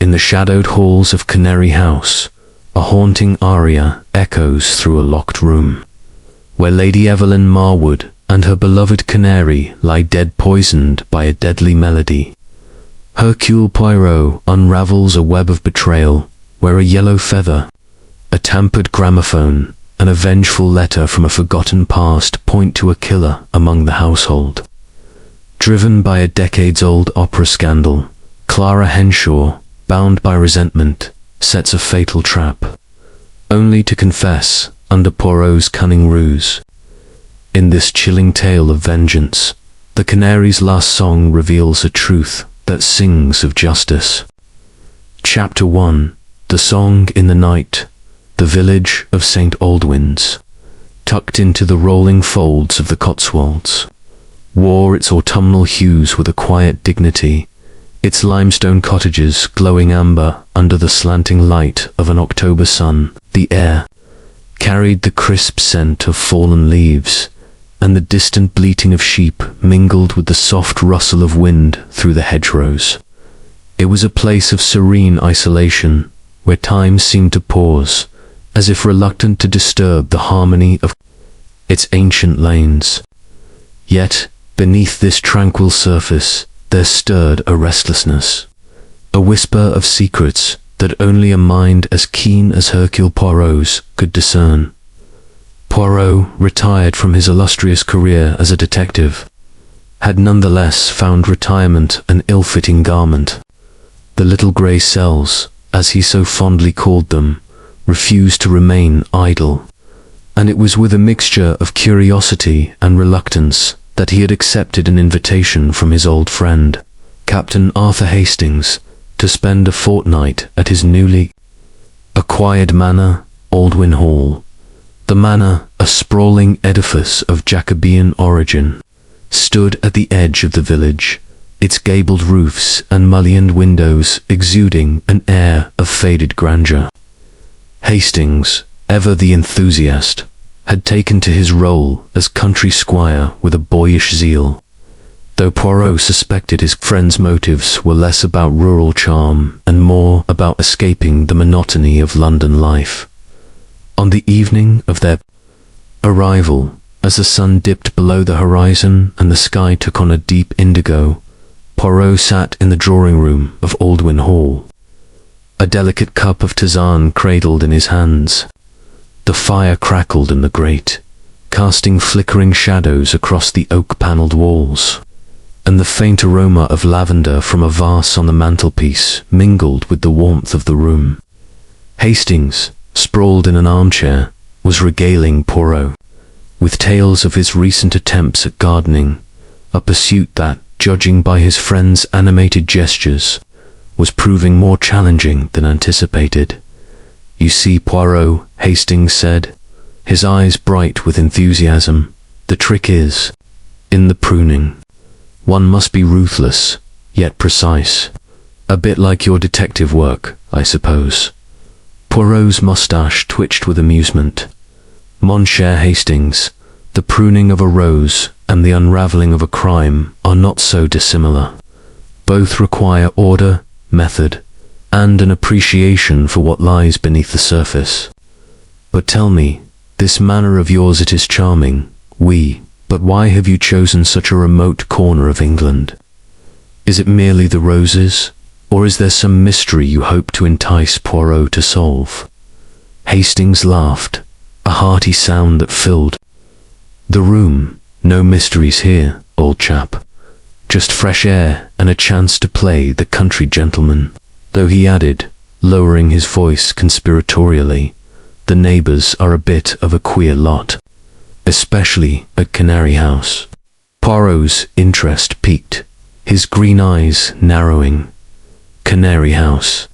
In the shadowed halls of Canary House, a haunting aria echoes through a locked room, where Lady Evelyn Marwood and her beloved Canary lie dead, poisoned by a deadly melody. Hercule Poirot unravels a web of betrayal, where a yellow feather, a tampered gramophone, and a vengeful letter from a forgotten past point to a killer among the household. Driven by a decades-old opera scandal, Clara Henshaw, bound by resentment, sets a fatal trap, only to confess under Poirot's cunning ruse. In this chilling tale of vengeance, the Canary's last song reveals a truth that sings of justice. Chapter 1. The Song in the Night. The village of St. Aldwyn's, tucked into the rolling folds of the Cotswolds, wore its autumnal hues with a quiet dignity, its limestone cottages glowing amber under the slanting light of an October sun. The air carried the crisp scent of fallen leaves, and the distant bleating of sheep mingled with the soft rustle of wind through the hedgerows. It was a place of serene isolation, where time seemed to pause, as if reluctant to disturb the harmony of its ancient lanes. Yet, beneath this tranquil surface, there stirred a restlessness, a whisper of secrets that only a mind as keen as Hercule Poirot's could discern. Poirot, retired from his illustrious career as a detective, had nonetheless found retirement an ill-fitting garment. The little grey cells, as he so fondly called them, refused to remain idle, and it was with a mixture of curiosity and reluctance that he had accepted an invitation from his old friend, Captain Arthur Hastings, to spend a fortnight at his newly acquired manor, Aldwyn Hall. The manor, a sprawling edifice of Jacobean origin, stood at the edge of the village, its gabled roofs and mullioned windows exuding an air of faded grandeur. Hastings, ever the enthusiast, had taken to his role as country squire with a boyish zeal, though Poirot suspected his friend's motives were less about rural charm and more about escaping the monotony of London life. On the evening of their arrival, as the sun dipped below the horizon and the sky took on a deep indigo, Poirot sat in the drawing-room of Aldwyn Hall, a delicate cup of tisane cradled in his hands. The fire crackled in the grate, casting flickering shadows across the oak-panelled walls, and the faint aroma of lavender from a vase on the mantelpiece mingled with the warmth of the room. Hastings, sprawled in an armchair, was regaling Poirot with tales of his recent attempts at gardening, a pursuit that, judging by his friend's animated gestures, was proving more challenging than anticipated. "You see, Poirot," Hastings said, his eyes bright with enthusiasm, "the trick is in the pruning. One must be ruthless, yet precise. A bit like your detective work, I suppose." Poirot's moustache twitched with amusement. "Mon cher Hastings, the pruning of a rose and the unraveling of a crime are not so dissimilar. Both require order, method, and an appreciation for what lies beneath the surface. But tell me, this manner of yours, it is charming, but why have you chosen such a remote corner of England? Is it merely the roses, or is there some mystery you hope to entice Poirot to solve?" Hastings laughed, a hearty sound that filled the room. "No mysteries here, old chap. Just fresh air and a chance to play the country gentleman. Though," he added, lowering his voice conspiratorially, "the neighbours are a bit of a queer lot, especially at Canary House." Poirot's interest piqued, his green eyes narrowing. "Canary House?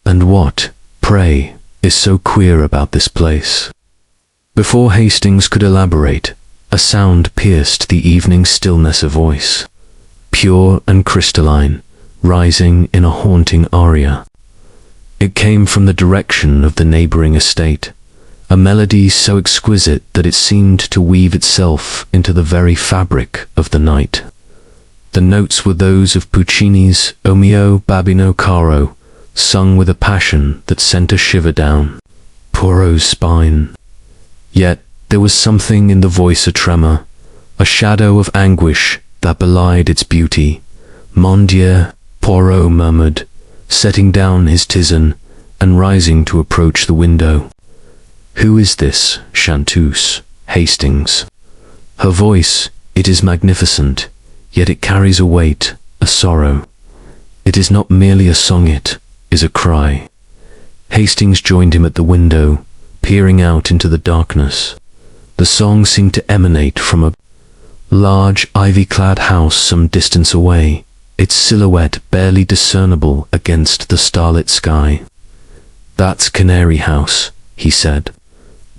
And what, pray, is so queer about this place?" Before Hastings could elaborate, a sound pierced the evening stillness, a voice, pure and crystalline, rising in a haunting aria. It came from the direction of the neighbouring estate, a melody so exquisite that it seemed to weave itself into the very fabric of the night. The notes were those of Puccini's O mio babbino caro, sung with a passion that sent a shiver down Poirot's spine. Yet there was something in the voice, a tremor, a shadow of anguish that belied its beauty. Mon Dieu, Poirot murmured, setting down his tisane and rising to approach the window. Who is this chanteuse? Hastings. Her voice, it is magnificent, yet it carries a weight, a sorrow. It is not merely a song, it is a cry. Hastings joined him at the window, peering out into the darkness. The song seemed to emanate from a large, ivy-clad house some distance away, its silhouette barely discernible against the starlit sky. That's Canary House, he said.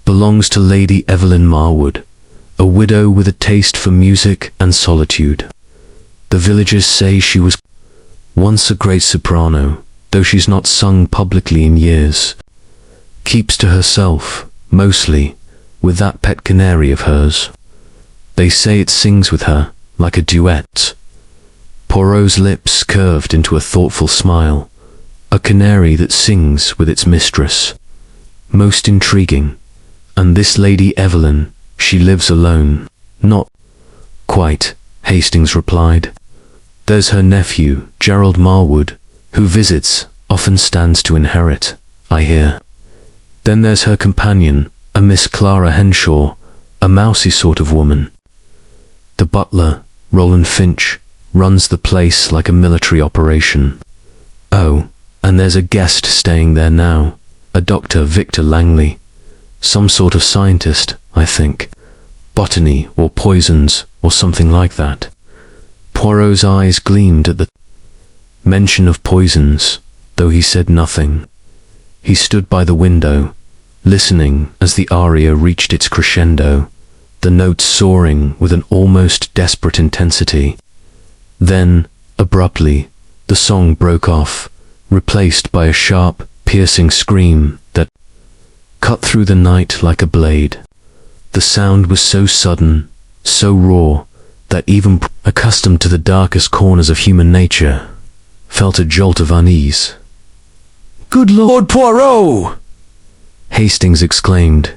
Belongs to Lady Evelyn Marwood, a widow with a taste for music and solitude. The villagers say she was once a great soprano, though she's not sung publicly in years. Keeps to herself, mostly, with that pet canary of hers. They say it sings with her, like a duet. Poirot's lips curved into a thoughtful smile. A canary that sings with its mistress. Most intriguing. And this Lady Evelyn, she lives alone. Not quite, Hastings replied. There's her nephew, Gerald Marwood, who visits, often stands to inherit, I hear. Then there's her companion, a Miss Clara Henshaw, a mousy sort of woman. The butler, Roland Finch, runs the place like a military operation. Oh, and there's a guest staying there now, a Dr. Victor Langley. Some sort of scientist, I think. Botany or poisons or something like that. Poirot's eyes gleamed at the mention of poisons, though he said nothing. He stood by the window, listening as the aria reached its crescendo, the notes soaring with an almost desperate intensity. Then, abruptly, the song broke off, replaced by a sharp, piercing scream that cut through the night like a blade. The sound was so sudden, so raw, that even accustomed to the darkest corners of human nature, felt a jolt of unease. "Good Lord, Poirot!" Hastings exclaimed,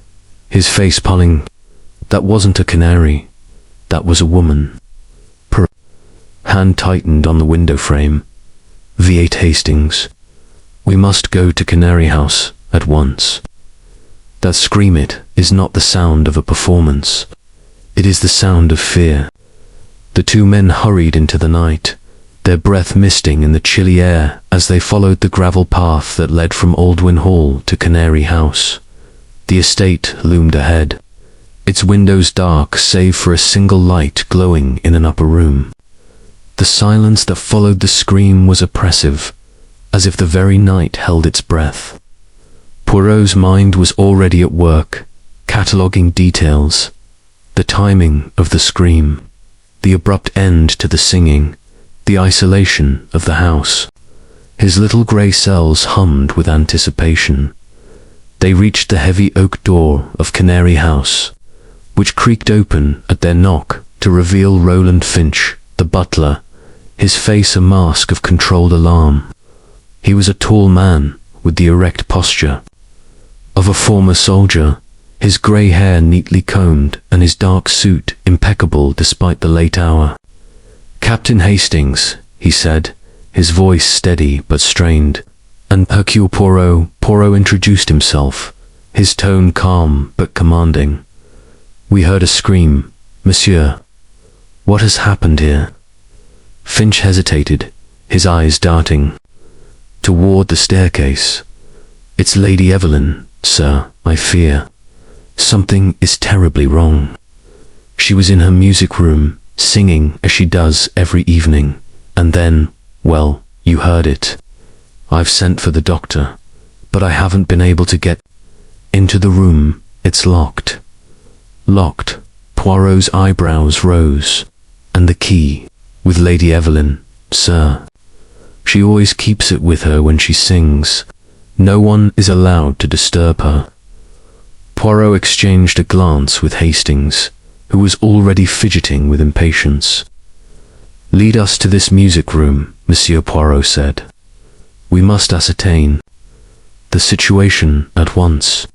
his face pulling. That wasn't a canary, that was a woman. Her hand tightened on the window frame. V8 Hastings, we must go to Canary House at once. That scream, it is not the sound of a performance. It is the sound of fear. The two men hurried into the night, their breath misting in the chilly air as they followed the gravel path that led from Aldwyn Hall to Canary House. The estate loomed ahead, its windows dark save for a single light glowing in an upper room. The silence that followed the scream was oppressive, as if the very night held its breath. Poirot's mind was already at work, cataloguing details. The timing of the scream, the abrupt end to the singing, the isolation of the house. His little grey cells hummed with anticipation. They reached the heavy oak door of Canary House, which creaked open at their knock to reveal Roland Finch, the butler, his face a mask of controlled alarm. He was a tall man with the erect posture of a former soldier, his grey hair neatly combed and his dark suit impeccable despite the late hour. "Captain Hastings," he said, his voice steady but strained. "And Hercule Poirot." Poirot introduced himself, his tone calm but commanding. "We heard a scream, monsieur. What has happened here?" Finch hesitated, his eyes darting toward the staircase. "It's Lady Evelyn, sir, I fear. Something is terribly wrong. She was in her music room, singing as she does every evening, and then, well, you heard it. I've sent for the doctor, but I haven't been able to get into the room. It's locked." "Locked?" Poirot's eyebrows rose. "And the key?" "With Lady Evelyn, sir. She always keeps it with her when she sings. No one is allowed to disturb her." Poirot exchanged a glance with Hastings, who was already fidgeting with impatience. "Lead us to this music room," Monsieur Poirot said. We must ascertain the situation at once.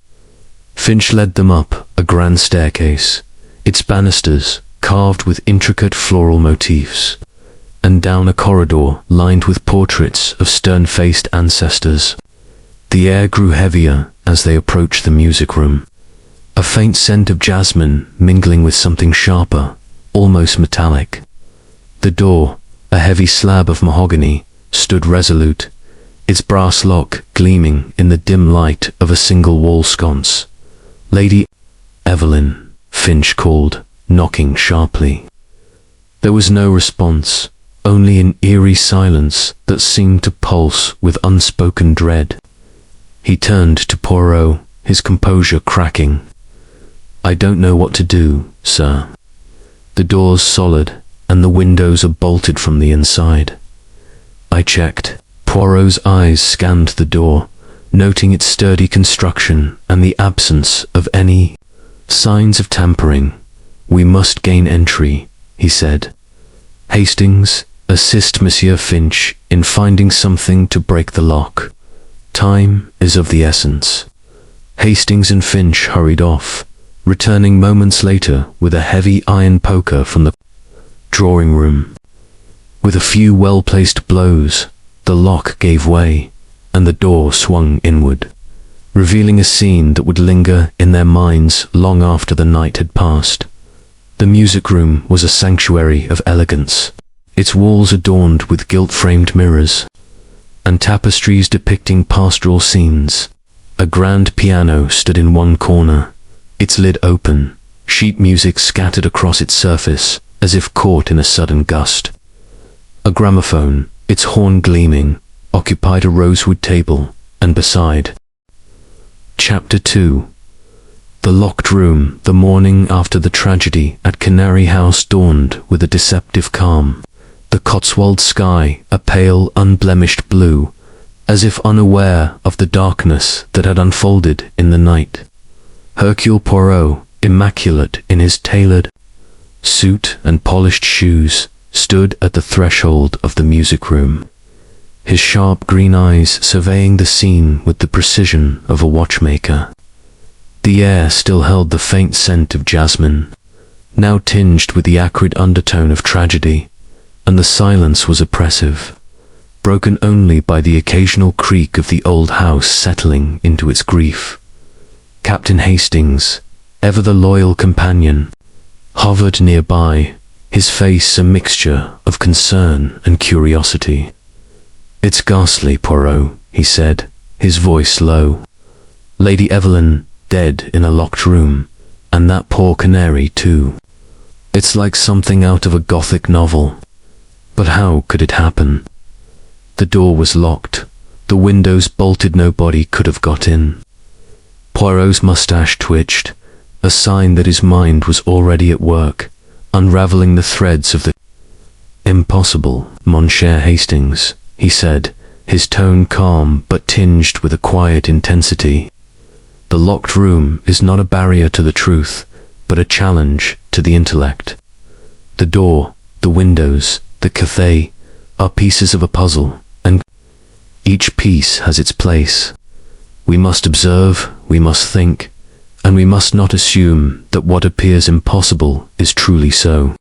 Finch led them up a grand staircase, its banisters carved with intricate floral motifs, and down a corridor lined with portraits of stern-faced ancestors. The air grew heavier as they approached the music room, a faint scent of jasmine mingling with something sharper, almost metallic. The door, a heavy slab of mahogany, stood resolute, its brass lock gleaming in the dim light of a single wall sconce. "Lady Evelyn," Finch called, knocking sharply. There was no response, only an eerie silence that seemed to pulse with unspoken dread. He turned to Poirot, his composure cracking. "I don't know what to do, sir. The door's solid, and the windows are bolted from the inside." I checked. Poirot's eyes scanned the door, noting its sturdy construction and the absence of any signs of tampering. "We must gain entry," he said. "Hastings, assist Monsieur Finch in finding something to break the lock. Time is of the essence." Hastings and Finch hurried off, returning moments later with a heavy iron poker from the drawing room. With a few well-placed blows, the lock gave way, and the door swung inward, revealing a scene that would linger in their minds long after the night had passed. The music room was a sanctuary of elegance, its walls adorned with gilt-framed mirrors and tapestries depicting pastoral scenes. A grand piano stood in one corner, its lid open, sheet music scattered across its surface as if caught in a sudden gust. A gramophone, its horn gleaming, occupied a rosewood table, and beside. Chapter 2. The locked room. The morning after the tragedy at Canary House dawned with a deceptive calm. The Cotswold sky, a pale, unblemished blue, as if unaware of the darkness that had unfolded in the night. Hercule Poirot, immaculate in his tailored suit and polished shoes, stood at the threshold of the music room, his sharp green eyes surveying the scene with the precision of a watchmaker. The air still held the faint scent of jasmine, now tinged with the acrid undertone of tragedy, and the silence was oppressive, broken only by the occasional creak of the old house settling into its grief. Captain Hastings, ever the loyal companion, hovered nearby, his face a mixture of concern and curiosity. "It's ghastly, Poirot," he said, his voice low. "Lady Evelyn dead in a locked room, and that poor Canary too. It's like something out of a Gothic novel. But how could it happen? The door was locked, the windows bolted, nobody could have got in." Poirot's mustache twitched, a sign that his mind was already at work, unraveling the threads of the impossible. "Monsieur Hastings," he said, his tone calm but tinged with a quiet intensity. "The locked room is not a barrier to the truth, but a challenge to the intellect. The door, the windows, the cafe are pieces of a puzzle, and each piece has its place. We must observe, we must think, and we must not assume that what appears impossible is truly so."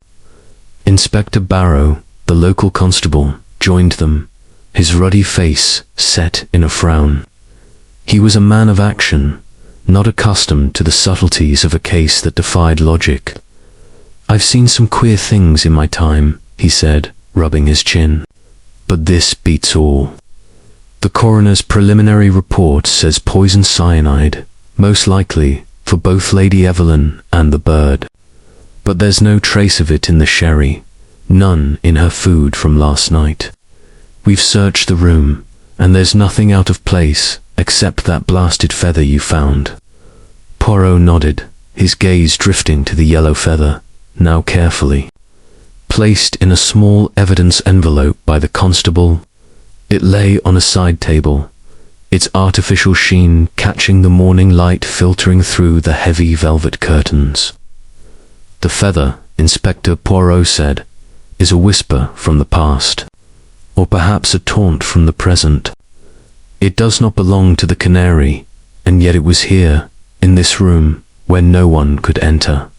Inspector Barrow, the local constable, joined them, his ruddy face set in a frown. He was a man of action, not accustomed to the subtleties of a case that defied logic. "I've seen some queer things in my time," he said, rubbing his chin, "but this beats all. The coroner's preliminary report says poison cyanide, most likely for both Lady Evelyn and the bird. But there's no trace of it in the sherry, none in her food from last night. We've searched the room, and there's nothing out of place except that blasted feather you found." Poirot nodded, his gaze drifting to the yellow feather, now carefully placed in a small evidence envelope by the constable. It lay on a side table, its artificial sheen catching the morning light filtering through the heavy velvet curtains. "The feather," Inspector Poirot said, "is a whisper from the past, or perhaps a taunt from the present. It does not belong to the Canary, and yet it was here, in this room, where no one could enter.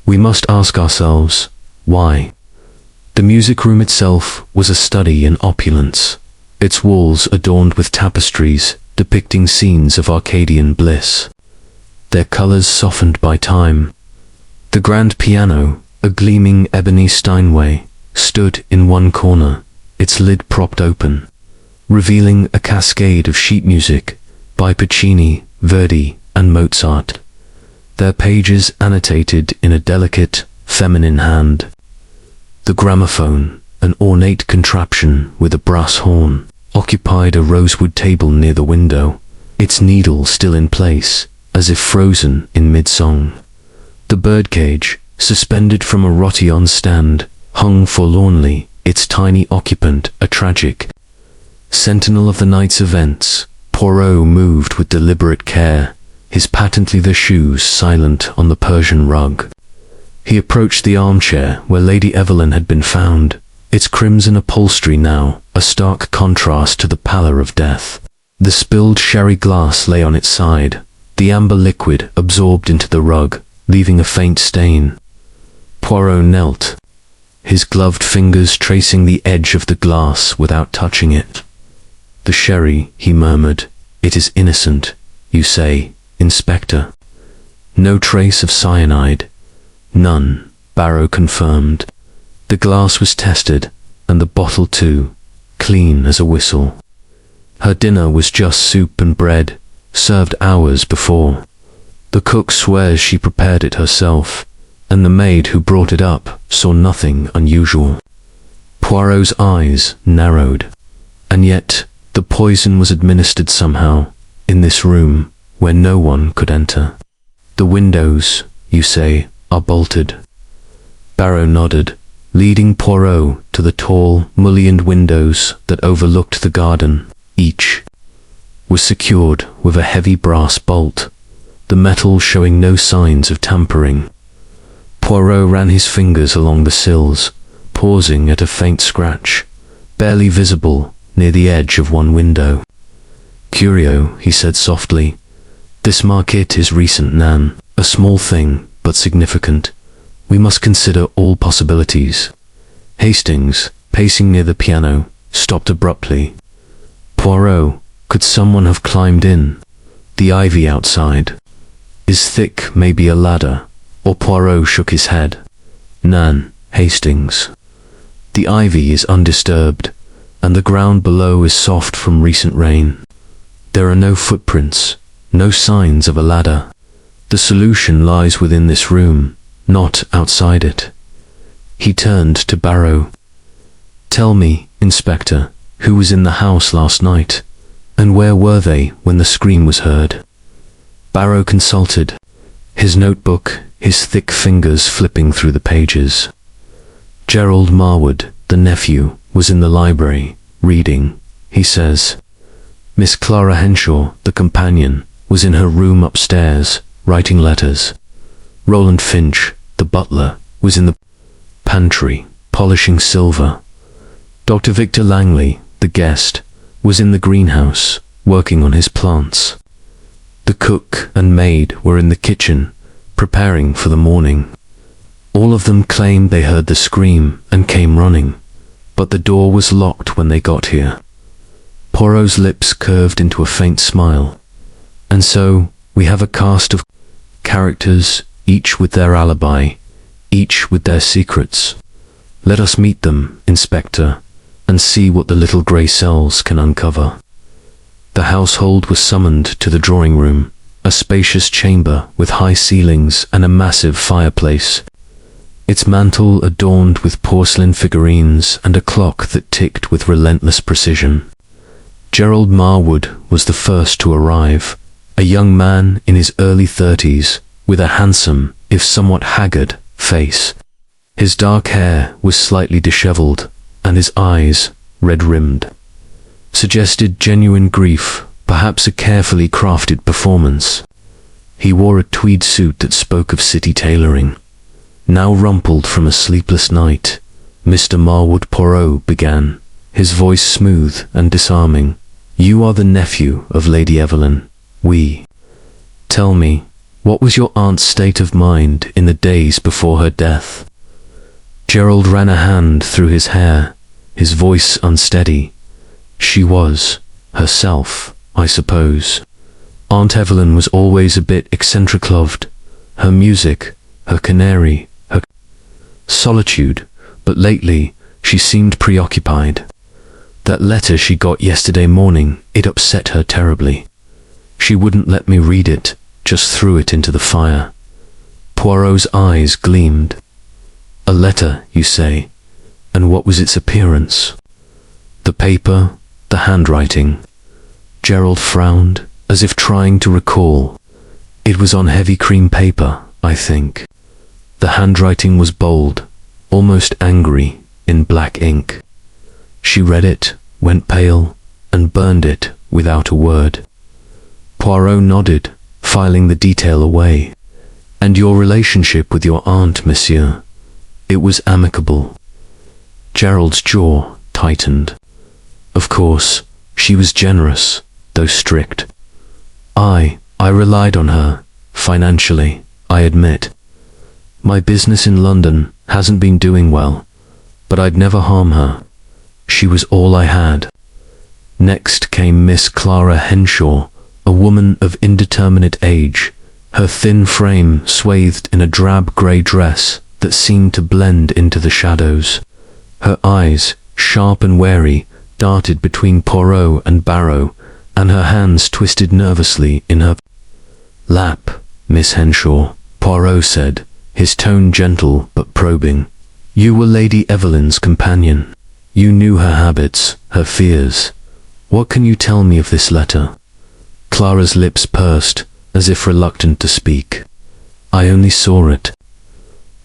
We must ask ourselves, why? The music room itself was a study in opulence, its walls adorned with tapestries depicting scenes of Arcadian bliss, their colors softened by time. The grand piano, a gleaming ebony Steinway, stood in one corner, its lid propped open, revealing a cascade of sheet music by Puccini, Verdi, and Mozart, their pages annotated in a delicate, feminine hand. The gramophone, an ornate contraption with a brass horn, occupied a rosewood table near the window, its needle still in place, as if frozen in mid-song. The birdcage, suspended from a rotillon stand, hung forlornly, its tiny occupant a tragic sentinel of the night's events. Poirot moved with deliberate care, his patent leather shoes silent on the Persian rug. He approached the armchair where Lady Evelyn had been found, its crimson upholstery now a stark contrast to the pallor of death. The spilled sherry glass lay on its side, the amber liquid absorbed into the rug, leaving a faint stain. Poirot knelt, his gloved fingers tracing the edge of the glass without touching it. "The sherry," he murmured, "it is innocent, you say, Inspector?" "No trace of cyanide." "None," Barrow confirmed. "The glass was tested, and the bottle too, clean as a whistle. Her dinner was just soup and bread, served hours before. The cook swears she prepared it herself, and the maid who brought it up saw nothing unusual." Poirot's eyes narrowed. And yet, the poison was administered somehow, in this room, where no one could enter. "The windows, you say, are bolted?" Barrow nodded, leading Poirot to the tall, mullioned windows that overlooked the garden. Each was secured with a heavy brass bolt, the metal showing no signs of tampering. Poirot ran his fingers along the sills, pausing at a faint scratch, barely visible near the edge of one window. "Curio," he said softly. "This marquette is recent, Nan, a small thing, but significant. We must consider all possibilities." Hastings, pacing near the piano, stopped abruptly. "Poirot, could someone have climbed in? The ivy outside is thick, maybe a ladder." Or Poirot shook his head. "Nan, Hastings, the ivy is undisturbed, and the ground below is soft from recent rain. There are no footprints, no signs of a ladder. The solution lies within this room, not outside it." He turned to Barrow. "Tell me, Inspector, who was in the house last night, and where were they when the scream was heard?" Barrow consulted his notebook, his thick fingers flipping through the pages. "Gerald Marwood, the nephew, was in the library, reading, he says. Miss Clara Henshaw, the companion, was in her room upstairs, writing letters. Roland Finch, the butler, was in the pantry, polishing silver. Dr. Victor Langley, the guest, was in the greenhouse, working on his plants. The cook and maid were in the kitchen, preparing for the morning. All of them claimed they heard the scream and came running, but the door was locked when they got here." Poirot's lips curved into a faint smile. "And so, we have a cast of characters, each with their alibi, each with their secrets. Let us meet them, Inspector, and see what the little grey cells can uncover." The household was summoned to the drawing room, a spacious chamber with high ceilings and a massive fireplace, its mantel adorned with porcelain figurines and a clock that ticked with relentless precision. Gerald Marwood was the first to arrive, a young man in his early 30s, with a handsome, if somewhat haggard, face. His dark hair was slightly disheveled, and his eyes, red-rimmed, suggested genuine grief, perhaps a carefully crafted performance. He wore a tweed suit that spoke of city tailoring. Now rumpled from a sleepless night, Mr. Marwood Poirot began, his voice smooth and disarming. You are the nephew of Lady Evelyn. Tell me, what was your aunt's state of mind in the days before her death? Gerald ran a hand through his hair, his voice unsteady. She was herself, I suppose. Aunt Evelyn was always a bit eccentric-loved. Her music, her canary, her solitude, but lately she seemed preoccupied. That letter she got yesterday morning, it upset her terribly. She wouldn't let me read it, just threw it into the fire. Poirot's eyes gleamed. A letter, you say? And what was its appearance? The paper, the handwriting. Gerald frowned, as if trying to recall. It was on heavy cream paper, I think. The handwriting was bold, almost angry, in black ink. She read it, went pale, and burned it without a word. Poirot nodded, filing the detail away. And your relationship with your aunt, monsieur? It was amicable. Gerald's jaw tightened. Of course, she was generous, though strict. I relied on her, financially, I admit. My business in London hasn't been doing well, but I'd never harm her. She was all I had. Next came Miss Clara Henshaw, a woman of indeterminate age, her thin frame swathed in a drab grey dress that seemed to blend into the shadows. Her eyes, sharp and wary, darted between Poirot and Barrow, and her hands twisted nervously in her lap. Miss Henshaw, Poirot said, his tone gentle but probing. You were Lady Evelyn's companion. You knew her habits, her fears. What can you tell me of this letter? Clara's lips pursed, as if reluctant to speak. I only saw it.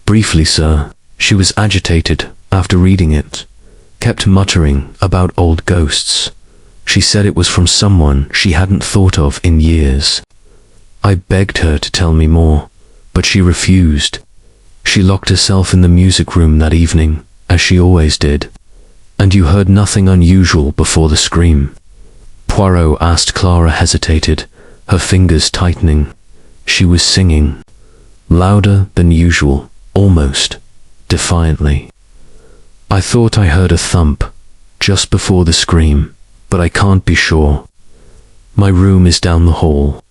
Briefly, sir. She was agitated after reading it. Kept muttering about old ghosts. She said it was from someone she hadn't thought of in years. I begged her to tell me more, but she refused. She locked herself in the music room that evening, as she always did. And you heard nothing unusual before the scream? Poirot asked. Clara hesitated, her fingers tightening. She was singing. Louder than usual, almost defiantly. I thought I heard a thump, just before the scream, but I can't be sure. My room is down the hall.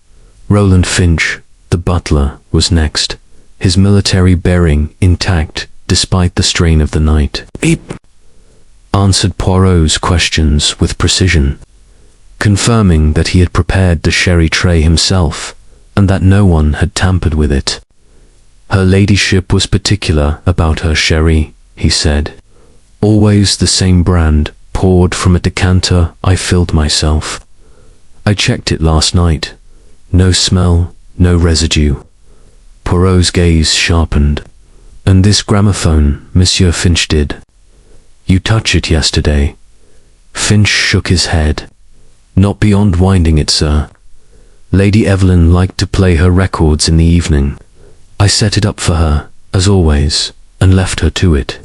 Roland Finch, the butler, was next, his military bearing intact despite the strain of the night. Beep! Answered Poirot's questions with precision, confirming that he had prepared the sherry tray himself, and that no one had tampered with it. Her ladyship was particular about her sherry, he said. Always the same brand, poured from a decanter I filled myself. I checked it last night. No smell, no residue. Poirot's gaze sharpened. And this gramophone, Monsieur Finch did. You touched it yesterday. Finch shook his head. Not beyond winding it, sir. Lady Evelyn liked to play her records in the evening. I set it up for her, as always, and left her to it.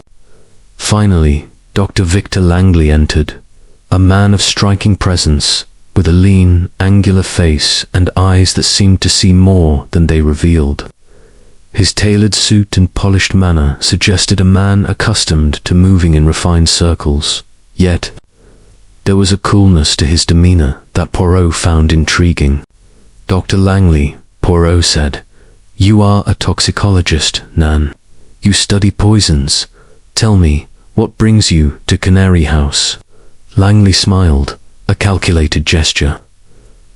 Finally, Dr. Victor Langley entered, a man of striking presence, with a lean, angular face and eyes that seemed to see more than they revealed. His tailored suit and polished manner suggested a man accustomed to moving in refined circles, yet there was a coolness to his demeanor that Poirot found intriguing. Dr. Langley, Poirot said, you are a toxicologist, Nan. You study poisons. Tell me, what brings you to Canary House? Langley smiled, a calculated gesture.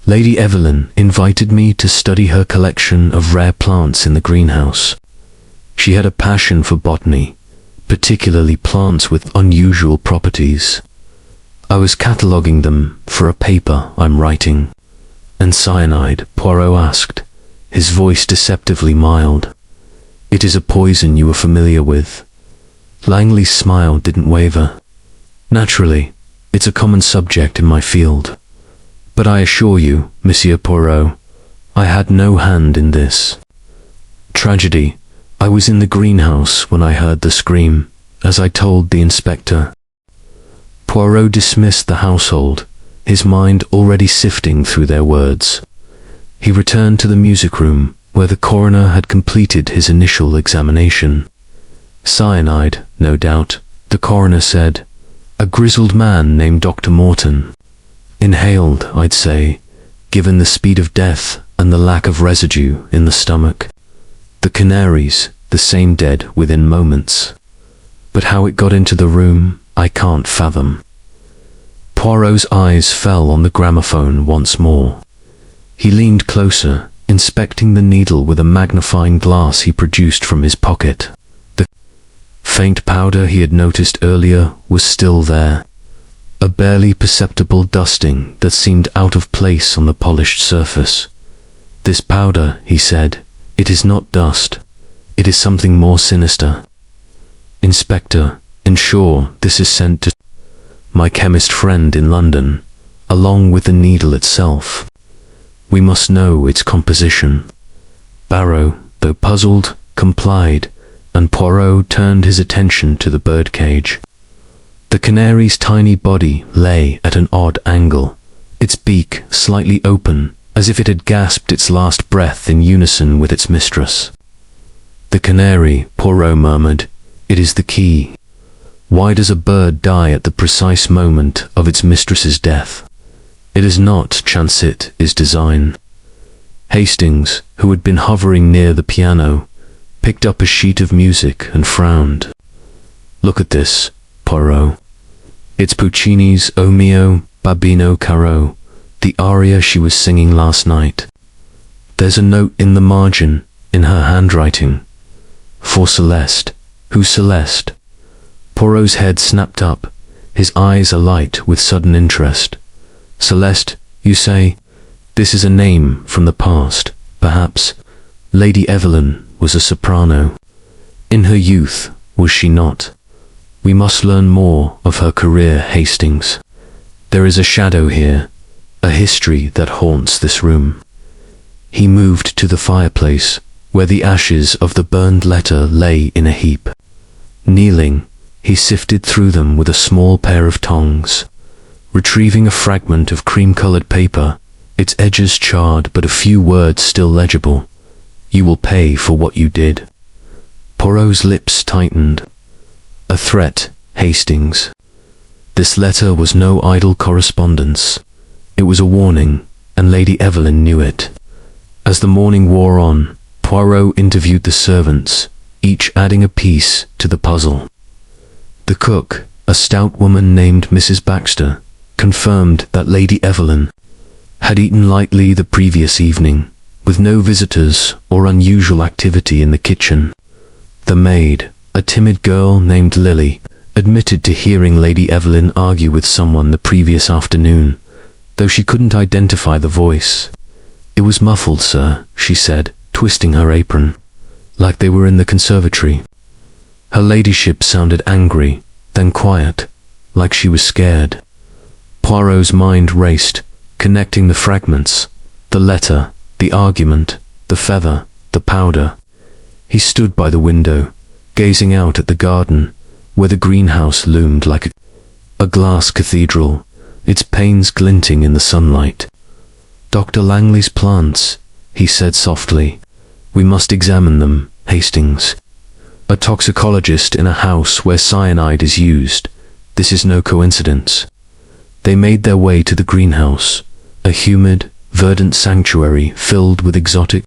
Lady Evelyn invited me to study her collection of rare plants in the greenhouse. She had a passion for botany, particularly plants with unusual properties. I was cataloguing them for a paper I'm writing. And cyanide? Poirot asked, his voice deceptively mild. It is a poison you are familiar with. Langley's smile didn't waver. Naturally, it's a common subject in my field. But I assure you, Monsieur Poirot, I had no hand in this. Tragedy. I was in the greenhouse when I heard the scream, as I told the inspector. Poirot dismissed the household, his mind already sifting through their words. He returned to the music room, where the coroner had completed his initial examination. Cyanide, no doubt, the coroner said. A grizzled man named Dr. Morton. Inhaled, I'd say, given the speed of death and the lack of residue in the stomach. The Canaries, the same dead within moments. But how it got into the room, I can't fathom. Poirot's eyes fell on the gramophone once more. He leaned closer, inspecting the needle with a magnifying glass he produced from his pocket. The faint powder he had noticed earlier was still there, a barely perceptible dusting that seemed out of place on the polished surface. This powder, he said, it is not dust. It is something more sinister. Inspector, ensure this is sent to my chemist friend in London, along with the needle itself. We must know its composition. Barrow, though puzzled, complied, and Poirot turned his attention to the birdcage. The canary's tiny body lay at an odd angle, its beak slightly open, as if it had gasped its last breath in unison with its mistress. The canary, Poirot murmured, it is the key. Why does a bird die at the precise moment of its mistress's death? It is not chance, it is design. Hastings, who had been hovering near the piano, picked up a sheet of music and frowned. Look at this, Poirot. It's Puccini's O mio babbino caro, the aria she was singing last night. There's a note in the margin, in her handwriting. For Celeste. Who's Celeste? Poirot's head snapped up, his eyes alight with sudden interest. Celeste, you say? This is a name from the past, perhaps. Lady Evelyn was a soprano. In her youth, was she not? We must learn more of her career, Hastings. There is a shadow here, a history that haunts this room. He moved to the fireplace, where the ashes of the burned letter lay in a heap. Kneeling, he sifted through them with a small pair of tongs. Retrieving a fragment of cream-colored paper, its edges charred but a few words still legible. You will pay for what you did. Poirot's lips tightened. A threat, Hastings. This letter was no idle correspondence. It was a warning, and Lady Evelyn knew it. As the morning wore on, Poirot interviewed the servants, each adding a piece to the puzzle. The cook, a stout woman named Mrs. Baxter, confirmed that Lady Evelyn had eaten lightly the previous evening, with no visitors or unusual activity in the kitchen. The maid, a timid girl named Lily, admitted to hearing Lady Evelyn argue with someone the previous afternoon, though she couldn't identify the voice. It was muffled, sir, she said, twisting her apron, like they were in the conservatory. Her ladyship sounded angry, then quiet, like she was scared. Poirot's mind raced, connecting the fragments, the letter, the argument, the feather, the powder. He stood by the window, gazing out at the garden, where the greenhouse loomed like a glass cathedral, its panes glinting in the sunlight. Dr. Langley's plants, he said softly. We must examine them, Hastings. A toxicologist in a house where cyanide is used. This is no coincidence. They made their way to the greenhouse, a humid, verdant sanctuary filled with exotic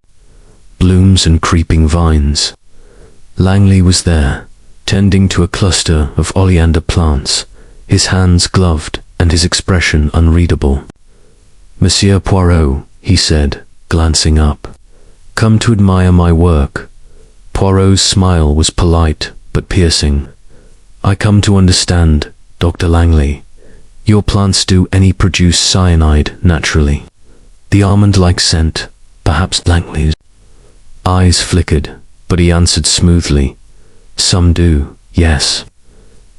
blooms and creeping vines. Langley was there, tending to a cluster of oleander plants, his hands gloved and his expression unreadable. Monsieur Poirot, he said, glancing up. Come to admire my work. Poirot's smile was polite but piercing. I come to understand, Dr. Langley. Your plants do any produce cyanide naturally. The almond-like scent, perhaps Langley's eyes flickered, but he answered smoothly. Some do, yes.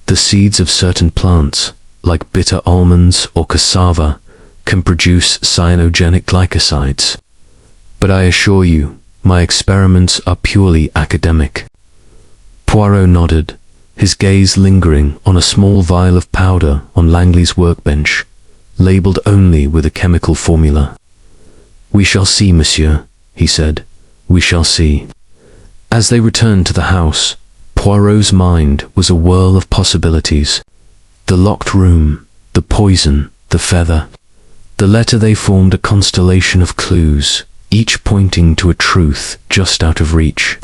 The seeds of certain plants, like bitter almonds or cassava, can produce cyanogenic glycosides. But I assure you, my experiments are purely academic. Poirot nodded, his gaze lingering on a small vial of powder on Langley's workbench. labeled only with a chemical formula. "We shall see, monsieur," he said. "We shall see." As they returned to the house, Poirot's mind was a whirl of possibilities. The locked room, the poison, the feather. The letter, they formed a constellation of clues, each pointing to a truth just out of reach.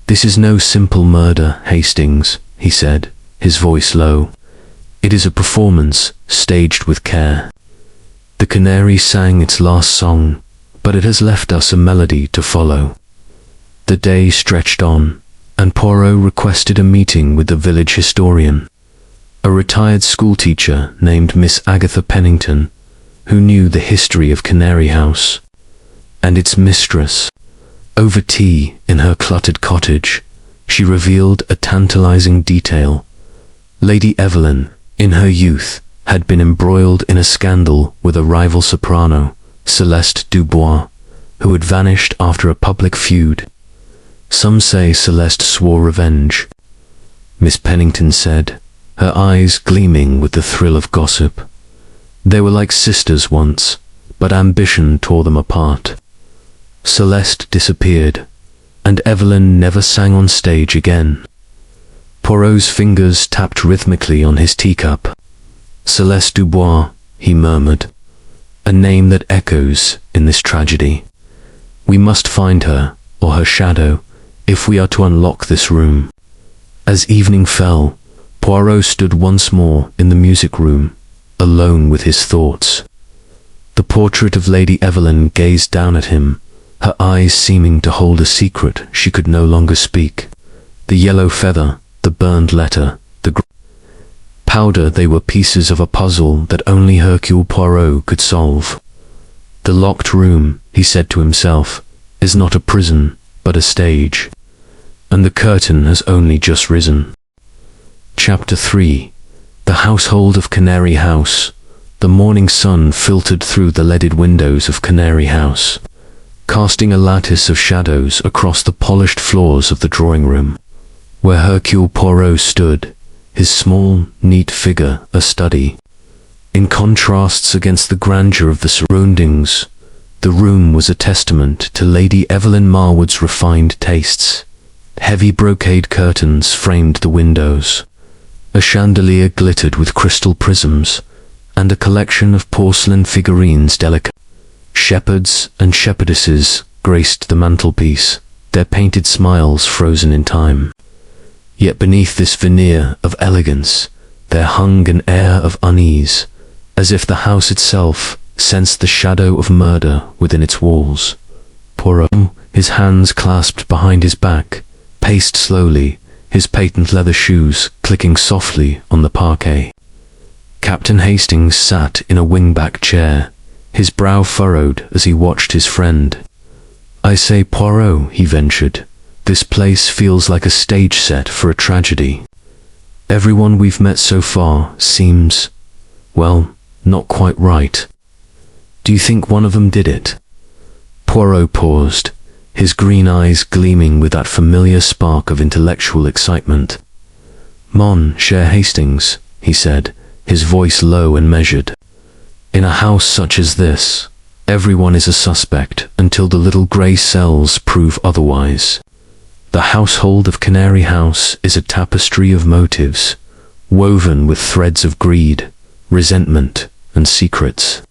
"This is no simple murder, Hastings," he said, his voice low. "It is a performance, staged with care. The canary sang its last song, but it has left us a melody to follow." The day stretched on, and Poirot requested a meeting with the village historian, a retired schoolteacher named Miss Agatha Pennington, who knew the history of Canary House and its mistress. Over tea in her cluttered cottage, she revealed a tantalizing detail. Lady Evelyn, in her youth, had been embroiled in a scandal with a rival soprano, Celeste Dubois, who had vanished after a public feud. Some say Celeste swore revenge, Miss Pennington said, her eyes gleaming with the thrill of gossip. They were like sisters once, but ambition tore them apart. Celeste disappeared, and Evelyn never sang on stage again. Poirot's fingers tapped rhythmically on his teacup. "Celeste Dubois," he murmured, "a name that echoes in this tragedy. We must find her, or her shadow, if we are to unlock this room." As evening fell, Poirot stood once more in the music room, alone with his thoughts. The portrait of Lady Evelyn gazed down at him, her eyes seeming to hold a secret she could no longer speak. The yellow feather, the burned letter, the powder, they were pieces of a puzzle that only Hercule Poirot could solve. "The locked room," he said to himself, "is not a prison, but a stage. And the curtain has only just risen." Chapter 3. The household of Canary House. The morning sun filtered through the leaded windows of Canary House, casting a lattice of shadows across the polished floors of the drawing room, where Hercule Poirot stood, his small, neat figure a study. In contrasts against the grandeur of the surroundings, the room was a testament to Lady Evelyn Marwood's refined tastes. Heavy brocade curtains framed the windows. A chandelier glittered with crystal prisms, and a collection of porcelain figurines delicate. Shepherds and shepherdesses graced the mantelpiece, their painted smiles frozen in time. Yet beneath this veneer of elegance, there hung an air of unease, as if the house itself sensed the shadow of murder within its walls. Poirot, his hands clasped behind his back, paced slowly, his patent leather shoes clicking softly on the parquet. Captain Hastings sat in a wing-back chair, his brow furrowed as he watched his friend. "I say, Poirot," he ventured, "this place feels like a stage set for a tragedy. Everyone we've met so far seems, well, not quite right. Do you think one of them did it?" Poirot paused, his green eyes gleaming with that familiar spark of intellectual excitement. "Mon cher Hastings," he said, his voice low and measured. "In a house such as this, everyone is a suspect until the little grey cells prove otherwise. The household of Canary House is a tapestry of motives, woven with threads of greed, resentment, and secrets.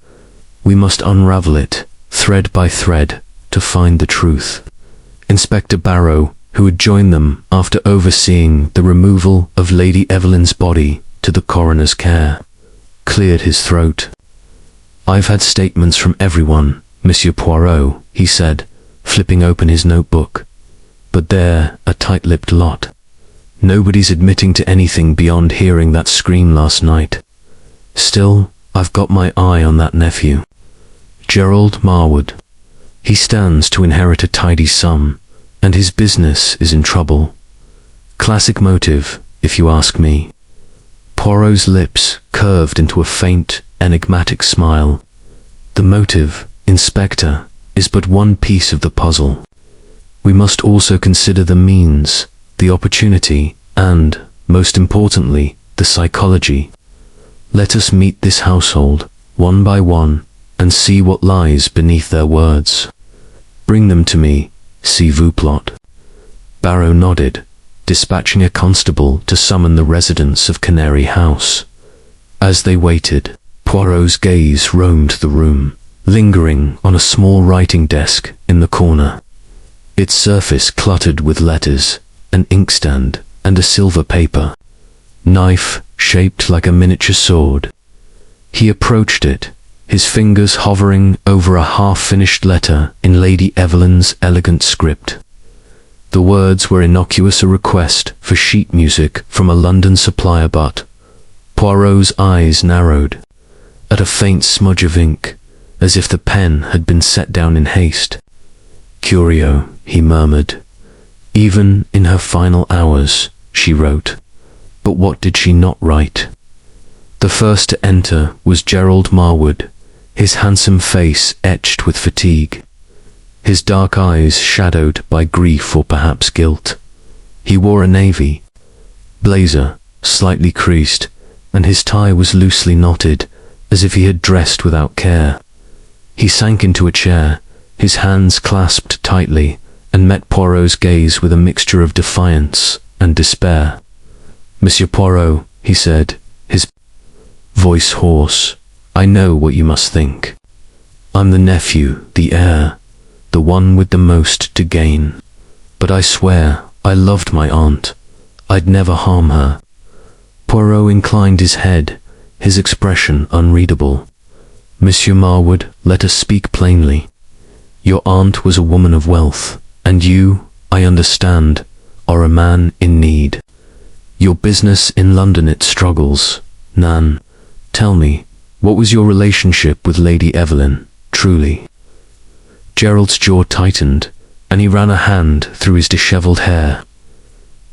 We must unravel it, thread by thread, to find the truth." Inspector Barrow, who had joined them after overseeing the removal of Lady Evelyn's body to the coroner's care, cleared his throat. "I've had statements from everyone, Monsieur Poirot," he said, flipping open his notebook. "But they're a tight-lipped lot. Nobody's admitting to anything beyond hearing that scream last night. Still, I've got my eye on that nephew, Gerald Marwood. He stands to inherit a tidy sum, and his business is in trouble. Classic motive, if you ask me." Poirot's lips curved into a faint, enigmatic smile. "The motive, Inspector, is but one piece of the puzzle. We must also consider the means, the opportunity, and, most importantly, the psychology. Let us meet this household, one by one, and see what lies beneath their words. Bring them to me, s'il vous plaît. Barrow nodded, dispatching a constable to summon the residents of Canary House. As they waited, Poirot's gaze roamed the room, lingering on a small writing desk in the corner. Its surface cluttered with letters, an inkstand, and a silver paper knife shaped like a miniature sword. He approached it, his fingers hovering over a half-finished letter in Lady Evelyn's elegant script. The words were innocuous, a request for sheet music from a London supplier, but Poirot's eyes narrowed at a faint smudge of ink, as if the pen had been set down in haste. Curio, he murmured. Even in her final hours, she wrote. But what did she not write? The first to enter was Gerald Marwood, his handsome face etched with fatigue, his dark eyes shadowed by grief or perhaps guilt. He wore a navy blazer, slightly creased, and his tie was loosely knotted, as if he had dressed without care. He sank into a chair, his hands clasped tightly, and met Poirot's gaze with a mixture of defiance and despair. Monsieur Poirot, he said, his voice hoarse, I know what you must think. I'm the nephew, the heir, the one with the most to gain. But I swear I loved my aunt. I'd never harm her. Poirot inclined his head, his expression unreadable. Monsieur Marwood, let us speak plainly. Your aunt was a woman of wealth, and you, I understand, are a man in need. Your business in London, it struggles. Nan, tell me, what was your relationship with Lady Evelyn, truly? Gerald's jaw tightened, and he ran a hand through his dishevelled hair.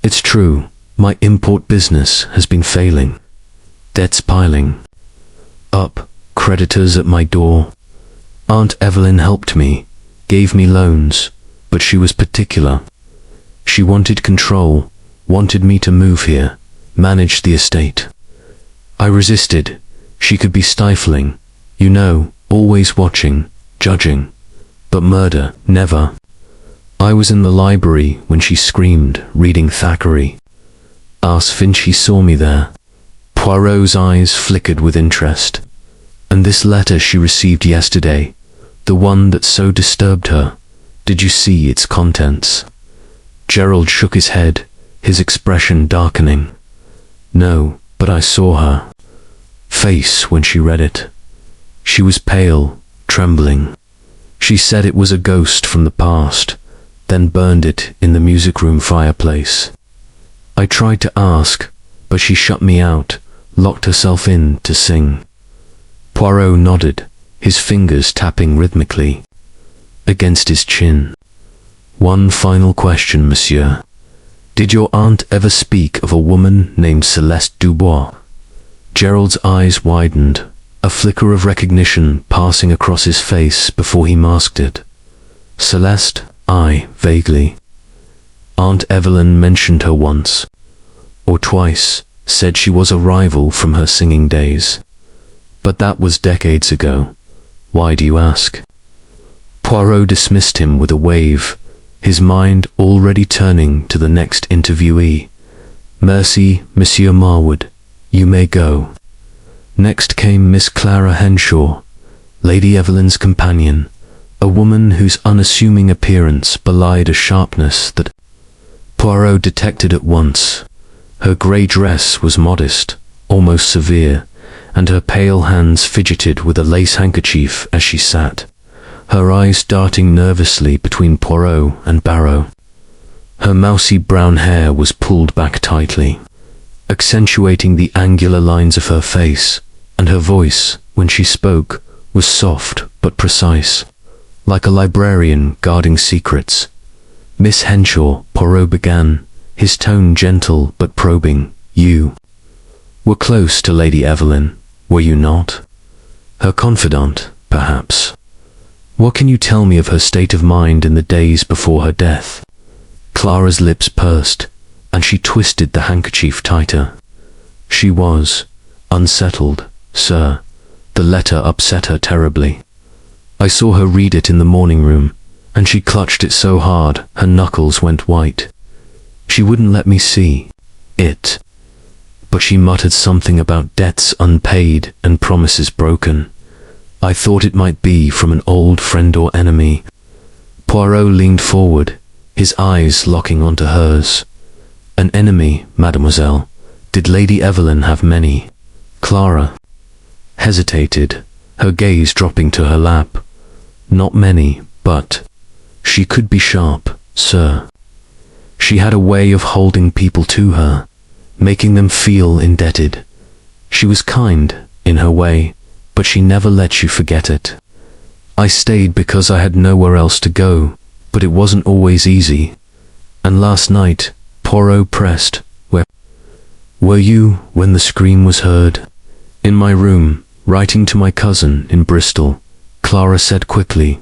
It's true, my import business has been failing. Debts piling up, creditors at my door. Aunt Evelyn helped me, gave me loans, but she was particular. She wanted control, wanted me to move here, manage the estate. I resisted. She could be stifling, you know, always watching, judging. But murder, never. I was in the library when she screamed, reading Thackeray. Ars Finchi saw me there. Poirot's eyes flickered with interest. And this letter she received yesterday, the one that so disturbed her, did you see its contents? Gerald shook his head, his expression darkening. No, but I saw her face when she read it. She was pale, trembling. She said it was a ghost from the past, then burned it in the music room fireplace. I tried to ask, but she shut me out, locked herself in to sing. Poirot nodded, his fingers tapping rhythmically against his chin. One final question, monsieur. Did your aunt ever speak of a woman named Celeste Dubois? Gerald's eyes widened, a flicker of recognition passing across his face before he masked it. Celeste? Aye, vaguely. Aunt Evelyn mentioned her once, or twice, said she was a rival from her singing days. But that was decades ago. Why do you ask? Poirot dismissed him with a wave, his mind already turning to the next interviewee. Merci, Monsieur Marwood. You may go. Next came Miss Clara Henshaw, Lady Evelyn's companion, a woman whose unassuming appearance belied a sharpness that Poirot detected at once. Her grey dress was modest, almost severe, and her pale hands fidgeted with a lace handkerchief as she sat, her eyes darting nervously between Poirot and Barrow. Her mousy brown hair was pulled back tightly, accentuating the angular lines of her face, and her voice, when she spoke, was soft but precise, like a librarian guarding secrets. Miss Henshaw, Poirot began, his tone gentle but probing. You were close to Lady Evelyn, were you not? Her confidant, perhaps. What can you tell me of her state of mind in the days before her death? Clara's lips pursed, and she twisted the handkerchief tighter. She was unsettled, sir, The letter upset her terribly. I saw her read it in the morning room, and she clutched it so hard her knuckles went white. She wouldn't let me see it, but she muttered something about debts unpaid and promises broken. I thought it might be from an old friend or enemy. Poirot leaned forward, his eyes locking onto hers. An enemy, mademoiselle? Did Lady Evelyn have many? Clara hesitated, her gaze dropping to her lap. Not many, but she could be sharp, sir. She had a way of holding people to her, making them feel indebted. She was kind, in her way, but she never let you forget it. I stayed because I had nowhere else to go, but it wasn't always easy. And last night, Poirot pressed, "Where were you when the scream was heard?" "In my room, writing to my cousin in Bristol," Clara said quickly.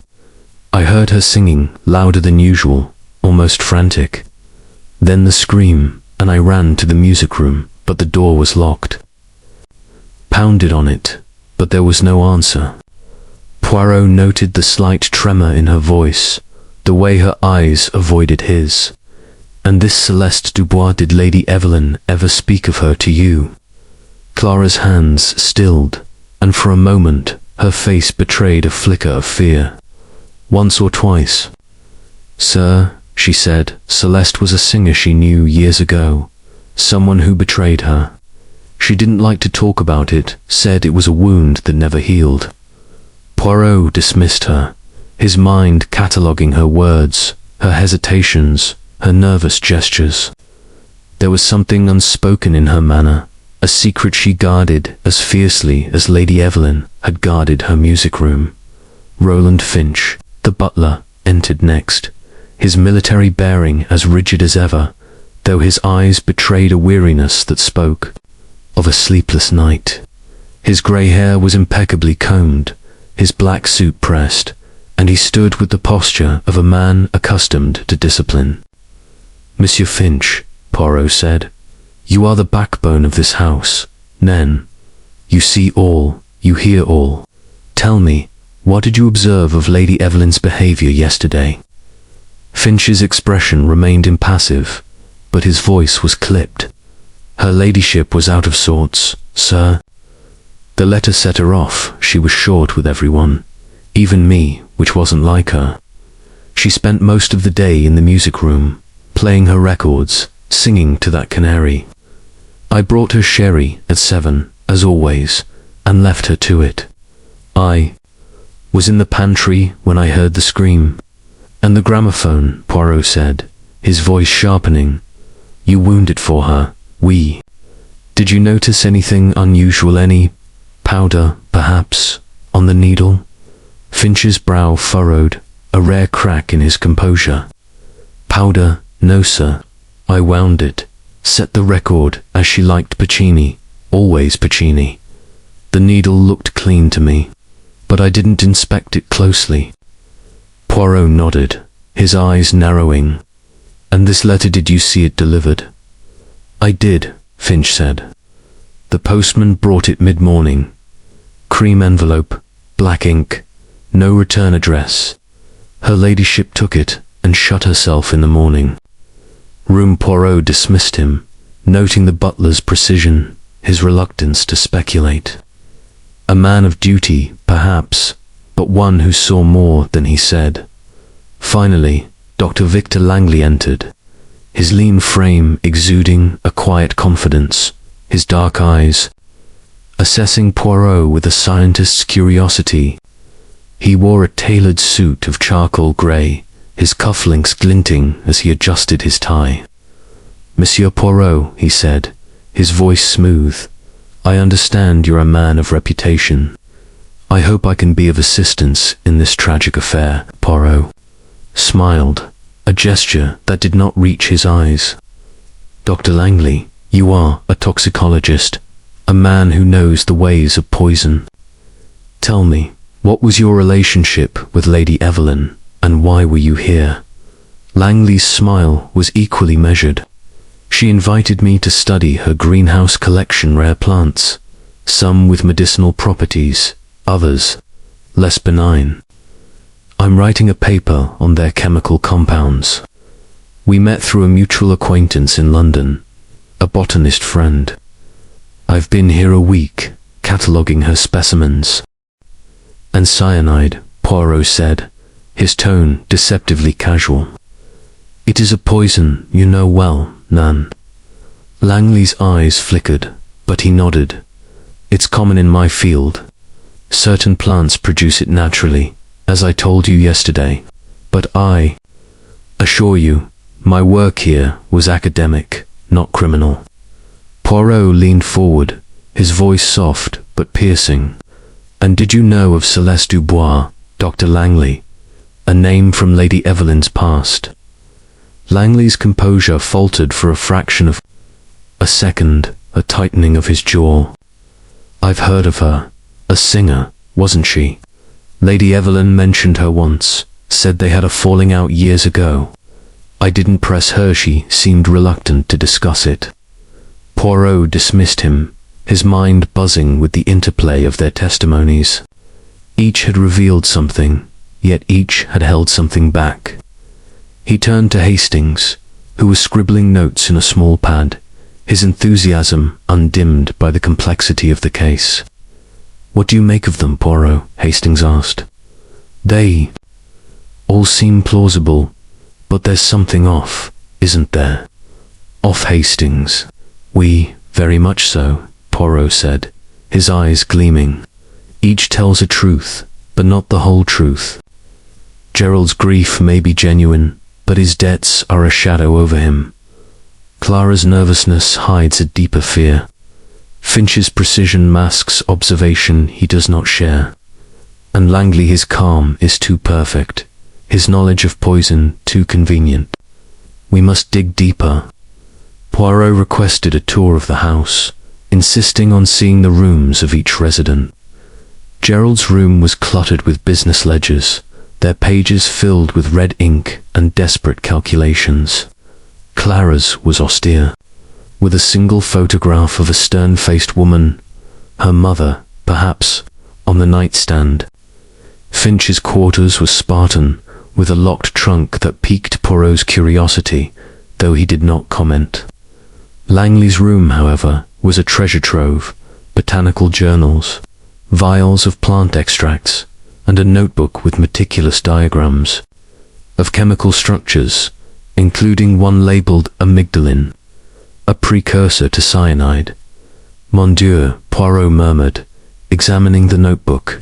"I heard her singing, louder than usual, almost frantic. Then the scream, and I ran to the music room, but the door was locked. Pounded on it, but there was no answer." Poirot noted the slight tremor in her voice, the way her eyes avoided his. "And this Celeste Dubois, did Lady Evelyn ever speak of her to you?" Clara's hands stilled, and for a moment her face betrayed a flicker of fear. "Once or twice, sir," she said. "Celeste was a singer she knew years ago, someone who betrayed her. She didn't like to talk about it, said it was a wound that never healed." Poirot dismissed her, his mind cataloguing her words, her hesitations, her nervous gestures. There was something unspoken in her manner, a secret she guarded as fiercely as Lady Evelyn had guarded her music room. Roland Finch, the butler, entered next, his military bearing as rigid as ever, though his eyes betrayed a weariness that spoke of a sleepless night. His grey hair was impeccably combed, his black suit pressed, and he stood with the posture of a man accustomed to discipline. "Monsieur Finch," Poirot said, "you are the backbone of this house. Nen, you see all, you hear all. Tell me, what did you observe of Lady Evelyn's behaviour yesterday?" Finch's expression remained impassive, but his voice was clipped. "Her ladyship was out of sorts, sir. The letter set her off. She was short with everyone, even me, which wasn't like her. She spent most of the day in the music room, playing her records, singing to that Canary. I brought her sherry at 7, as always, and left her to it. I was in the pantry when I heard the scream. And the gramophone," Poirot said, his voice sharpening. "You wound it for her, oui. Did you notice anything unusual, any powder, perhaps, on the needle?" Finch's brow furrowed, a rare crack in his composure. "Powder, no, sir. I wound it, set the record as she liked Puccini, always Puccini. The needle looked clean to me, but I didn't inspect it closely." Poirot nodded, his eyes narrowing. "And this letter, did you see it delivered?" "I did," Finch said. "The postman brought it mid-morning. Cream envelope, black ink, no return address. Her ladyship took it and shut herself in the morning." Poirot dismissed him, noting the butler's precision, his reluctance to speculate. A man of duty, perhaps, but one who saw more than he said. Finally, Dr. Victor Langley entered, his lean frame exuding a quiet confidence, his dark eyes assessing Poirot with a scientist's curiosity. He wore a tailored suit of charcoal grey, his cufflinks glinting as he adjusted his tie. "Monsieur Poirot," he said, his voice smooth, "I understand you're a man of reputation. I hope I can be of assistance in this tragic affair." Poirot smiled, a gesture that did not reach his eyes. "Dr. Langley, you are a toxicologist, a man who knows the ways of poison. Tell me, what was your relationship with Lady Evelyn, and why were you here?" Langley's smile was equally measured. "She invited me to study her greenhouse collection rare plants, some with medicinal properties, others, less benign. I'm writing a paper on their chemical compounds. We met through a mutual acquaintance in London, a botanist friend. I've been here a week, cataloguing her specimens. And cyanide, Poirot said, his tone deceptively casual. It is a poison you know well, Nan. Langley's eyes flickered, but he nodded. It's common in my field. Certain plants produce it naturally, as I told you yesterday. But I assure you, my work here was academic, not criminal. Poirot leaned forward, his voice soft but piercing. And did you know of Celeste Dubois, Dr. Langley, a name from Lady Evelyn's past? Langley's composure faltered for a fraction of a second, a tightening of his jaw. I've heard of her. A singer, wasn't she? Lady Evelyn mentioned her once, said they had a falling out years ago. I didn't press her, she seemed reluctant to discuss it. Poirot dismissed him, his mind buzzing with the interplay of their testimonies. Each had revealed something, yet each had held something back. He turned to Hastings, who was scribbling notes in a small pad, his enthusiasm undimmed by the complexity of the case. What do you make of them, Poirot? Hastings asked. They all seem plausible, but there's something off, isn't there? Off, Hastings. We, very much so, Poirot said, his eyes gleaming. Each tells a truth, but not the whole truth. Gerald's grief may be genuine, but his debts are a shadow over him. Clara's nervousness hides a deeper fear. Finch's precision masks observation he does not share. And Langley, his calm is too perfect, his knowledge of poison too convenient. We must dig deeper. Poirot requested a tour of the house, insisting on seeing the rooms of each resident. Gerald's room was cluttered with business ledgers, their pages filled with red ink and desperate calculations. Clara's was austere, with a single photograph of a stern-faced woman, her mother, perhaps, on the nightstand. Finch's quarters was Spartan, with a locked trunk that piqued Poirot's curiosity, though he did not comment. Langley's room, however, was a treasure trove, botanical journals, vials of plant extracts, and a notebook with meticulous diagrams of chemical structures, including one labeled amygdalin, a precursor to cyanide. Mon Dieu, Poirot murmured, examining the notebook.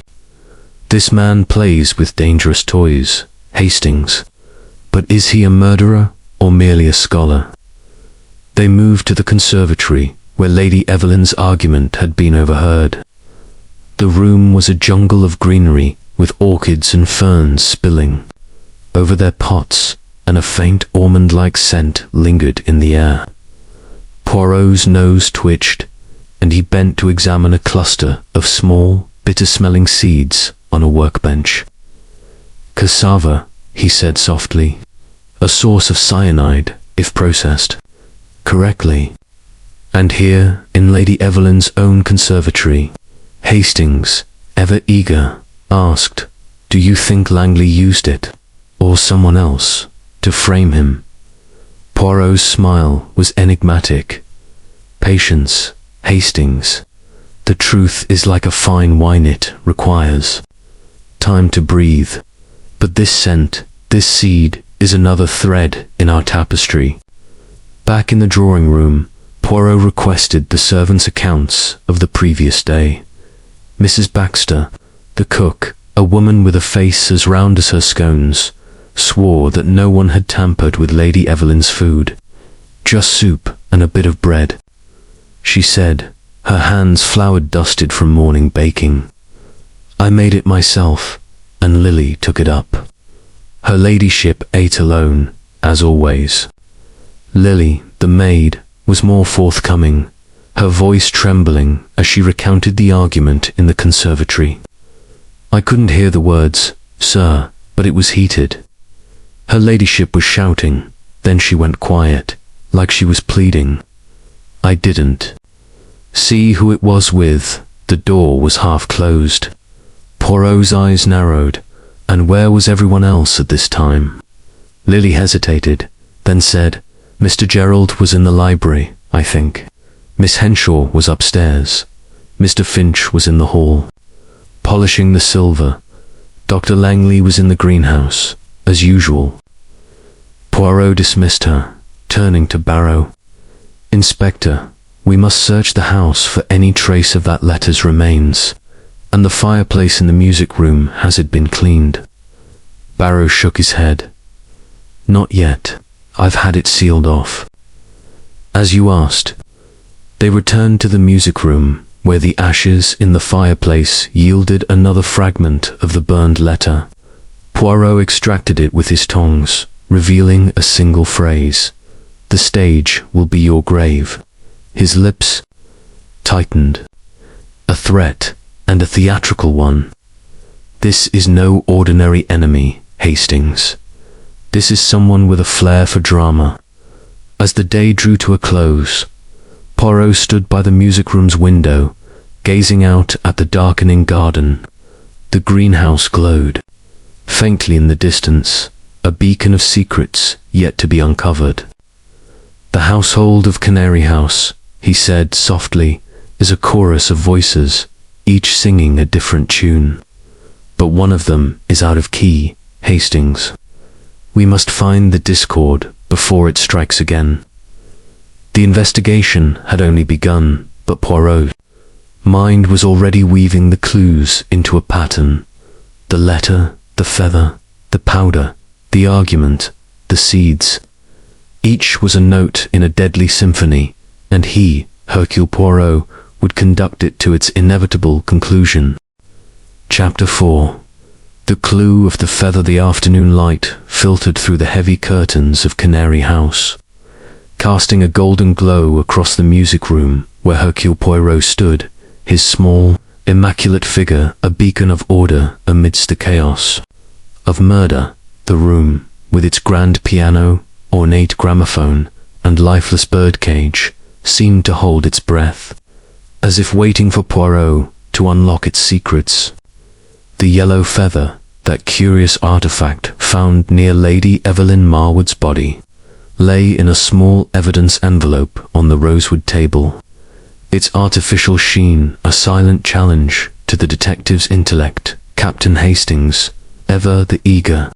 This man plays with dangerous toys, Hastings. But is he a murderer or merely a scholar? They moved to the conservatory, where Lady Evelyn's argument had been overheard. The room was a jungle of greenery, with orchids and ferns spilling over their pots, and a faint almond-like scent lingered in the air. Poirot's nose twitched, and he bent to examine a cluster of small, bitter-smelling seeds on a workbench. Cassava, he said softly, a source of cyanide, if processed correctly. And here, in Lady Evelyn's own conservatory, Hastings, ever eager, asked, "Do you think Langley used it, or someone else, to frame him?" Poirot's smile was enigmatic. "Patience, Hastings. The truth is like a fine wine, it requires time to breathe. But this scent, this seed, is another thread in our tapestry." Back in the drawing room, Poirot requested the servants' accounts of the previous day. Mrs. Baxter, the cook, a woman with a face as round as her scones, swore that no one had tampered with Lady Evelyn's food. Just soup and a bit of bread, she said, her hands flour-dusted from morning baking. I made it myself, and Lily took it up. Her ladyship ate alone, as always. Lily, the maid, was more forthcoming, her voice trembling as she recounted the argument in the conservatory. I couldn't hear the words, sir, but it was heated. Her ladyship was shouting, then she went quiet, like she was pleading. I didn't see who it was with, the door was half closed. Poirot's eyes narrowed. And where was everyone else at this time? Lily hesitated, then said, Mr. Gerald was in the library, I think. Miss Henshaw was upstairs. Mr. Finch was in the hall, polishing the silver. Dr. Langley was in the greenhouse, as usual. Poirot dismissed her, turning to Barrow. Inspector, we must search the house for any trace of that letter's remains. And the fireplace in the music room, has it been cleaned? Barrow shook his head. Not yet. I've had it sealed off. As you asked. They returned to the music room, where the ashes in the fireplace yielded another fragment of the burned letter. Poirot extracted it with his tongs, revealing a single phrase. The stage will be your grave. His lips tightened. A threat, and a theatrical one. This is no ordinary enemy, Hastings. This is someone with a flair for drama. As the day drew to a close, Poirot stood by the music room's window, gazing out at the darkening garden. The greenhouse glowed. Faintly in the distance, a beacon of secrets yet to be uncovered. The household of Canary House, he said softly, is a chorus of voices, each singing a different tune. But one of them is out of key, Hastings. We must find the discord before it strikes again. The investigation had only begun, but Poirot's mind was already weaving the clues into a pattern. The letter, the feather, the powder, the argument, the seeds. Each was a note in a deadly symphony, and he, Hercule Poirot, would conduct it to its inevitable conclusion. Chapter 4. The clue of the feather. The afternoon light filtered through the heavy curtains of Canary House, casting a golden glow across the music room where Hercule Poirot stood, his small, immaculate figure a beacon of order amidst the chaos of murder. The room, with its grand piano, ornate gramophone, and lifeless birdcage, seemed to hold its breath, as if waiting for Poirot to unlock its secrets. The yellow feather, that curious artifact found near Lady Evelyn Marwood's body, lay in a small evidence envelope on the rosewood table, its artificial sheen a silent challenge to the detective's intellect. Captain Hastings, ever the eager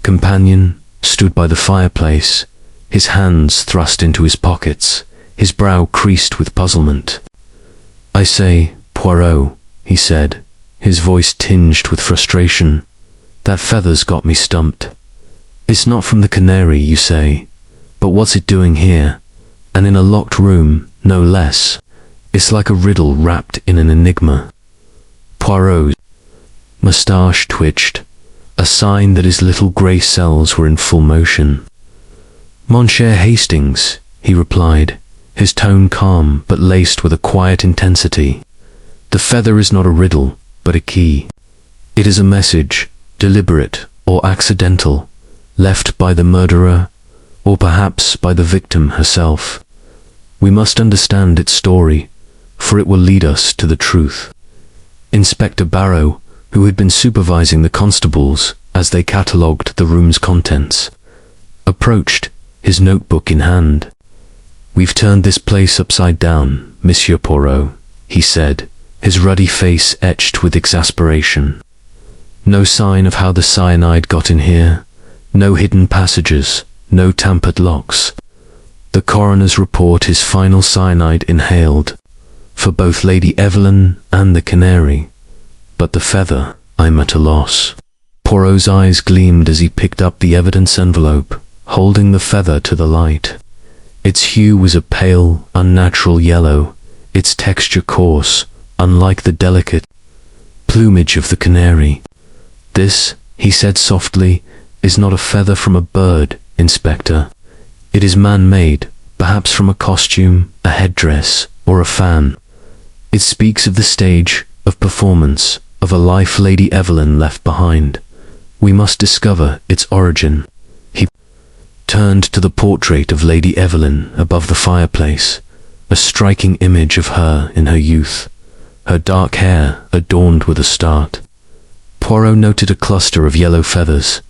companion, stood by the fireplace, his hands thrust into his pockets, his brow creased with puzzlement. I say, Poirot, he said, his voice tinged with frustration, that feather's got me stumped. It's not from the Canary, you say, but what's it doing here, and in a locked room, no less? It's like a riddle wrapped in an enigma. Poirot's moustache twitched, a sign that his little grey cells were in full motion. Monsieur Hastings, he replied, his tone calm but laced with a quiet intensity. The feather is not a riddle, but a key. It is a message, deliberate or accidental, left by the murderer, or perhaps by the victim herself. We must understand its story, for it will lead us to the truth. Inspector Barrow, who had been supervising the constables as they catalogued the room's contents, approached, his notebook in hand. We've turned this place upside down, Monsieur Poirot, he said, his ruddy face etched with exasperation. No sign of how the cyanide got in here, no hidden passages, no tampered locks. The coroner's report is final cyanide inhaled, for both Lady Evelyn and the Canary. But the feather, I'm at a loss. Poirot's eyes gleamed as he picked up the evidence envelope, holding the feather to the light. Its hue was a pale, unnatural yellow, its texture coarse, unlike the delicate plumage of the canary. This, he said softly, is not a feather from a bird, Inspector. It is man-made, perhaps from a costume, a headdress, or a fan. It speaks of the stage, of performance, of a life Lady Evelyn left behind. We must discover its origin. He turned to the portrait of Lady Evelyn above the fireplace, a striking image of her in her youth, her dark hair adorned with a start, Poirot noted a cluster of yellow feathers,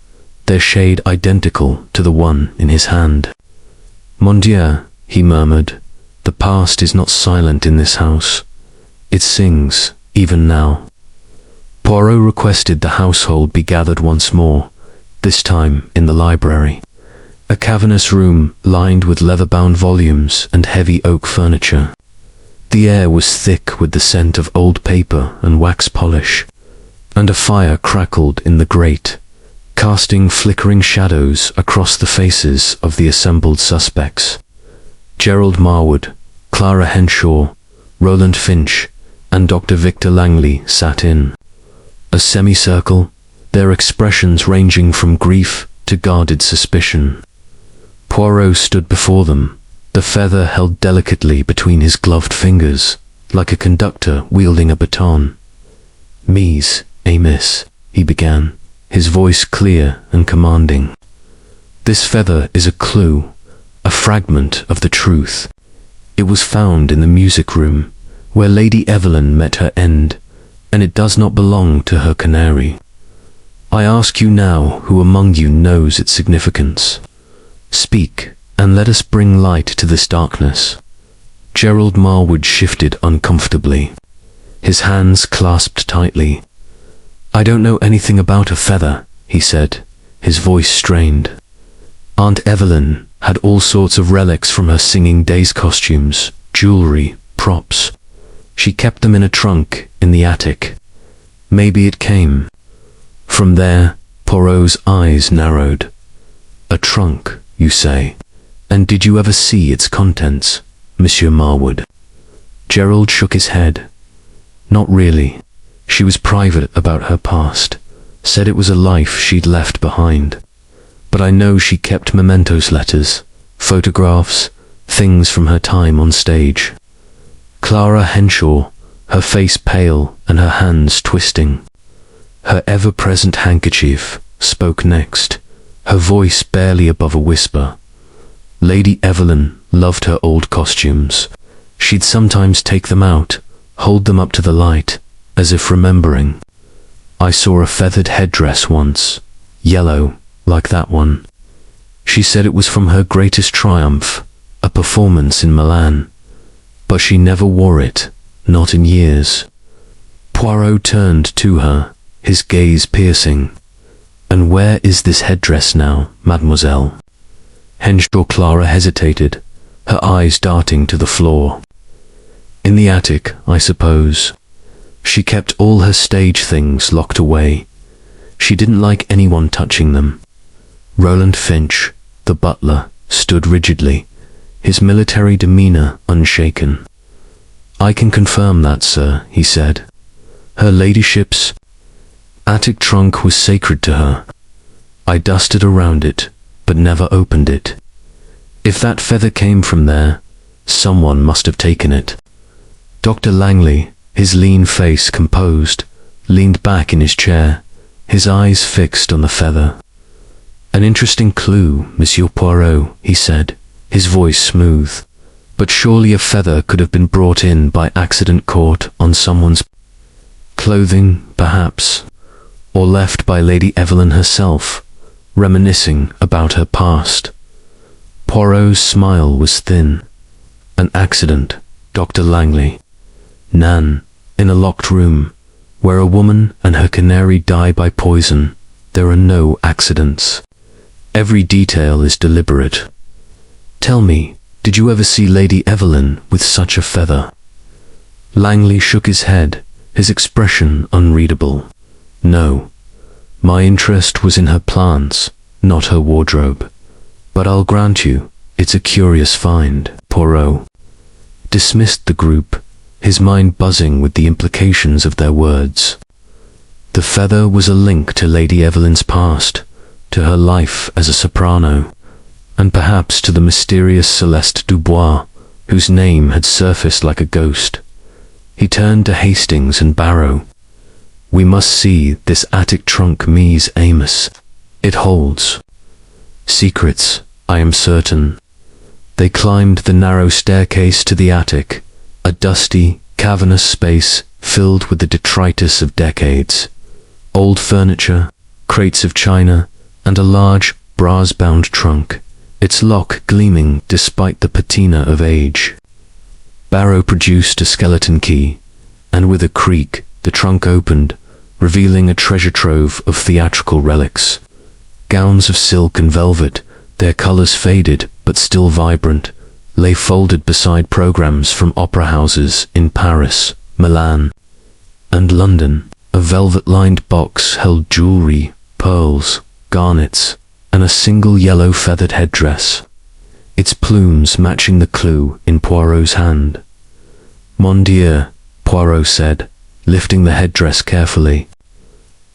their shade identical to the one in his hand. "Mon Dieu," he murmured, "the past is not silent in this house. It sings, even now." Poirot requested the household be gathered once more, this time in the library, a cavernous room lined with leather-bound volumes and heavy oak furniture. The air was thick with the scent of old paper and wax polish, and a fire crackled in the grate, casting flickering shadows across the faces of the assembled suspects. Gerald Marwood, Clara Henshaw, Roland Finch, and Dr. Victor Langley sat in a semicircle, their expressions ranging from grief to guarded suspicion. Poirot stood before them, the feather held delicately between his gloved fingers, like a conductor wielding a baton. "Mise, Amos," he began, his voice clear and commanding. "This feather is a clue, a fragment of the truth. It was found in the music room, where Lady Evelyn met her end, and it does not belong to her canary. I ask you now who among you knows its significance. Speak, and let us bring light to this darkness." Gerald Marwood shifted uncomfortably, his hands clasped tightly. "I don't know anything about a feather," he said, his voice strained. "Aunt Evelyn had all sorts of relics from her singing days costumes, jewelry, props. She kept them in a trunk in the attic. Maybe it came." From there, Poirot's eyes narrowed. "A trunk, you say? And did you ever see its contents, Monsieur Marwood?" Gerald shook his head. "Not really. She was private about her past, said it was a life she'd left behind. But I know she kept mementos letters, photographs, things from her time on stage." Clara Henshaw, her face pale and her hands twisting, her ever-present handkerchief, spoke next, her voice barely above a whisper. "Lady Evelyn loved her old costumes. She'd sometimes take them out, hold them up to the light, as if remembering. I saw a feathered headdress once, yellow, like that one. She said it was from her greatest triumph, a performance in Milan. But she never wore it, not in years." Poirot turned to her, his gaze piercing. "And where is this headdress now, mademoiselle?" Henshaw Clara hesitated, her eyes darting to the floor. "In the attic, I suppose. She kept all her stage things locked away. She didn't like anyone touching them." Roland Finch, the butler, stood rigidly, his military demeanor unshaken. "I can confirm that, sir," he said. "Her ladyship's attic trunk was sacred to her. I dusted around it, but never opened it. If that feather came from there, someone must have taken it." Dr. Langley, his lean face composed, leaned back in his chair, his eyes fixed on the feather. "An interesting clue, Monsieur Poirot," he said, his voice smooth. "But surely a feather could have been brought in by accident, caught on someone's clothing, perhaps, or left by Lady Evelyn herself, reminiscing about her past." Poirot's smile was thin. "An accident, Dr. Langley. Nan, in a locked room, where a woman and her canary die by poison, there are no accidents. Every detail is deliberate. Tell me, did you ever see Lady Evelyn with such a feather?" Langley shook his head, his expression unreadable. "No. My interest was in her plants, not her wardrobe. But I'll grant you, it's a curious find." Poirot dismissed the group, his mind buzzing with the implications of their words. The feather was a link to Lady Evelyn's past, to her life as a soprano, and perhaps to the mysterious Celeste Dubois, whose name had surfaced like a ghost. He turned to Hastings and Barrow. "We must see this attic trunk, Mies Amos. It holds secrets, I am certain." They climbed the narrow staircase to the attic, a dusty, cavernous space filled with the detritus of decades. Old furniture, crates of china, and a large, brass-bound trunk, its lock gleaming despite the patina of age. Barrow produced a skeleton key, and with a creak, the trunk opened, revealing a treasure trove of theatrical relics. Gowns of silk and velvet, their colors faded but still vibrant, lay folded beside programs from opera houses in Paris, Milan, and London. A velvet-lined box held jewelry, pearls, garnets, and a single yellow feathered headdress, its plumes matching the clue in Poirot's hand. "Mon Dieu," Poirot said, lifting the headdress carefully.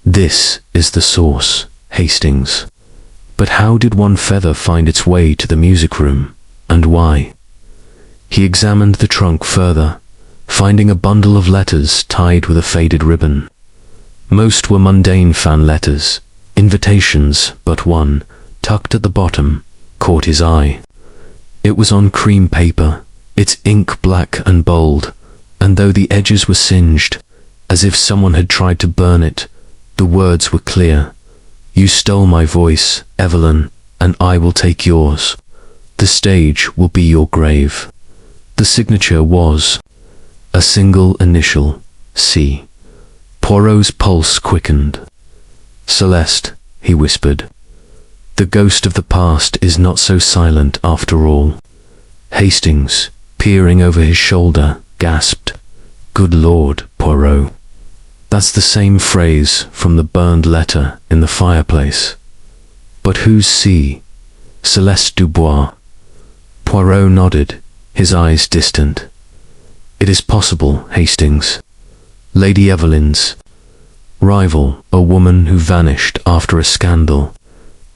"This is the source, Hastings. But how did one feather find its way to the music room, and why?" He examined the trunk further, finding a bundle of letters tied with a faded ribbon. Most were mundane fan letters, invitations, but one, tucked at the bottom, caught his eye. It was on cream paper, its ink black and bold, and though the edges were singed, as if someone had tried to burn it, the words were clear. "You stole my voice, Evelyn, and I will take yours. The stage will be your grave." The signature was a single initial, C. Poirot's pulse quickened. "Celeste," he whispered. "The ghost of the past is not so silent after all." Hastings, peering over his shoulder, gasped, "Good Lord, Poirot. That's the same phrase from the burned letter in the fireplace. But who's C? Celeste Dubois?" Poirot nodded, his eyes distant. "It is possible, Hastings. Lady Evelyn's rival, a woman who vanished after a scandal.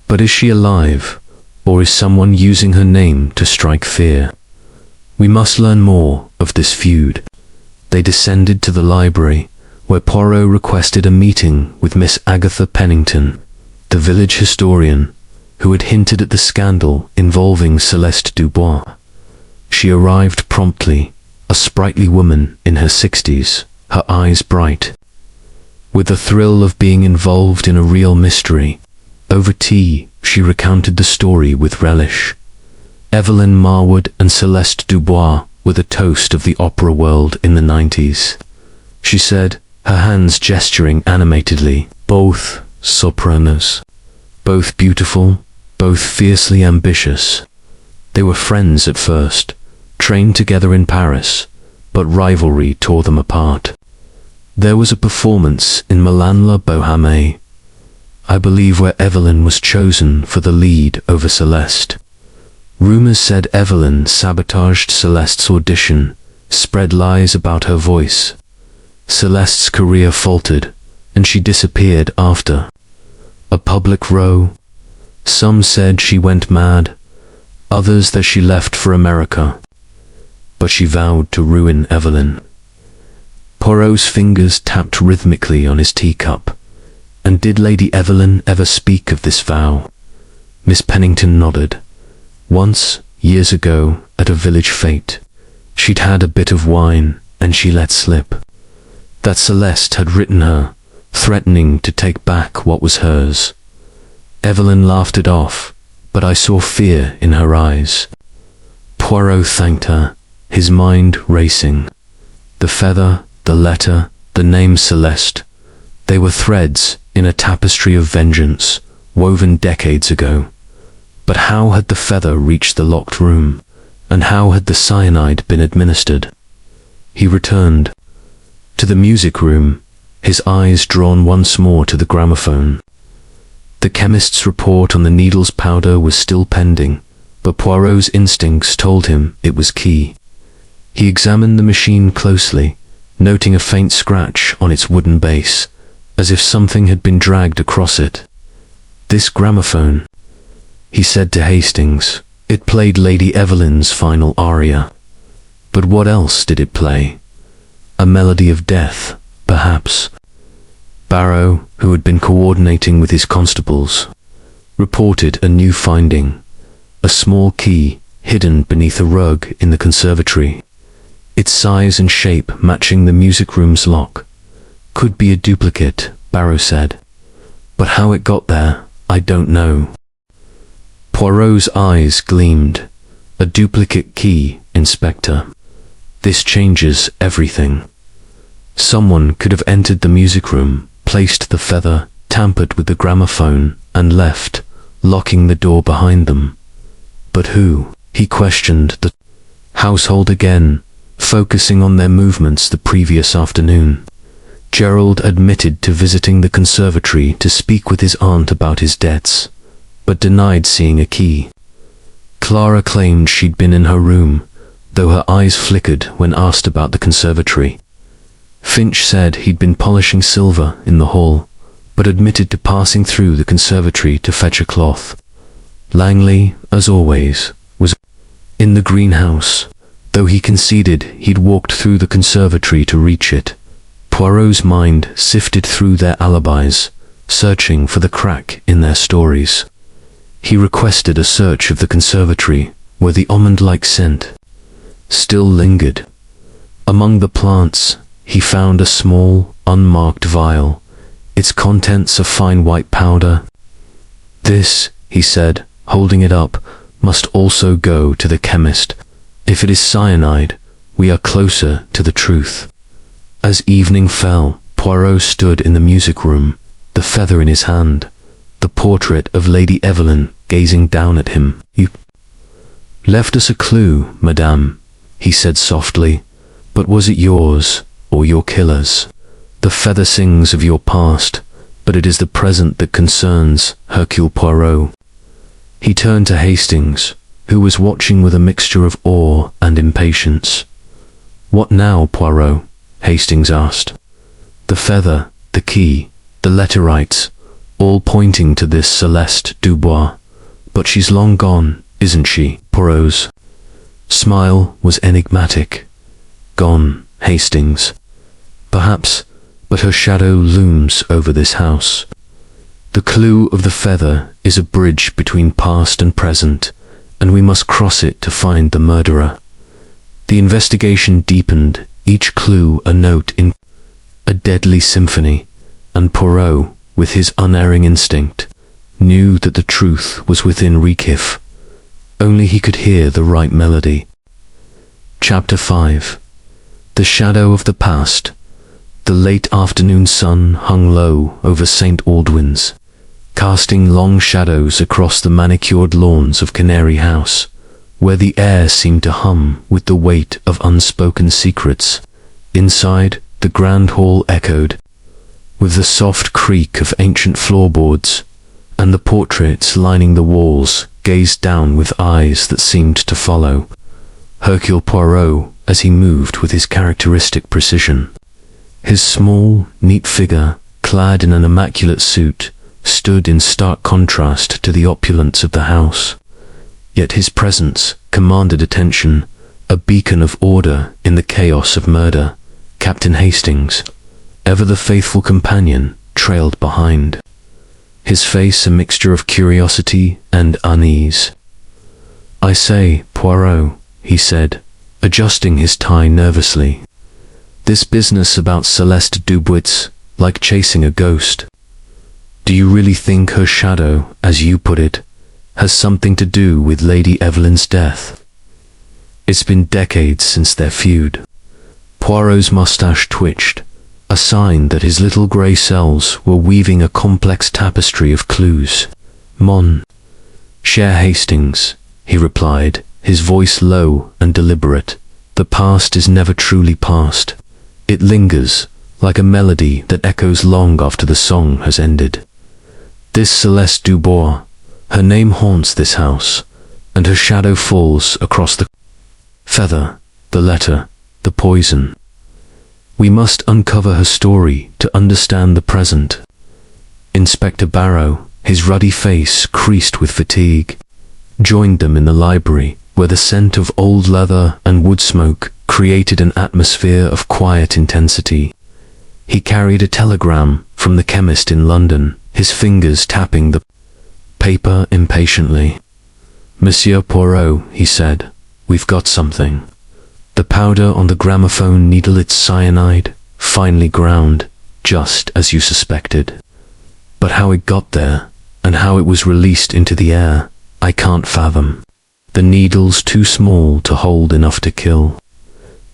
But is she alive, or is someone using her name to strike fear? We must learn more of this feud." They descended to the library, where Poirot requested a meeting with Miss Agatha Pennington, the village historian, who had hinted at the scandal involving Celeste Dubois. She arrived promptly, a sprightly woman in her 60s, her eyes bright. With the thrill of being involved in a real mystery, over tea she recounted the story with relish. Evelyn Marwood and Celeste Dubois were the toast of the opera world in the 90s. She said, her hands gesturing animatedly, both sopranos, both beautiful, both fiercely ambitious. They were friends at first, trained together in Paris, but rivalry tore them apart. There was a performance in Milan-La Bohème, I believe, where Evelyn was chosen for the lead over Celeste. Rumors said Evelyn sabotaged Celeste's audition, spread lies about her voice. Celeste's career faltered, and she disappeared after a public row. Some said she went mad, others that she left for America. But she vowed to ruin Evelyn. Poirot's fingers tapped rhythmically on his teacup. And did Lady Evelyn ever speak of this vow? Miss Pennington nodded. Once, years ago, at a village fete, she'd had a bit of wine, and she let slip that Celeste had written her, threatening to take back what was hers. Evelyn laughed it off, but I saw fear in her eyes. Poirot thanked her, his mind racing. The feather, the letter, the name Celeste, they were threads in a tapestry of vengeance, woven decades ago. But how had the feather reached the locked room, and how had the cyanide been administered? He returned to the music room, his eyes drawn once more to the gramophone. The chemist's report on the needle's powder was still pending, but Poirot's instincts told him it was key. He examined the machine closely, noting a faint scratch on its wooden base, as if something had been dragged across it. "This gramophone," he said to Hastings. It played Lady Evelyn's final aria. But what else did it play? A melody of death, perhaps. Barrow, who had been coordinating with his constables, reported a new finding: a small key hidden beneath a rug in the conservatory. Its size and shape matching the music room's lock. Could be a duplicate, Barrow said. "But how it got there, I don't know." Poirot's eyes gleamed. "A duplicate key, Inspector. This changes everything. Someone could have entered the music room, placed the feather, tampered with the gramophone, and left, locking the door behind them. But who?" He questioned the household again, focusing on their movements the previous afternoon. Gerald admitted to visiting the conservatory to speak with his aunt about his debts, but denied seeing a key. Clara claimed she'd been in her room, though her eyes flickered when asked about the conservatory. Finch said he'd been polishing silver in the hall, but admitted to passing through the conservatory to fetch a cloth. Langley, as always, was in the greenhouse, though he conceded he'd walked through the conservatory to reach it. Poirot's mind sifted through their alibis, searching for the crack in their stories. He requested a search of the conservatory, where the almond-like scent still lingered. Among the plants, he found a small, unmarked vial, its contents a fine white powder. "This," he said, holding it up, "must also go to the chemist. If it is cyanide, we are closer to the truth." As evening fell, Poirot stood in the music room, the feather in his hand, the portrait of Lady Evelyn gazing down at him. "You left us a clue, madame," he said softly, "but was it yours or your killer's? The feather sings of your past, but it is the present that concerns Hercule Poirot." He turned to Hastings, who was watching with a mixture of awe and impatience. "What now, Poirot?" Hastings asked. "The feather, the key, the letterites, all pointing to this Celeste Dubois. But she's long gone, isn't she?" Poirot's smile was enigmatic. "Gone, Hastings. Perhaps, but her shadow looms over this house. The clue of the feather is a bridge between past and present, and we must cross it to find the murderer." The investigation deepened, each clue a note in a deadly symphony, and Poirot, with his unerring instinct, knew that the truth was within reach if only he could hear the right melody. Chapter 5. The Shadow of the Past. The late afternoon sun hung low over St. Aldwyn's, casting long shadows across the manicured lawns of Canary House, where the air seemed to hum with the weight of unspoken secrets. Inside, the grand hall echoed with the soft creak of ancient floorboards, and the portraits lining the walls gazed down with eyes that seemed to follow Hercule Poirot as he moved with his characteristic precision. His small, neat figure, clad in an immaculate suit, stood in stark contrast to the opulence of the house. Yet his presence commanded attention, a beacon of order in the chaos of murder. Captain Hastings, ever the faithful companion, trailed behind, his face a mixture of curiosity and unease. "I say, Poirot," he said, adjusting his tie nervously. "This business about Celeste Dubois, like chasing a ghost. Do you really think her shadow, as you put it, has something to do with Lady Evelyn's death? It's been decades since their feud." Poirot's mustache twitched, a sign that his little grey cells were weaving a complex tapestry of clues. "Mon cher Hastings," he replied, his voice low and deliberate, "the past is never truly past. It lingers, like a melody that echoes long after the song has ended. This Celeste Dubois, her name haunts this house, and her shadow falls across the feather, the letter, the poison. We must uncover her story to understand the present." Inspector Barrow, his ruddy face creased with fatigue, joined them in the library, where the scent of old leather and wood smoke created an atmosphere of quiet intensity. He carried a telegram from the chemist in London, his fingers tapping the paper impatiently. "Monsieur Poirot," he said, "we've got something. The powder on the gramophone needle, it's cyanide, finely ground, just as you suspected. But how it got there, and how it was released into the air, I can't fathom. The needle's too small to hold enough to kill.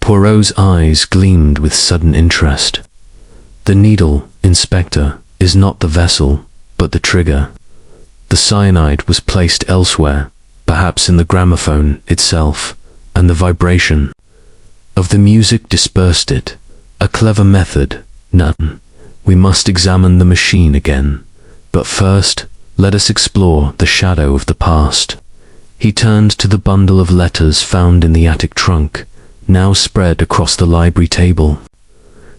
Poirot's eyes gleamed with sudden interest. The needle, Inspector, is not the vessel, but the trigger. The cyanide was placed elsewhere, perhaps in the gramophone itself, and the vibration of the music dispersed it. A clever method, none. We must examine the machine again. But first, let us explore the shadow of the past. He turned to the bundle of letters found in the attic trunk, now spread across the library table.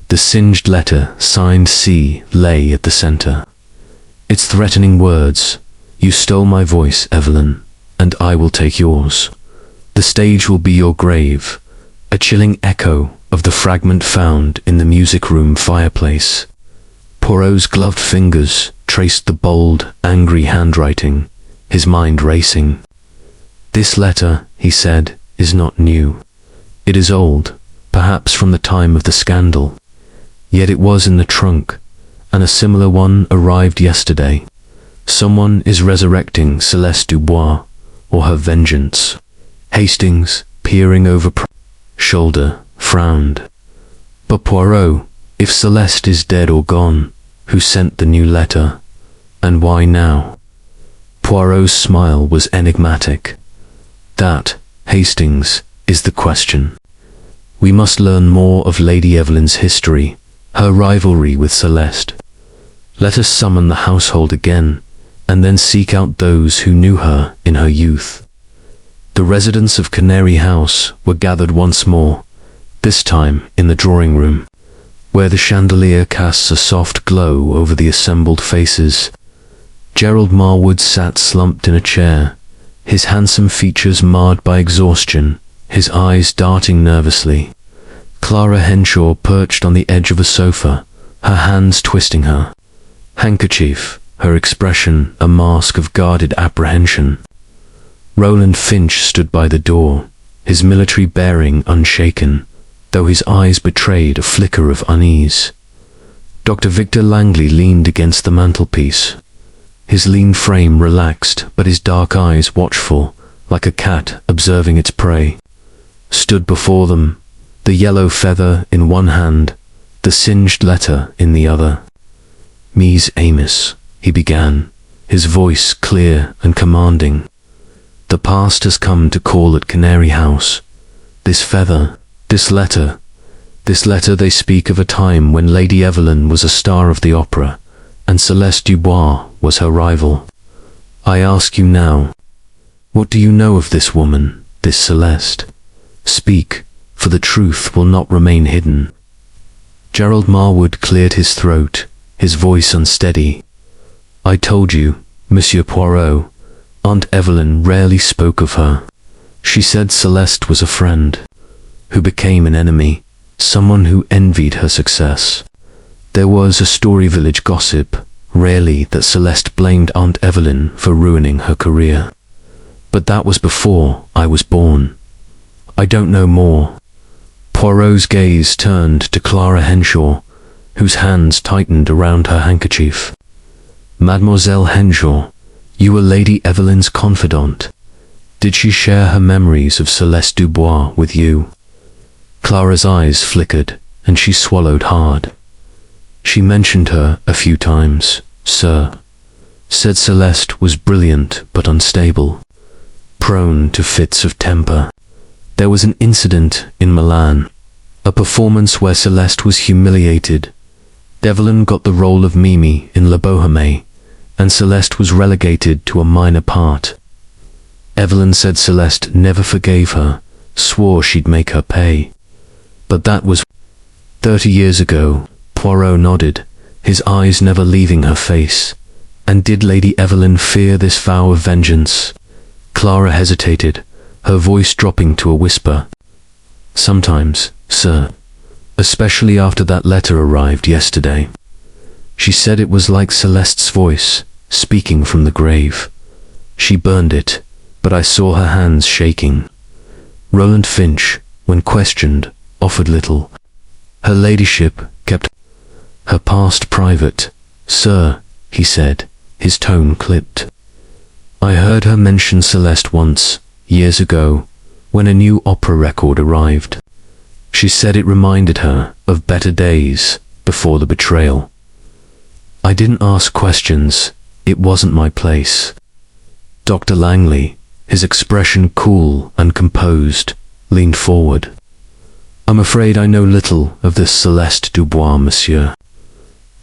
The singed letter, signed C, lay at the center. Its threatening words, "You stole my voice, Evelyn, and I will take yours. The stage will be your grave," a chilling echo of the fragment found in the music room fireplace. Poirot's gloved fingers traced the bold, angry handwriting, his mind racing. "This letter," he said, "is not new. It is old, perhaps from the time of the scandal. Yet it was in the trunk, and a similar one arrived yesterday. Someone is resurrecting Celeste Dubois, or her vengeance." Hastings, peering over shoulder, frowned. "But Poirot, if Celeste is dead or gone, who sent the new letter, and why now?" Poirot's smile was enigmatic. "That, Hastings, is the question. We must learn more of Lady Evelyn's history, her rivalry with Celeste. Let us summon the household again, and then seek out those who knew her in her youth." The residents of Canary House were gathered once more, this time in the drawing room, where the chandelier casts a soft glow over the assembled faces. Gerald Marwood sat slumped in a chair, his handsome features marred by exhaustion, his eyes darting nervously. Clara Henshaw perched on the edge of a sofa, her hands twisting her handkerchief, her expression a mask of guarded apprehension. Roland Finch stood by the door, his military bearing unshaken, though his eyes betrayed a flicker of unease. Dr. Victor Langley leaned against the mantelpiece, his lean frame relaxed, but his dark eyes watchful, like a cat observing its prey. Stood before them, the yellow feather in one hand, the singed letter in the other. "Mies Amos," he began, his voice clear and commanding. "The past has come to call at Canary House. This feather, this letter they speak of a time when Lady Evelyn was a star of the opera, and Celeste Dubois was her rival. I ask you now, what do you know of this woman, this Celeste? Speak, for the truth will not remain hidden." Gerald Marwood cleared his throat, his voice unsteady. "I told you, Monsieur Poirot, Aunt Evelyn rarely spoke of her. She said Celeste was a friend, who became an enemy, someone who envied her success. There was a Story Village gossip, rarely, that Celeste blamed Aunt Evelyn for ruining her career. But that was before I was born. I don't know more." Poirot's gaze turned to Clara Henshaw, whose hands tightened around her handkerchief. "Mademoiselle Henshaw, you were Lady Evelyn's confidant. Did she share her memories of Celeste Dubois with you?" Clara's eyes flickered, and she swallowed hard. "She mentioned her a few times, sir. Said Celeste was brilliant but unstable, prone to fits of temper. There was an incident in Milan, a performance where Celeste was humiliated. Evelyn got the role of Mimi in La Bohème, and Celeste was relegated to a minor part. Evelyn said Celeste never forgave her, swore she'd make her pay. But that was 30 years ago." Poirot nodded, his eyes never leaving her face. "And did Lady Evelyn fear this vow of vengeance?" Clara hesitated, her voice dropping to a whisper. "Sometimes, sir, especially after that letter arrived yesterday. She said it was like Celeste's voice, speaking from the grave. She burned it, but I saw her hands shaking." Roland Finch, when questioned, offered little. Her ladyship kept Her past private. Sir, he said, his tone clipped. I heard her mention Celeste once, years ago, when a new opera record arrived. She said it reminded her of better days before the betrayal. I didn't ask questions. It wasn't my place. Dr. Langley, his expression cool and composed, leaned forward. I'm afraid I know little of this Celeste Dubois, monsieur.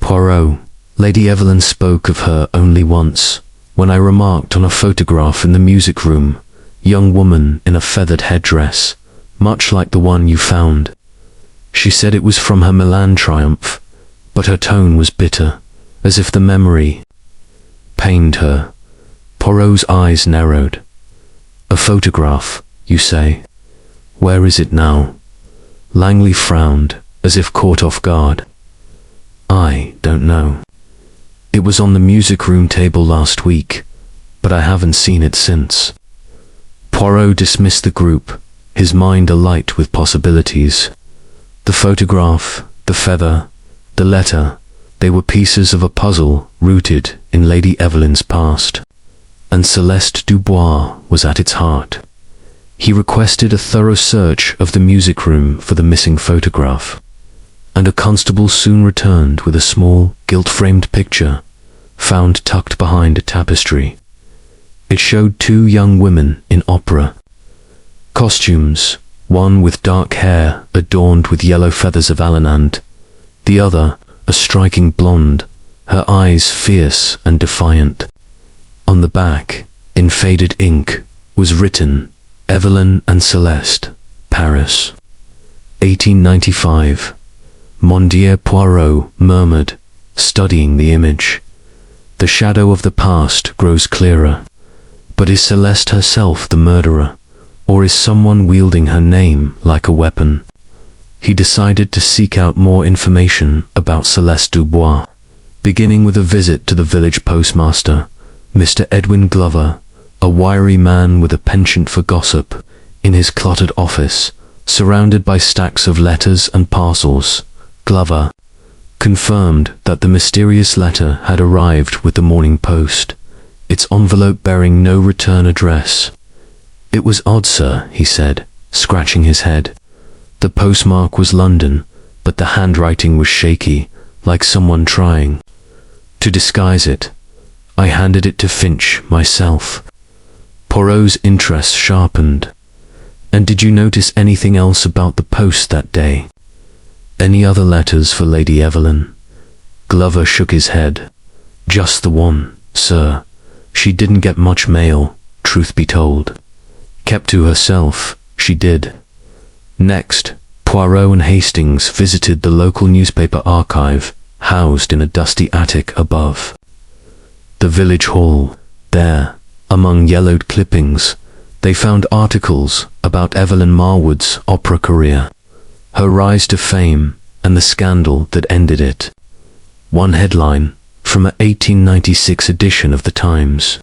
Poirot, Lady Evelyn spoke of her only once, when I remarked on a photograph in the music room, young woman in a feathered headdress, much like the one you found. She said it was from her Milan triumph, but her tone was bitter, as if the memory pained her. Poirot's eyes narrowed. A photograph, you say? Where is it now? Langley frowned, as if caught off guard. I don't know. It was on the music room table last week, but I haven't seen it since. Poirot dismissed the group, his mind alight with possibilities. The photograph, the feather, the letter, they were pieces of a puzzle rooted in Lady Evelyn's past. And Celeste Dubois was at its heart. He requested a thorough search of the music room for the missing photograph, and a constable soon returned with a small, gilt-framed picture, found tucked behind a tapestry. It showed two young women in opera costumes, one with dark hair adorned with yellow feathers of Alenand, the other a striking blonde, her eyes fierce and defiant. On the back, in faded ink, was written, Evelyn and Celeste, Paris. 1895. Mon Dieu, Poirot murmured, studying the image. The shadow of the past grows clearer. But is Celeste herself the murderer, or is someone wielding her name like a weapon? He decided to seek out more information about Celeste Dubois, beginning with a visit to the village postmaster, Mr. Edwin Glover, a wiry man with a penchant for gossip, in his cluttered office, surrounded by stacks of letters and parcels. Glover confirmed that the mysterious letter had arrived with the morning post, its envelope bearing no return address. It was odd, sir, he said, scratching his head. The postmark was London, but the handwriting was shaky, like someone trying to disguise it. I handed it to Finch myself. Poirot's interest sharpened. And did you notice anything else about the post that day? Any other letters for Lady Evelyn? Glover shook his head. Just the one, sir. She didn't get much mail, truth be told. Kept to herself, she did. Next, Poirot and Hastings visited the local newspaper archive, housed in a dusty attic above. The village hall. There, among yellowed clippings, they found articles about Evelyn Marwood's opera career, her rise to fame, and the scandal that ended it. One headline, from an 1896 edition of the Times,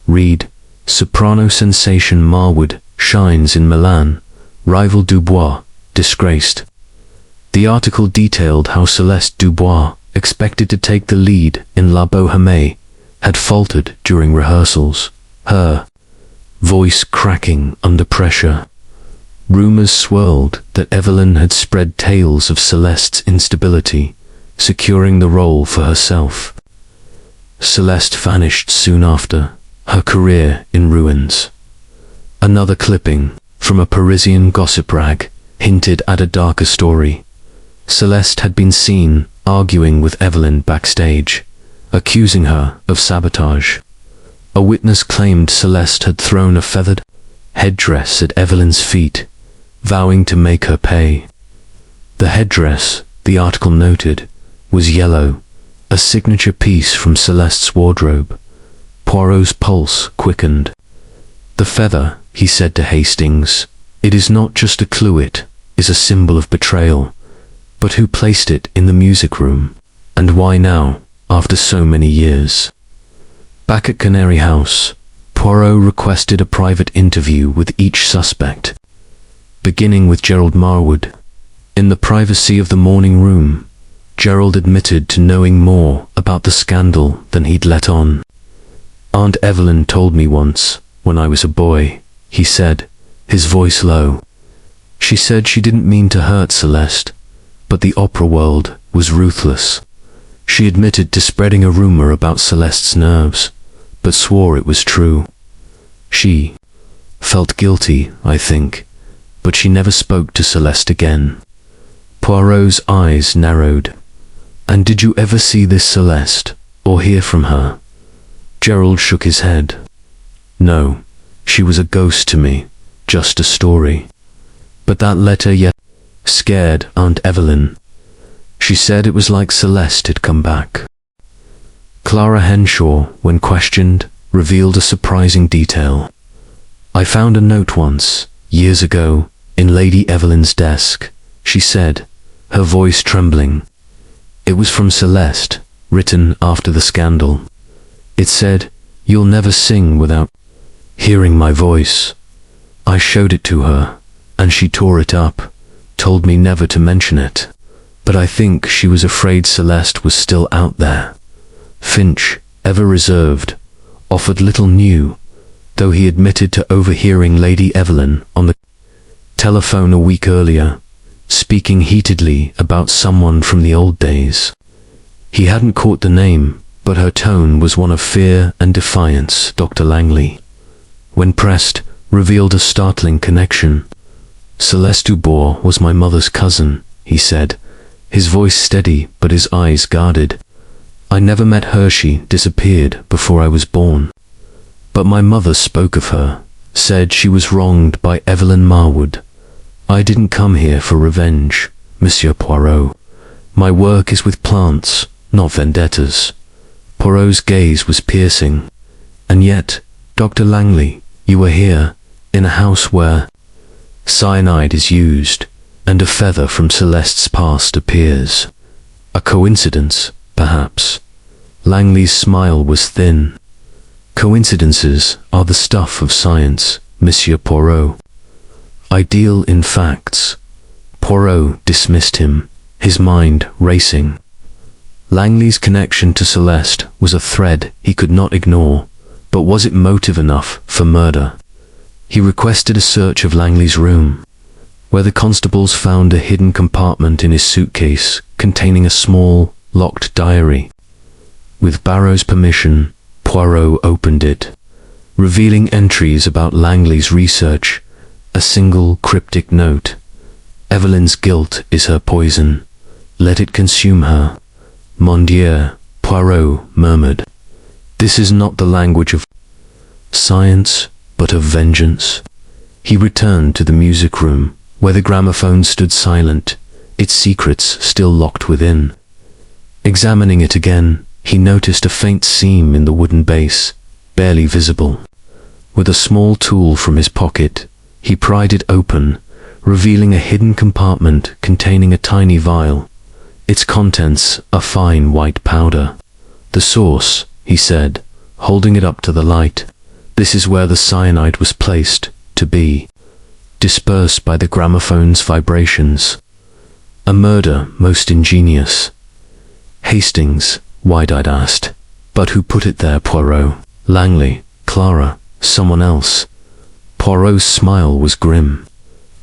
read, Soprano sensation Marwood shines in Milan, rival Dubois, disgraced. The article detailed how Celeste Dubois, expected to take the lead in La Bohème, had faltered during rehearsals, her voice cracking under pressure. Rumors swirled that Evelyn had spread tales of Celeste's instability, securing the role for herself. Celeste vanished soon after, her career in ruins. Another clipping, from a Parisian gossip rag, hinted at a darker story. Celeste had been seen arguing with Evelyn backstage, accusing her of sabotage. A witness claimed Celeste had thrown a feathered headdress at Evelyn's feet, vowing to make her pay. The headdress, the article noted, was yellow, a signature piece from Celeste's wardrobe. Poirot's pulse quickened. The feather, he said to Hastings, it is not just a clue, it is a symbol of betrayal. But who placed it in the music room? And why now, after so many years? Back at Canary House, Poirot requested a private interview with each suspect, beginning with Gerald Marwood. In the privacy of the morning room, Gerald admitted to knowing more about the scandal than he'd let on. Aunt Evelyn told me once, when I was a boy, he said, his voice low. She said she didn't mean to hurt Celeste, but the opera world was ruthless. She admitted to spreading a rumor about Celeste's nerves, but swore it was true. She felt guilty, I think, but she never spoke to Celeste again. Poirot's eyes narrowed. And did you ever see this Celeste, or hear from her? Gerald shook his head. No, she was a ghost to me, just a story. But that letter yet scared Aunt Evelyn. She said it was like Celeste had come back. Clara Henshaw, when questioned, revealed a surprising detail. I found a note once, years ago, in Lady Evelyn's desk, she said, her voice trembling. It was from Celeste, written after the scandal. It said, "You'll never sing without hearing my voice." I showed it to her, and she tore it up, told me never to mention it. But I think she was afraid Celeste was still out there. Finch, ever reserved, offered little new, though he admitted to overhearing Lady Evelyn on the telephone a week earlier, speaking heatedly about someone from the old days. He hadn't caught the name, but her tone was one of fear and defiance. Dr. Langley, when pressed, revealed a startling connection. Celeste Dubois was my mother's cousin, he said, his voice steady but his eyes guarded. I never met her. She disappeared before I was born. But my mother spoke of her, said she was wronged by Evelyn Marwood. I didn't come here for revenge, Monsieur Poirot. My work is with plants, not vendettas. Poirot's gaze was piercing. And yet, Dr. Langley, you are here, in a house where cyanide is used, and a feather from Celeste's past appears. A coincidence, perhaps. Langley's smile was thin. Coincidences are the stuff of science, Monsieur Poirot. I deal in facts. Poirot dismissed him, his mind racing. Langley's connection to Celeste was a thread he could not ignore, but was it motive enough for murder? He requested a search of Langley's room, where the constables found a hidden compartment in his suitcase containing a small, locked diary. With Barrow's permission, Poirot opened it, revealing entries about Langley's research. A single cryptic note. Evelyn's guilt is her poison. Let it consume her. Mon Dieu, Poirot murmured. This is not the language of science, but of vengeance. He returned to the music room, where the gramophone stood silent, its secrets still locked within. Examining it again, he noticed a faint seam in the wooden base, barely visible. With a small tool from his pocket, he pried it open, revealing a hidden compartment containing a tiny vial. Its contents a fine white powder. The source, he said, holding it up to the light. This is where the cyanide was placed, to be dispersed by the gramophone's vibrations. A murder most ingenious. Hastings, wide-eyed asked. But who put it there, Poirot? Langley, Clara, someone else? Poirot's smile was grim.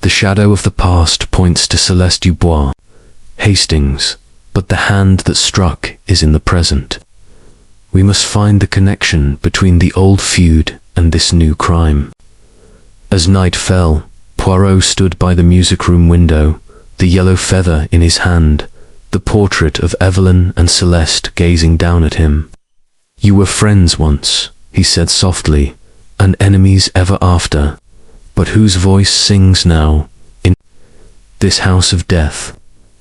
The shadow of the past points to Celeste Dubois. Hastings, but the hand that struck is in the present. We must find the connection between the old feud and this new crime. As night fell, Poirot stood by the music room window, the yellow feather in his hand, the portrait of Evelyn and Celeste gazing down at him. You were friends once, he said softly, and enemies ever after, but whose voice sings now in this house of death?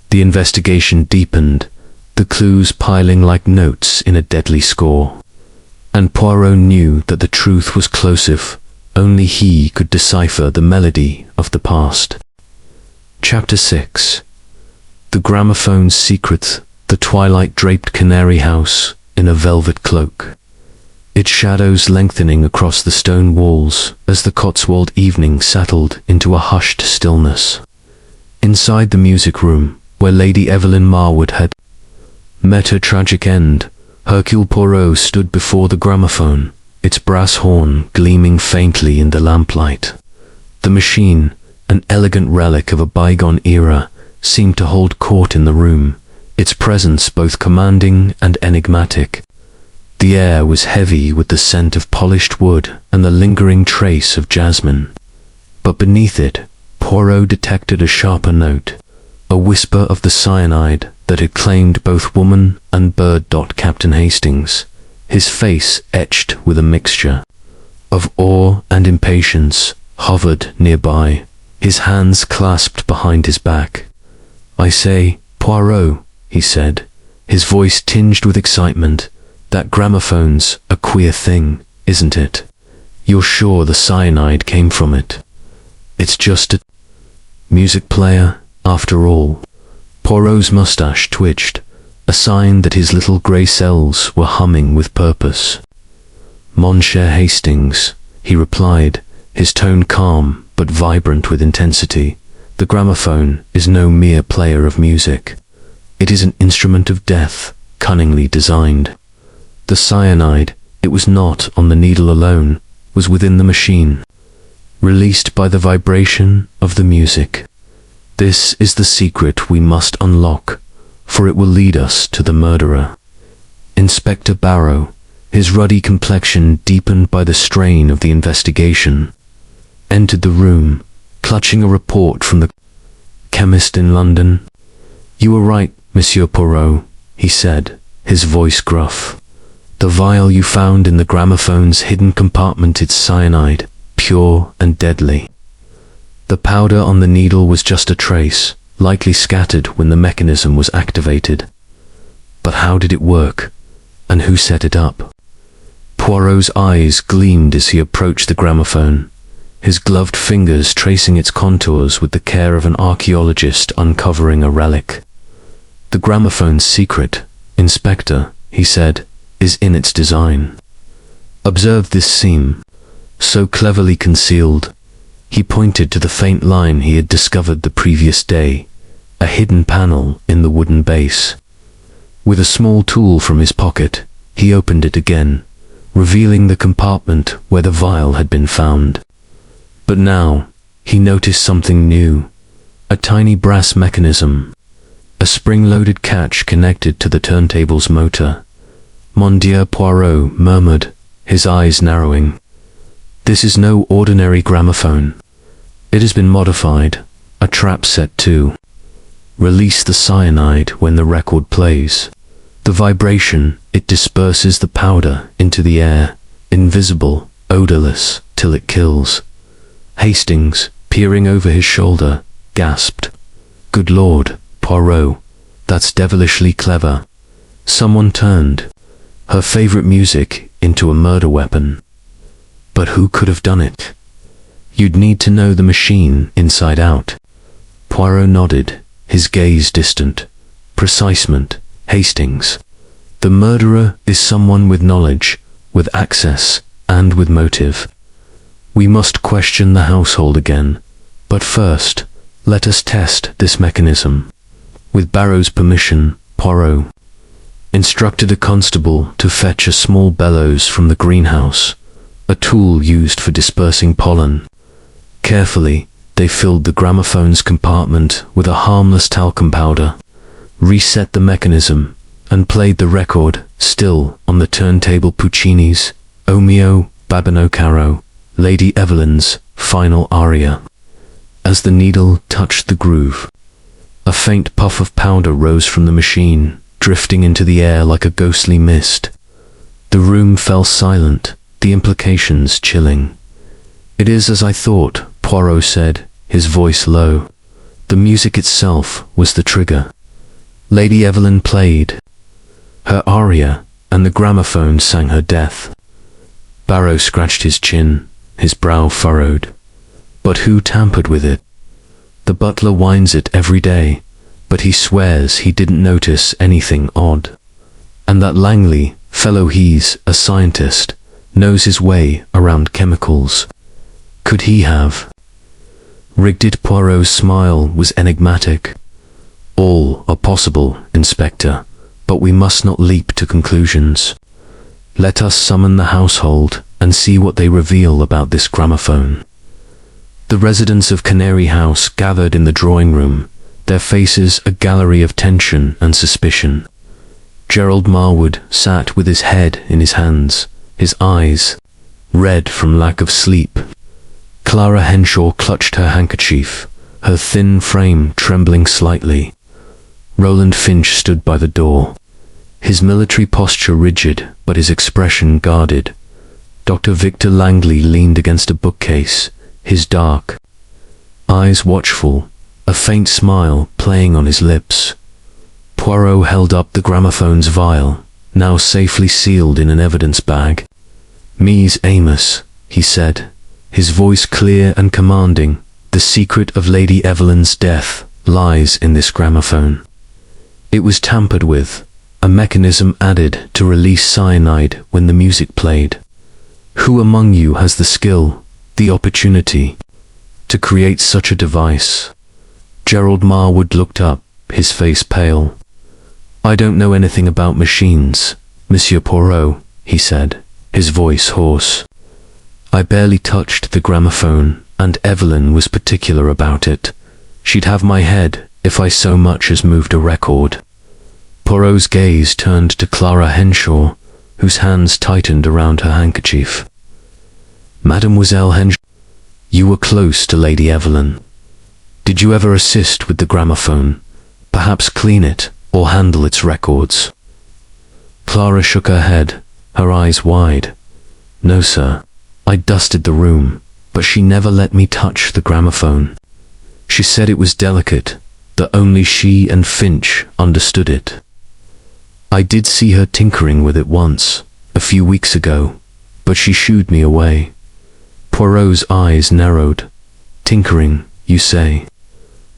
The investigation deepened, the clues piling like notes in a deadly score. And Poirot knew that the truth was close. Only he could decipher the melody of the past. Chapter 6. The gramophone's secret, the twilight-draped Canary house in a velvet cloak. Its shadows lengthening across the stone walls as the Cotswold evening settled into a hushed stillness. Inside the music room, where Lady Evelyn Marwood had met her tragic end, Hercule Poirot stood before the gramophone, its brass horn gleaming faintly in the lamplight. The machine, an elegant relic of a bygone era, seemed to hold court in the room, its presence both commanding and enigmatic. The air was heavy with the scent of polished wood and the lingering trace of jasmine. But beneath it, Poirot detected a sharper note, a whisper of the cyanide that had claimed both woman and bird. Captain Hastings, his face etched with a mixture of awe and impatience, hovered nearby, his hands clasped behind his back. "I say, Poirot," he said, his voice tinged with excitement, "that gramophone's a queer thing, isn't it? You're sure the cyanide came from it? It's just a music player, after all." Poirot's mustache twitched, a sign that his little grey cells were humming with purpose. "Mon cher Hastings," he replied, his tone calm but vibrant with intensity, "the gramophone is no mere player of music. It is an instrument of death, cunningly designed. The cyanide, it was not on the needle alone, was within the machine, released by the vibration of the music. This is the secret we must unlock, for it will lead us to the murderer." Inspector Barrow, his ruddy complexion deepened by the strain of the investigation, entered the room, clutching a report from the chemist in London. "You were right, Monsieur Poirot," he said, his voice gruff. "The vial you found in the gramophone's hidden compartment is cyanide, pure and deadly. The powder on the needle was just a trace, likely scattered when the mechanism was activated. But how did it work, and who set it up?" Poirot's eyes gleamed as he approached the gramophone, his gloved fingers tracing its contours with the care of an archaeologist uncovering a relic. "The gramophone's secret, Inspector," he said, "is in its design. Observe this seam, so cleverly concealed." He pointed to the faint line he had discovered the previous day, a hidden panel in the wooden base. With a small tool from his pocket, he opened it again, revealing the compartment where the vial had been found. But now, he noticed something new, a tiny brass mechanism, a spring-loaded catch connected to the turntable's motor. "Mon Dieu," Poirot murmured, his eyes narrowing. "This is no ordinary gramophone. It has been modified, a trap set too. Release the cyanide when the record plays. The vibration, it disperses the powder into the air, invisible, odorless, till it kills." Hastings, peering over his shoulder, gasped. "Good Lord, Poirot, that's devilishly clever." Someone turned her favorite music into a murder weapon. But who could have done it? "You'd need to know the machine inside out." Poirot nodded, his gaze distant. "Precisement, Hastings. The murderer is someone with knowledge, with access, and with motive. We must question the household again, but first, let us test this mechanism." With Barrow's permission, Poirot instructed a constable to fetch a small bellows from the greenhouse, a tool used for dispersing pollen. Carefully, they filled the gramophone's compartment with a harmless talcum powder, reset the mechanism, and played the record, still on the turntable, Puccini's "O mio Babino Caro," Lady Evelyn's final aria. As the needle touched the groove, a faint puff of powder rose from the machine, drifting into the air like a ghostly mist. The room fell silent, the implications chilling. "It is as I thought," Poirot said, his voice low. "The music itself was the trigger. Lady Evelyn played her aria, and the gramophone sang her death." Barrow scratched his chin, his brow furrowed. "But who tampered with it? The butler winds it every day, but he swears he didn't notice anything odd. And that Langley fellow, he's a scientist, knows his way around chemicals. Could he have rigged it?" Poirot's smile was enigmatic. "All are possible, Inspector, But we must not leap to conclusions. Let us summon the household and see what they reveal about this gramophone. The residents of Canary House gathered in the drawing room, their faces a gallery of tension and suspicion. Gerald Marwood sat with his head in his hands, his eyes red from lack of sleep. Clara Henshaw clutched her handkerchief, her thin frame trembling slightly. Roland Finch stood by the door, his military posture rigid but his expression guarded. Dr. Victor Langley leaned against a bookcase, his dark eyes watchful, a faint smile playing on his lips. Poirot held up the gramophone's vial, now safely sealed in an evidence bag. "Mies Amos," he said, his voice clear and commanding, "the secret of Lady Evelyn's death lies in this gramophone. It was tampered with, a mechanism added to release cyanide when the music played. Who among you has the skill, the opportunity, to create such a device?" Gerald Marwood looked up, his face pale. "I don't know anything about machines, Monsieur Poirot," he said, his voice hoarse. "I barely touched the gramophone, and Evelyn was particular about it. She'd have my head if I so much as moved a record." Poirot's gaze turned to Clara Henshaw, whose hands tightened around her handkerchief. "Mademoiselle Henshaw, you were close to Lady Evelyn. Did you ever assist with the gramophone, perhaps clean it or handle its records?" Clara shook her head, her eyes wide. "No, sir. I dusted the room, but she never let me touch the gramophone. She said it was delicate, that only she and Finch understood it. I did see her tinkering with it once, a few weeks ago, but she shooed me away." Poirot's eyes narrowed. "Tinkering, you say?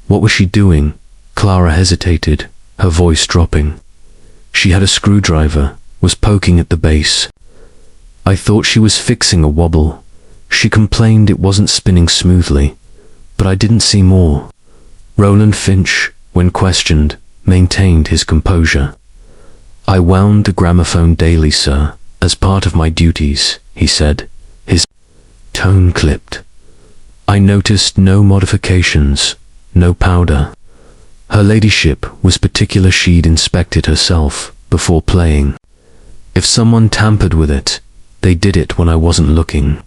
What was she doing?" Clara hesitated, her voice dropping. "She had a screwdriver, was poking at the base. I thought she was fixing a wobble. She complained it wasn't spinning smoothly, but I didn't see more." Roland Finch, when questioned, maintained his composure. "I wound the gramophone daily, sir, as part of my duties," he said, his tone clipped. "I noticed no modifications, no powder. Her ladyship was particular she'd inspected herself before playing. If someone tampered with it, they did it when I wasn't looking."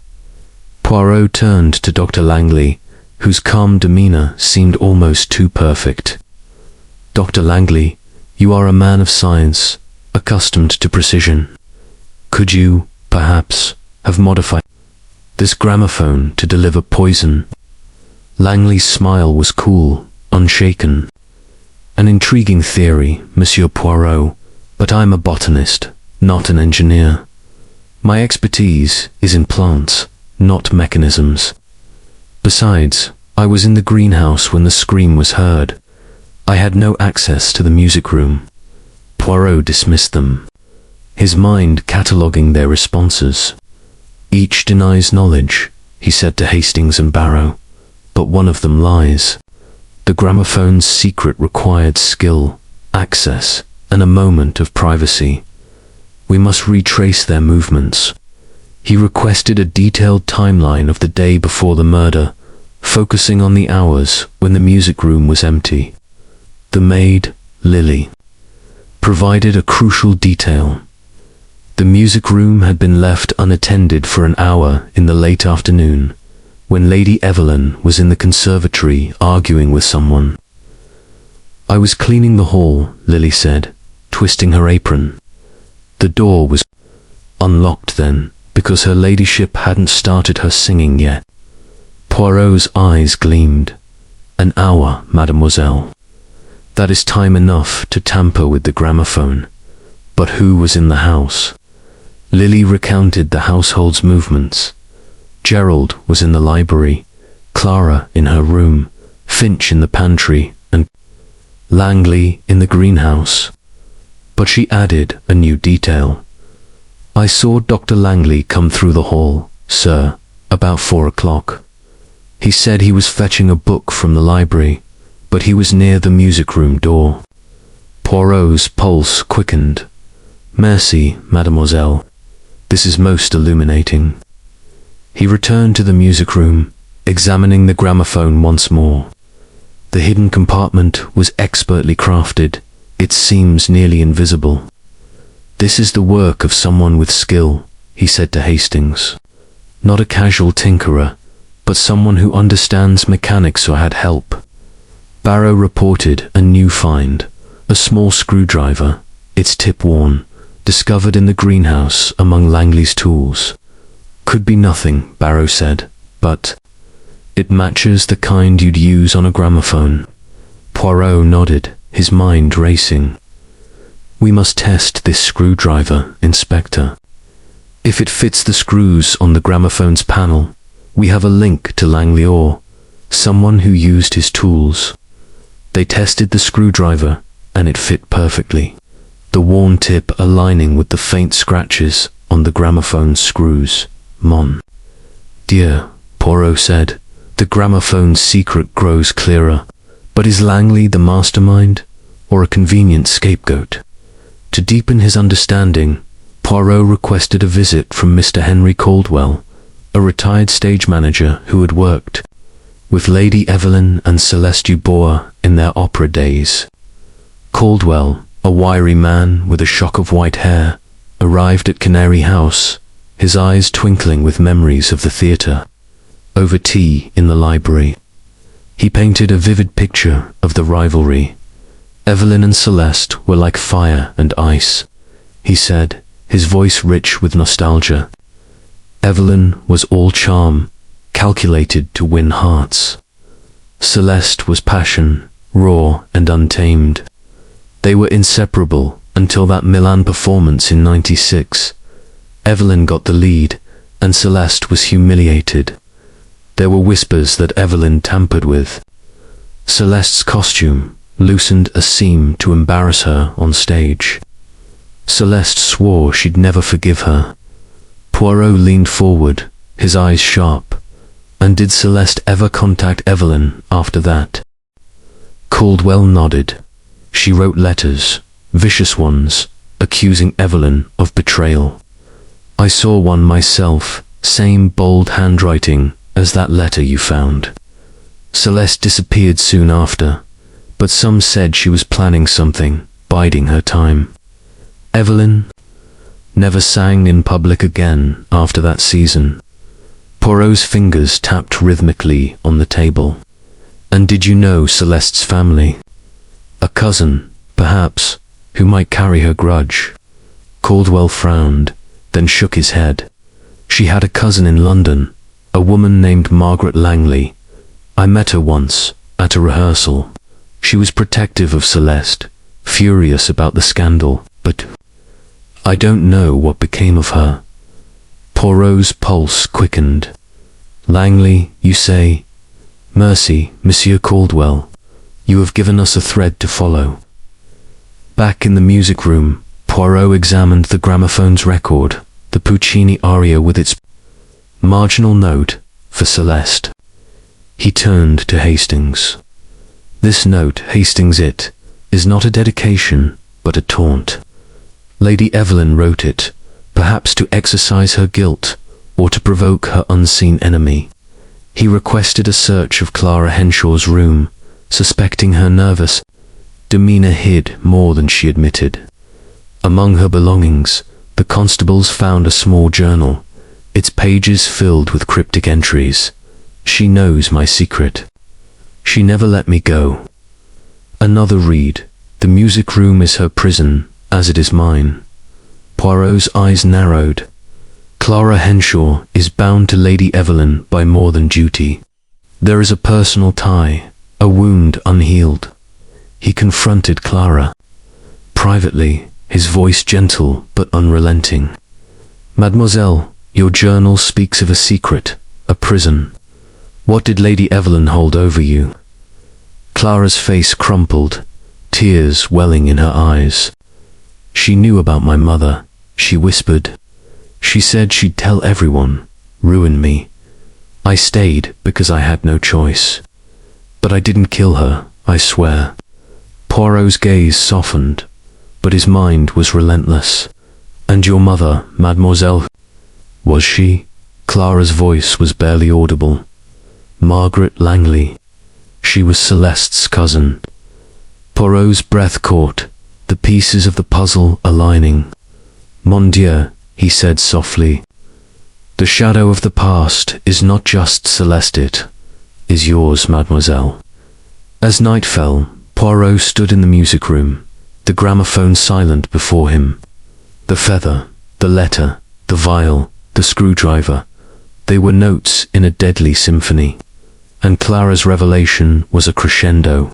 Poirot turned to Dr. Langley, whose calm demeanor seemed almost too perfect. "Dr. Langley, you are a man of science, accustomed to precision. Could you, perhaps, have modified this gramophone to deliver poison?" Langley's smile was cool, unshaken. "An intriguing theory, Monsieur Poirot, but I'm a botanist, not an engineer. My expertise is in plants, not mechanisms. Besides, I was in the greenhouse when the scream was heard. I had no access to the music room." Poirot dismissed them, his mind cataloguing their responses. "Each denies knowledge," he said to Hastings and Barrow, "but one of them lies. The gramophone's secret required skill, access, and a moment of privacy. We must retrace their movements." He requested a detailed timeline of the day before the murder, focusing on the hours when the music room was empty. The maid, Lily, provided a crucial detail. The music room had been left unattended for an hour in the late afternoon, when Lady Evelyn was in the conservatory arguing with someone. "I was cleaning the hall," Lily said, twisting her apron. "The door was unlocked then, because her ladyship hadn't started her singing yet." Poirot's eyes gleamed. "An hour, mademoiselle. That is time enough to tamper with the gramophone. But who was in the house?" Lily recounted the household's movements. Gerald was in the library, Clara in her room, Finch in the pantry, and Langley in the greenhouse. But she added a new detail. "I saw Dr. Langley come through the hall, sir, about 4 o'clock. He said he was fetching a book from the library, but he was near the music room door." Poirot's pulse quickened. Merci, mademoiselle. This is most illuminating. He returned to the music room, examining the gramophone once more. The hidden compartment was expertly crafted, its seams nearly invisible. This is the work of someone with skill, he said to Hastings. Not a casual tinkerer, but someone who understands mechanics or had help. Barrow reported a new find, a small screwdriver, its tip worn, discovered in the greenhouse among Langley's tools. Could be nothing, Barrow said, but it matches the kind you'd use on a gramophone. Poirot nodded, his mind racing. We must test this screwdriver, Inspector. If it fits the screws on the gramophone's panel, we have a link to Langley Orr, someone who used his tools. They tested the screwdriver, and it fit perfectly, the worn tip aligning with the faint scratches on the gramophone's screws. Mon Dieu, Poirot said, the gramophone's secret grows clearer. But is Langley the mastermind, or a convenient scapegoat? To deepen his understanding, Poirot requested a visit from Mr. Henry Caldwell, a retired stage manager who had worked with Lady Evelyn and Celeste Dubois in their opera days. Caldwell, a wiry man with a shock of white hair, arrived at Canary House, his eyes twinkling with memories of the theatre. Over tea in the library, he painted a vivid picture of the rivalry. Evelyn and Celeste were like fire and ice, he said, his voice rich with nostalgia. Evelyn was all charm, calculated to win hearts. Celeste was passion, raw and untamed. They were inseparable until that Milan performance in '96. Evelyn got the lead, and Celeste was humiliated. There were whispers that Evelyn tampered with. Celeste's costume loosened a seam to embarrass her on stage. Celeste swore she'd never forgive her. Poirot leaned forward, his eyes sharp. And did Celeste ever contact Evelyn after that? Caldwell nodded. She wrote letters, vicious ones, accusing Evelyn of betrayal. I saw one myself, same bold handwriting as that letter you found. Celeste disappeared soon after, but some said she was planning something, biding her time. Evelyn never sang in public again after that season. Poirot's fingers tapped rhythmically on the table. And did you know Celeste's family? A cousin, perhaps, who might carry her grudge. Caldwell frowned, then shook his head. She had a cousin in London, a woman named Margaret Langley. I met her once, at a rehearsal. She was protective of Celeste, furious about the scandal, but I don't know what became of her. Poirot's pulse quickened. Langley, you say? Mercy, Monsieur Caldwell. You have given us a thread to follow. Back in the music room, Poirot examined the gramophone's record, the Puccini aria with its marginal note for Celeste. He turned to Hastings. This note, Hastings, it is not a dedication, but a taunt. Lady Evelyn wrote it, perhaps to exercise her guilt, or to provoke her unseen enemy. He requested a search of Clara Henshaw's room, suspecting her nervous demeanor hid more than she admitted. Among her belongings, the constables found a small journal, its pages filled with cryptic entries. She knows my secret. She never let me go. Another read. The music room is her prison, as it is mine. Poirot's eyes narrowed. Clara Henshaw is bound to Lady Evelyn by more than duty. There is a personal tie, a wound unhealed. He confronted Clara. Privately, his voice gentle but unrelenting. Mademoiselle, your journal speaks of a secret, a prison. What did Lady Evelyn hold over you? Clara's face crumpled, tears welling in her eyes. She knew about my mother, she whispered. She said she'd tell everyone, ruin me. I stayed because I had no choice. But I didn't kill her, I swear. Poirot's gaze softened, but his mind was relentless. "And your mother, mademoiselle, was she?" Clara's voice was barely audible. "Margaret Langley. She was Celeste's cousin." Poirot's breath caught, the pieces of the puzzle aligning. "Mon Dieu," he said softly. "The shadow of the past is not just Celeste, it is yours, mademoiselle." As night fell, Poirot stood in the music room, the gramophone silent before him. The feather, the letter, the vial, the screwdriver, they were notes in a deadly symphony. And Clara's revelation was a crescendo.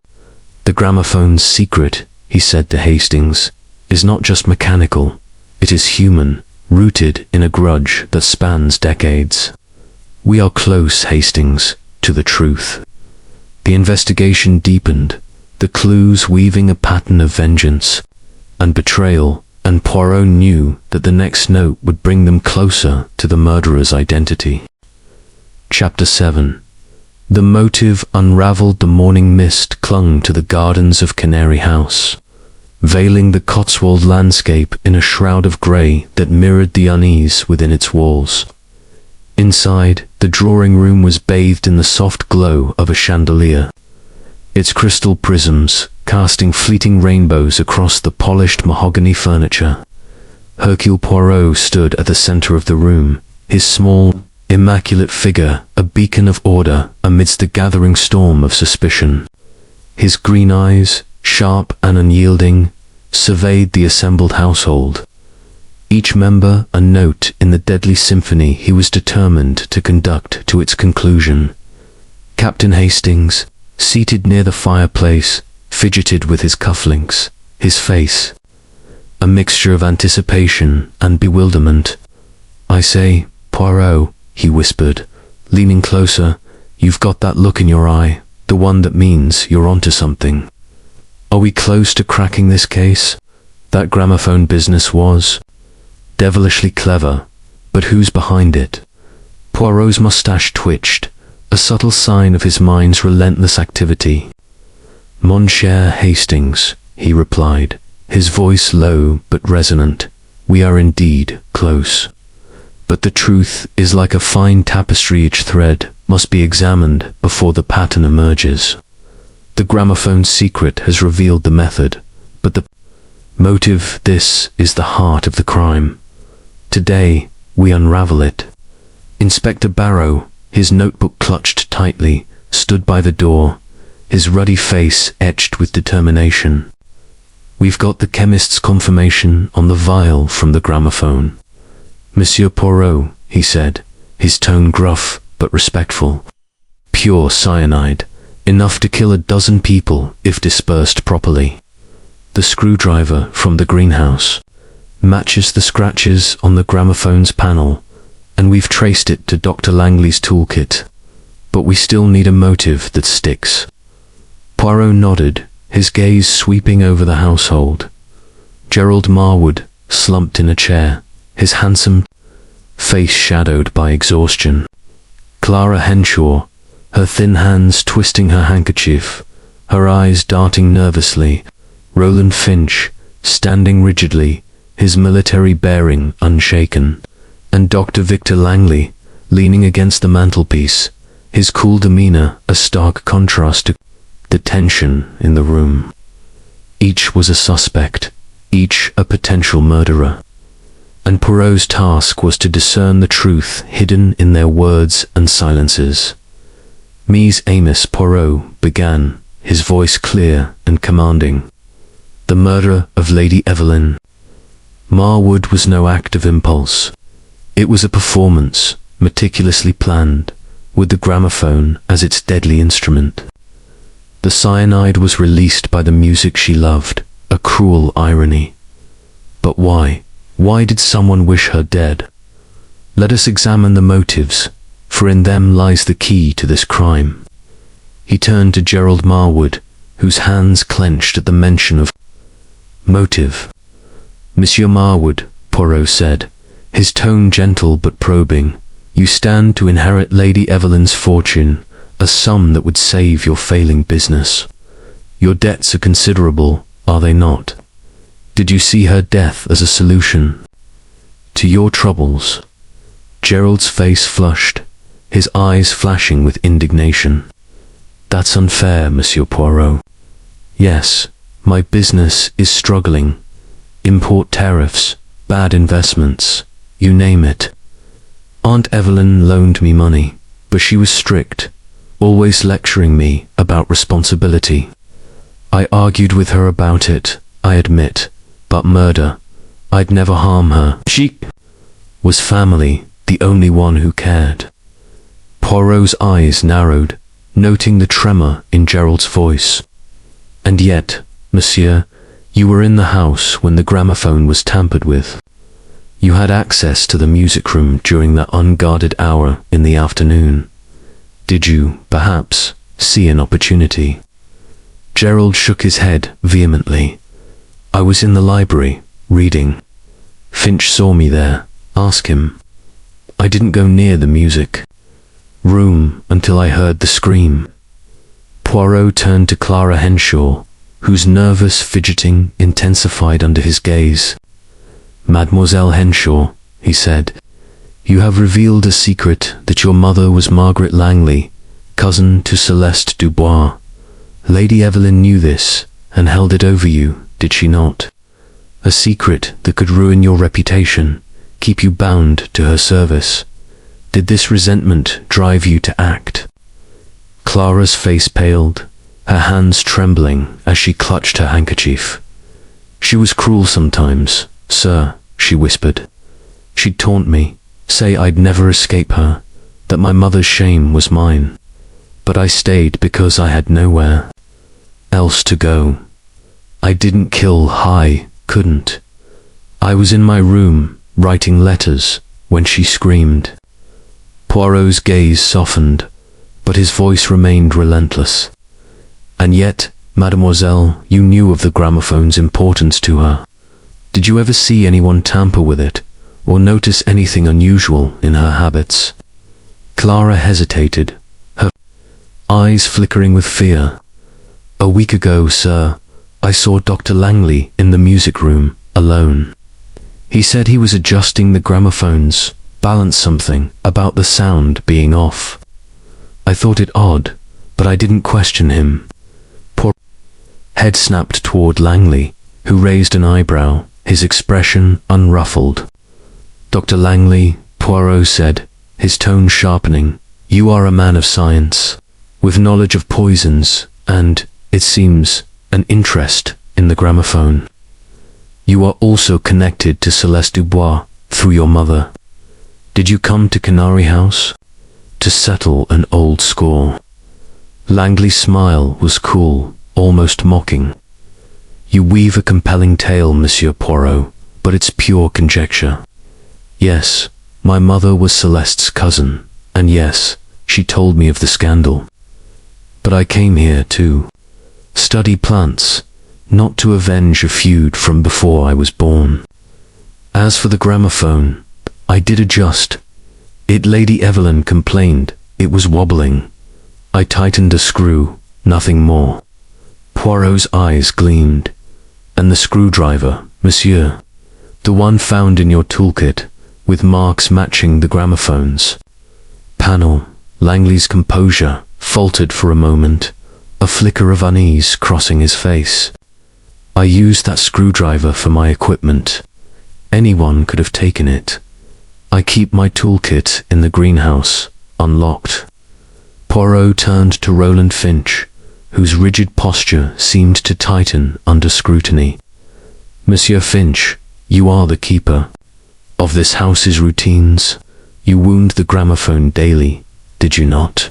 "The gramophone's secret," he said to Hastings, "is not just mechanical, it is human, rooted in a grudge that spans decades. We are close, Hastings, to the truth." The investigation deepened, the clues weaving a pattern of vengeance and betrayal, and Poirot knew that the next note would bring them closer to the murderer's identity. Chapter 7. The motive unraveled. The morning mist clung to the gardens of Canary House, veiling the Cotswold landscape in a shroud of grey that mirrored the unease within its walls. Inside, the drawing room was bathed in the soft glow of a chandelier, its crystal prisms casting fleeting rainbows across the polished mahogany furniture. Hercule Poirot stood at the centre of the room, his small, immaculate figure a beacon of order amidst the gathering storm of suspicion. His green eyes, sharp and unyielding, surveyed the assembled household, each member a note in the deadly symphony he was determined to conduct to its conclusion. Captain Hastings, seated near the fireplace, fidgeted with his cufflinks, his face a mixture of anticipation and bewilderment. "I say, Poirot," he whispered, leaning closer, "you've got that look in your eye, the one that means you're onto something. Are we close to cracking this case? That gramophone business was devilishly clever, but who's behind it?" Poirot's mustache twitched, a subtle sign of his mind's relentless activity. "Mon cher Hastings," he replied, his voice low but resonant, "we are indeed close. But the truth is like a fine tapestry, each thread must be examined before the pattern emerges. The gramophone's secret has revealed the method, but the motive, this is the heart of the crime. Today, we unravel it." Inspector Barrow, his notebook clutched tightly, stood by the door, his ruddy face etched with determination. "We've got the chemist's confirmation on the vial from the gramophone, Monsieur Poirot," he said, his tone gruff but respectful. "Pure cyanide, enough to kill a dozen people if dispersed properly. The screwdriver from the greenhouse matches the scratches on the gramophone's panel, and we've traced it to Dr. Langley's toolkit. But we still need a motive that sticks." Poirot nodded, his gaze sweeping over the household. Gerald Marwood slumped in a chair, his handsome face shadowed by exhaustion. Clara Henshaw, her thin hands twisting her handkerchief, her eyes darting nervously. Roland Finch, standing rigidly, his military bearing unshaken. And Dr. Victor Langley, leaning against the mantelpiece, his cool demeanor a stark contrast to the tension in the room. Each was a suspect, each a potential murderer, and Poirot's task was to discern the truth hidden in their words and silences. "Mies Amos," Poirot began, his voice clear and commanding. "The murder of Lady Evelyn Marwood was no act of impulse. It was a performance, meticulously planned, with the gramophone as its deadly instrument. The cyanide was released by the music she loved, a cruel irony. But why? Why did someone wish her dead? Let us examine the motives, for in them lies the key to this crime." He turned to Gerald Marwood, whose hands clenched at the mention of motive. "Monsieur Marwood," Poirot said, his tone gentle but probing, "you stand to inherit Lady Evelyn's fortune, a sum that would save your failing business. Your debts are considerable, are they not? Did you see her death as a solution to your troubles?" Gerald's face flushed, his eyes flashing with indignation. "That's unfair, Monsieur Poirot. Yes, my business is struggling. Import tariffs, bad investments, you name it. Aunt Evelyn loaned me money, but she was strict, always lecturing me about responsibility. I argued with her about it, I admit, but murder, I'd never harm her. She was family, the only one who cared." Poirot's eyes narrowed, noting the tremor in Gerald's voice. "And yet, monsieur, you were in the house when the gramophone was tampered with. You had access to the music room during that unguarded hour in the afternoon. Did you, perhaps, see an opportunity?" Gerald shook his head vehemently. "I was in the library, reading. Finch saw me there. Ask him. I didn't go near the music room until I heard the scream." Poirot turned to Clara Henshaw, whose nervous fidgeting intensified under his gaze. "Mademoiselle Henshaw," he said, "you have revealed a secret that your mother was Margaret Langley, cousin to Celeste Dubois. Lady Evelyn knew this and held it over you, did she not? A secret that could ruin your reputation, keep you bound to her service. Did this resentment drive you to act?" Clara's face paled, her hands trembling as she clutched her handkerchief. "She was cruel sometimes, sir," she whispered. "She'd taunt me, say I'd never escape her, that my mother's shame was mine. But I stayed because I had nowhere else to go. I didn't kill High, couldn't. I was in my room, writing letters, when she screamed." Poirot's gaze softened, but his voice remained relentless. "And yet, mademoiselle, you knew of the gramophone's importance to her. Did you ever see anyone tamper with it, or notice anything unusual in her habits?" Clara hesitated, her eyes flickering with fear. "A week ago, sir, I saw Dr. Langley in the music room, alone. He said he was adjusting the gramophones, balanced something about the sound being off. I thought it odd, but I didn't question him." Poor head snapped toward Langley, who raised an eyebrow, his expression unruffled. "Dr. Langley," Poirot said, his tone sharpening, "you are a man of science, with knowledge of poisons, and, it seems, an interest in the gramophone. You are also connected to Celeste Dubois through your mother. Did you come to Canary House to settle an old score?" Langley's smile was cool, almost mocking. "You weave a compelling tale, Monsieur Poirot, but it's pure conjecture. Yes, my mother was Celeste's cousin, and yes, she told me of the scandal. But I came here to study plants, not to avenge a feud from before I was born. As for the gramophone, I did adjust it. Lady Evelyn complained it was wobbling. I tightened a screw, nothing more." Poirot's eyes gleamed. "And the screwdriver, monsieur? The one found in your toolkit, with marks matching the gramophone's panel?" Langley's composure faltered for a moment, a flicker of unease crossing his face. "I used that screwdriver for my equipment. Anyone could have taken it. I keep my toolkit in the greenhouse, unlocked." Poirot turned to Roland Finch, whose rigid posture seemed to tighten under scrutiny. "Monsieur Finch, you are the keeper of this house's routines. You wound the gramophone daily, did you not?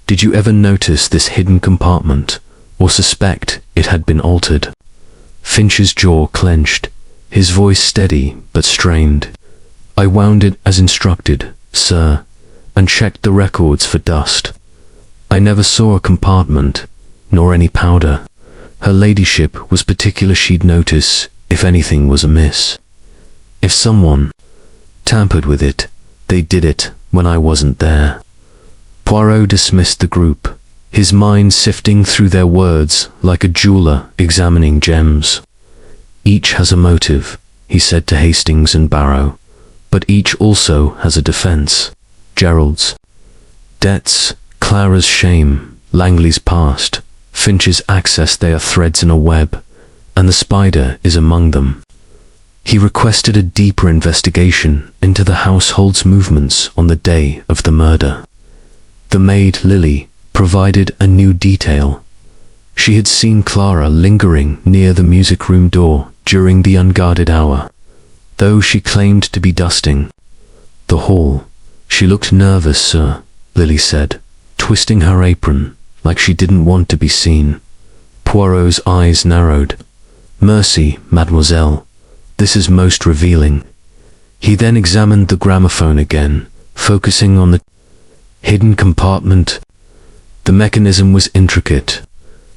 Did you ever notice this hidden compartment, or suspect it had been altered?" Finch's jaw clenched, his voice steady but strained. "I wound it as instructed, sir, and checked the records for dust. I never saw a compartment, nor any powder. Her ladyship was particular she'd notice if anything was amiss. If someone tampered with it, they did it when I wasn't there." Poirot dismissed the group, his mind sifting through their words like a jeweler examining gems. Each has a motive, he said to Hastings and Barrow, but each also has a defense. Gerald's debts, Clara's shame, Langley's past, Finch's access. They are threads in a web, and the spider is among them. He requested a deeper investigation into the household's movements on the day of the murder. The maid, Lily, provided a new detail. She had seen Clara lingering near the music room door during the unguarded hour, though she claimed to be dusting the hall. She looked nervous, sir, Lily said, twisting her apron like she didn't want to be seen. Poirot's eyes narrowed. Mercy, mademoiselle, this is most revealing. He then examined the gramophone again, focusing on the hidden compartment. The mechanism was intricate,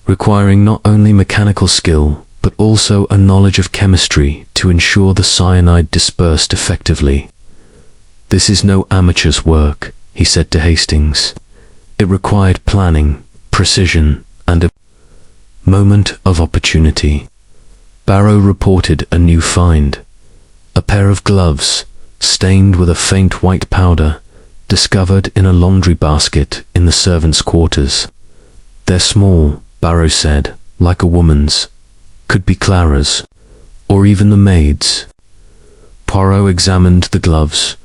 requiring not only mechanical skill, but also a knowledge of chemistry to ensure the cyanide dispersed effectively. This is no amateur's work, he said to Hastings. It required planning, precision, and a moment of opportunity. Barrow reported a new find. A pair of gloves, stained with a faint white powder, discovered in a laundry basket in the servants' quarters. They're small, Barrow said, like a woman's. Could be Clara's, or even the maid's. Poirot examined the gloves,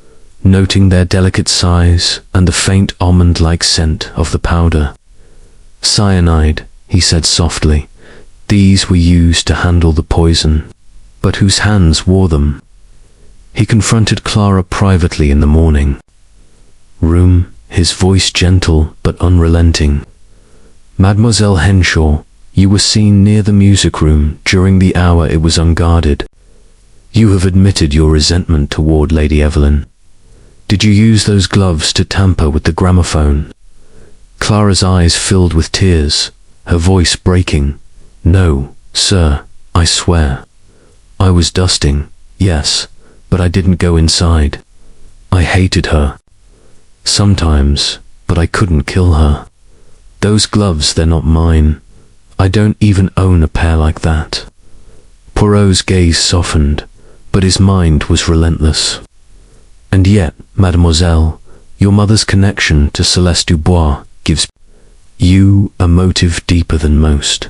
noting their delicate size and the faint almond-like scent of the powder. Cyanide, he said softly. These were used to handle the poison, but whose hands wore them? He confronted Clara privately in the morning room, his voice gentle but unrelenting. Mademoiselle Henshaw, you were seen near the music room during the hour it was unguarded. You have admitted your resentment toward Lady Evelyn. Did you use those gloves to tamper with the gramophone? Clara's eyes filled with tears, her voice breaking. No, sir, I swear. I was dusting, yes, but I didn't go inside. I hated her. Sometimes, but I couldn't kill her. Those gloves, they're not mine. I don't even own a pair like that. Poirot's gaze softened, but his mind was relentless. And yet, mademoiselle, your mother's connection to Celeste Dubois gives you a motive deeper than most.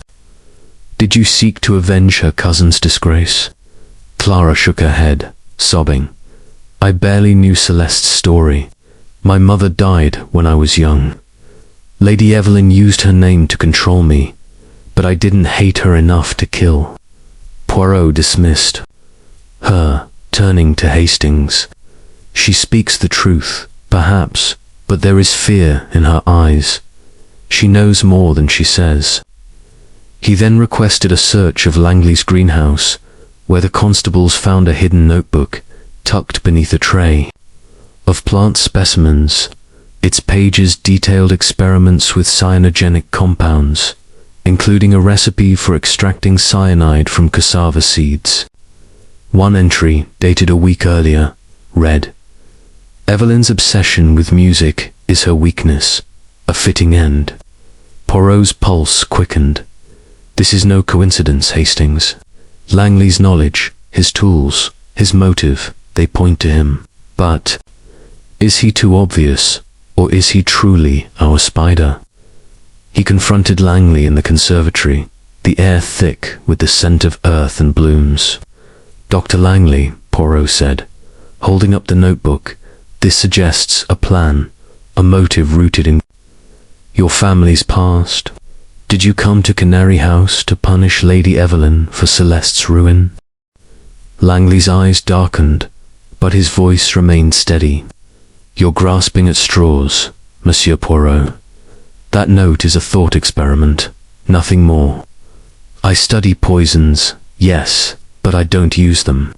Did you seek to avenge her cousin's disgrace? Clara shook her head, sobbing. I barely knew Celeste's story. My mother died when I was young. Lady Evelyn used her name to control me, but I didn't hate her enough to kill. Poirot dismissed her, turning to Hastings. She speaks the truth, perhaps, but there is fear in her eyes. She knows more than she says. He then requested a search of Langley's greenhouse, where the constables found a hidden notebook tucked beneath a tray of plant specimens. Its pages detailed experiments with cyanogenic compounds, including a recipe for extracting cyanide from cassava seeds. One entry, dated a week earlier, read, Evelyn's obsession with music is her weakness, a fitting end. Poirot's pulse quickened. This is no coincidence, Hastings. Langley's knowledge, his tools, his motive, they point to him. But is he too obvious, or is he truly our spider? He confronted Langley in the conservatory, the air thick with the scent of earth and blooms. Dr. Langley, Poirot said, holding up the notebook, this suggests a plan, a motive rooted in your family's past. Did you come to Canary House to punish Lady Evelyn for Celeste's ruin? Langley's eyes darkened, but his voice remained steady. You're grasping at straws, Monsieur Poirot. That note is a thought experiment, nothing more. I study poisons, yes, but I don't use them.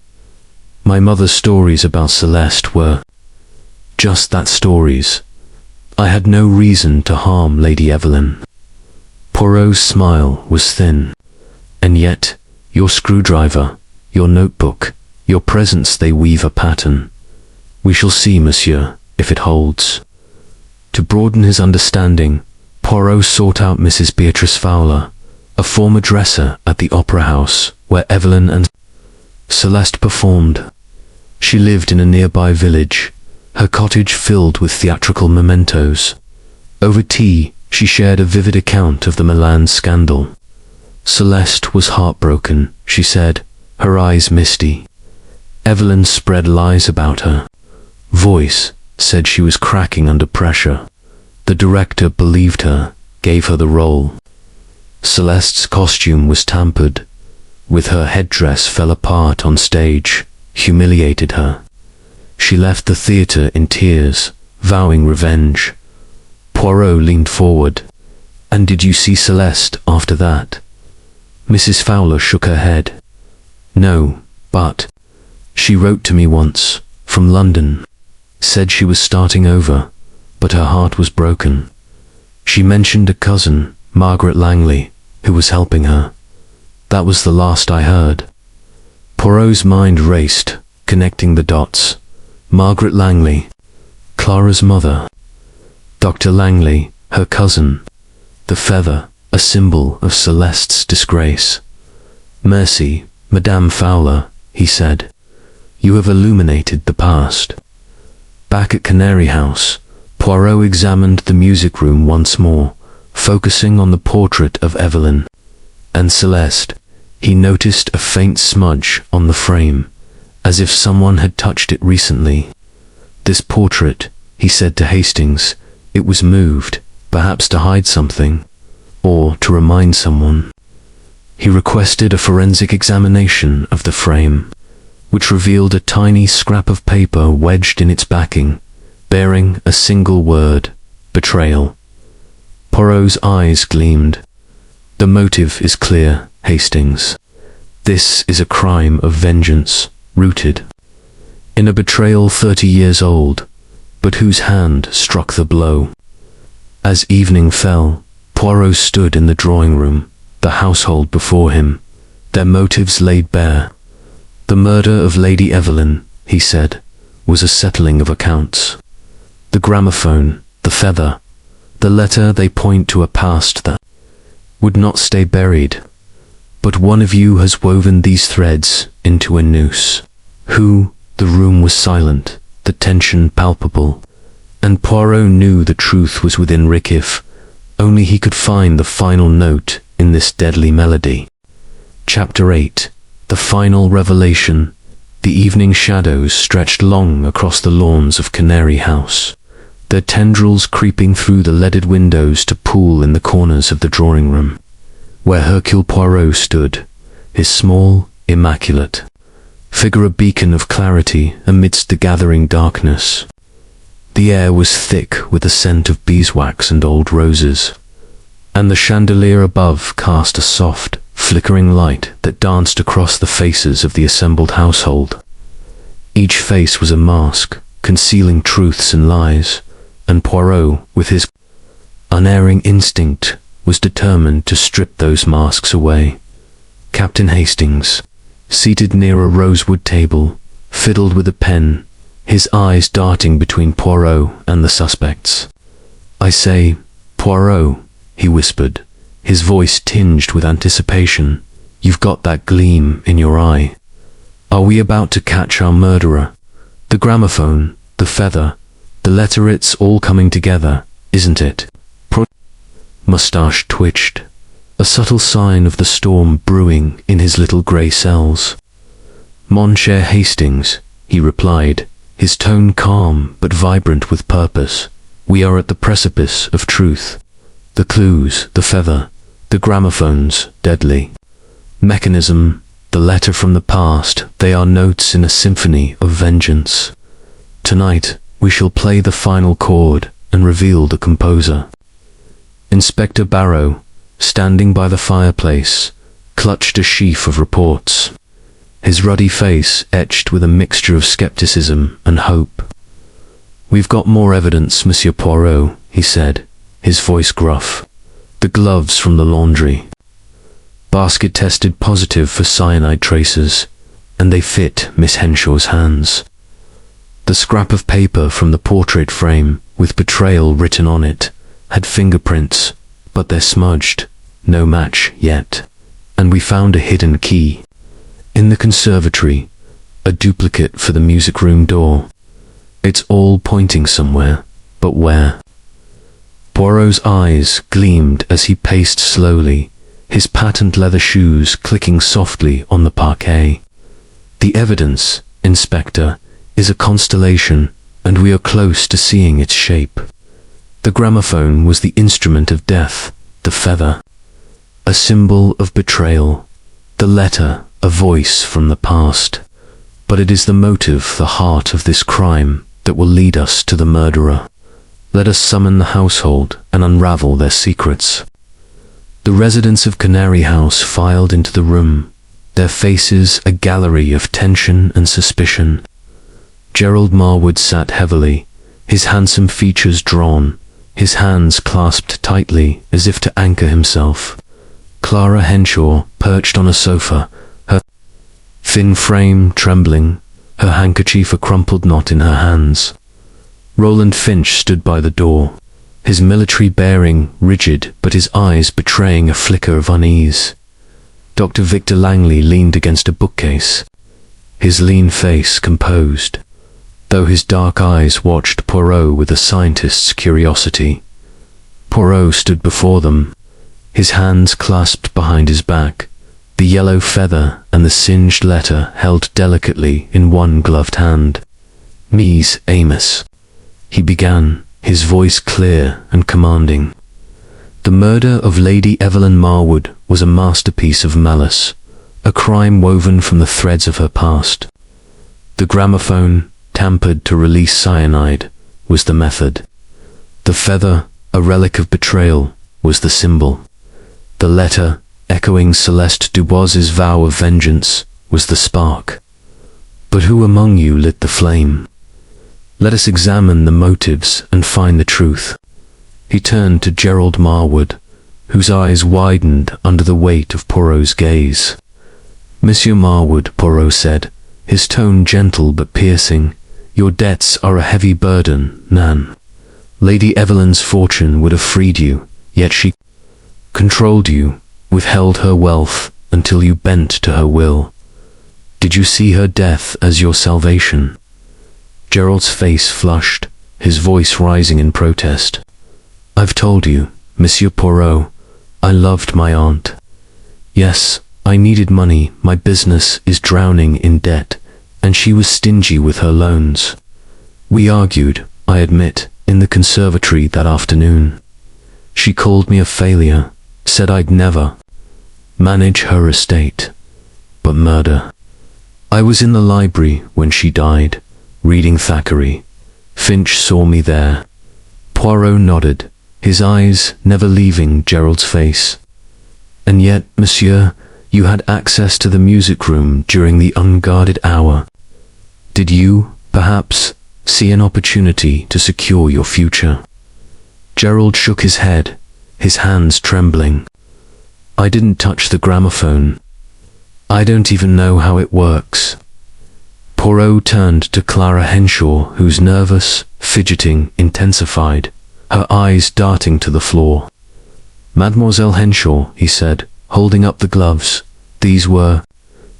My mother's stories about Celeste were just that, stories. I had no reason to harm Lady Evelyn. Poirot's smile was thin. And yet, your screwdriver, your notebook, your presence, they weave a pattern. We shall see, monsieur, if it holds. To broaden his understanding, Poirot sought out Mrs. Beatrice Fowler, a former dresser at the Opera House where Evelyn and Celeste performed. She lived in a nearby village, her cottage filled with theatrical mementos. Over tea, she shared a vivid account of the Milan scandal. Celeste was heartbroken, she said, her eyes misty. Evelyn spread lies about her. Voice said she was cracking under pressure. The director believed her, gave her the role. Celeste's costume was tampered. With her headdress fell apart on stage, humiliated her. She left the theatre in tears, vowing revenge. Poirot leaned forward. "And did you see Celeste after that?" Mrs. Fowler shook her head. "No, but she wrote to me once, from London. Said she was starting over, but her heart was broken. She mentioned a cousin, Margaret Langley, who was helping her. That was the last I heard." Poirot's mind raced, connecting the dots. Margaret Langley, Clara's mother. Dr. Langley, her cousin. The feather, a symbol of Celeste's disgrace. "Mercy, Madame Fowler," he said. "You have illuminated the past." Back at Canary House, Poirot examined the music room once more, focusing on the portrait of Evelyn and Celeste. He noticed a faint smudge on the frame, as if someone had touched it recently. "This portrait," he said to Hastings, "it was moved, perhaps to hide something, or to remind someone." He requested a forensic examination of the frame, which revealed a tiny scrap of paper wedged in its backing, bearing a single word: betrayal. Poirot's eyes gleamed. "The motive is clear, Hastings. This is a crime of vengeance, rooted in a betrayal 30 years old, but whose hand struck the blow." As evening fell, Poirot stood in the drawing room, the household before him, their motives laid bare. "The murder of Lady Evelyn," he said, "was a settling of accounts. The gramophone, the feather, the letter, they point to a past that would not stay buried. But one of you has woven these threads into a noose. Who?" The room was silent, the tension palpable, and Poirot knew the truth was within Rickif. Only he could find the final note in this deadly melody. Chapter 8. The final revelation. The evening shadows stretched long across the lawns of Canary House, their tendrils creeping through the leaded windows to pool in the corners of the drawing room, where Hercule Poirot stood, his small, immaculate figure a beacon of clarity amidst the gathering darkness. The air was thick with the scent of beeswax and old roses, and the chandelier above cast a soft, flickering light that danced across the faces of the assembled household. Each face was a mask, concealing truths and lies, and Poirot, with his unerring instinct, was determined to strip those masks away. Captain Hastings, seated near a rosewood table, fiddled with a pen, his eyes darting between Poirot and the suspects. "I say, Poirot," he whispered, his voice tinged with anticipation, "you've got that gleam in your eye. Are we about to catch our murderer? The gramophone, the feather, the letter, it's all coming together, isn't it?" Moustache twitched, a subtle sign of the storm brewing in his little grey cells. "Mon cher Hastings," he replied, his tone calm but vibrant with purpose, "we are at the precipice of truth. The clues, the feather, the gramophones, deadly. Mechanism, the letter from the past, they are notes in a symphony of vengeance. Tonight, we shall play the final chord and reveal the composer." Inspector Barrow, standing by the fireplace, clutched a sheaf of reports, his ruddy face etched with a mixture of skepticism and hope. "We've got more evidence, Monsieur Poirot," he said, his voice gruff. "The gloves from the laundry. Basket tested positive for cyanide traces, and they fit Miss Henshaw's hands. The scrap of paper from the portrait frame, with betrayal written on it, had fingerprints, but they're smudged, no match yet. And we found a hidden key. In the conservatory, a duplicate for the music room door. It's all pointing somewhere, but where? Poirot's eyes gleamed as he paced slowly, his patent leather shoes clicking softly on the parquet. The evidence, Inspector, is a constellation, and we are close to seeing its shape. The gramophone was the instrument of death, the feather, a symbol of betrayal, the letter, a voice from the past. But it is the motive, the heart of this crime, that will lead us to the murderer. Let us summon the household and unravel their secrets. The residents of Canary House filed into the room, their faces a gallery of tension and suspicion. Gerald Marwood sat heavily, his handsome features drawn, his hands clasped tightly as if to anchor himself. Clara Henshaw perched on a sofa, her thin frame trembling, her handkerchief a crumpled knot in her hands. Roland Finch stood by the door, his military bearing rigid but his eyes betraying a flicker of unease. Dr. Victor Langley leaned against a bookcase, his lean face composed, though his dark eyes watched Poirot with a scientist's curiosity. Poirot stood before them, his hands clasped behind his back, the yellow feather and the singed letter held delicately in one gloved hand. "Mies Amos," he began, his voice clear and commanding. The murder of Lady Evelyn Marwood was a masterpiece of malice, a crime woven from the threads of her past. The gramophone, tampered to release cyanide, was the method. The feather, a relic of betrayal, was the symbol. The letter, echoing Celeste Dubois's vow of vengeance, was the spark. But who among you lit the flame? Let us examine the motives and find the truth. He turned to Gerald Marwood, whose eyes widened under the weight of Poirot's gaze. "Monsieur Marwood," Poirot said, his tone gentle but piercing, "your debts are a heavy burden, Nan. Lady Evelyn's fortune would have freed you, yet she controlled you, withheld her wealth until you bent to her will. Did you see her death as your salvation?" Gerald's face flushed, his voice rising in protest. "I've told you, Monsieur Poirot, I loved my aunt. Yes, I needed money, my business is drowning in debt, and she was stingy with her loans. We argued, I admit, in the conservatory that afternoon. She called me a failure, said I'd never manage her estate, but murder. I was in the library when she died, reading Thackeray. Finch saw me there." Poirot nodded, his eyes never leaving Gerald's face. "And yet, monsieur, you had access to the music room during the unguarded hour. Did you, perhaps, see an opportunity to secure your future?" Gerald shook his head, his hands trembling. "I didn't touch the gramophone. I don't even know how it works." Poirot turned to Clara Henshaw, whose nervous fidgeting intensified, her eyes darting to the floor. "Mademoiselle Henshaw," he said, holding up the gloves, "these were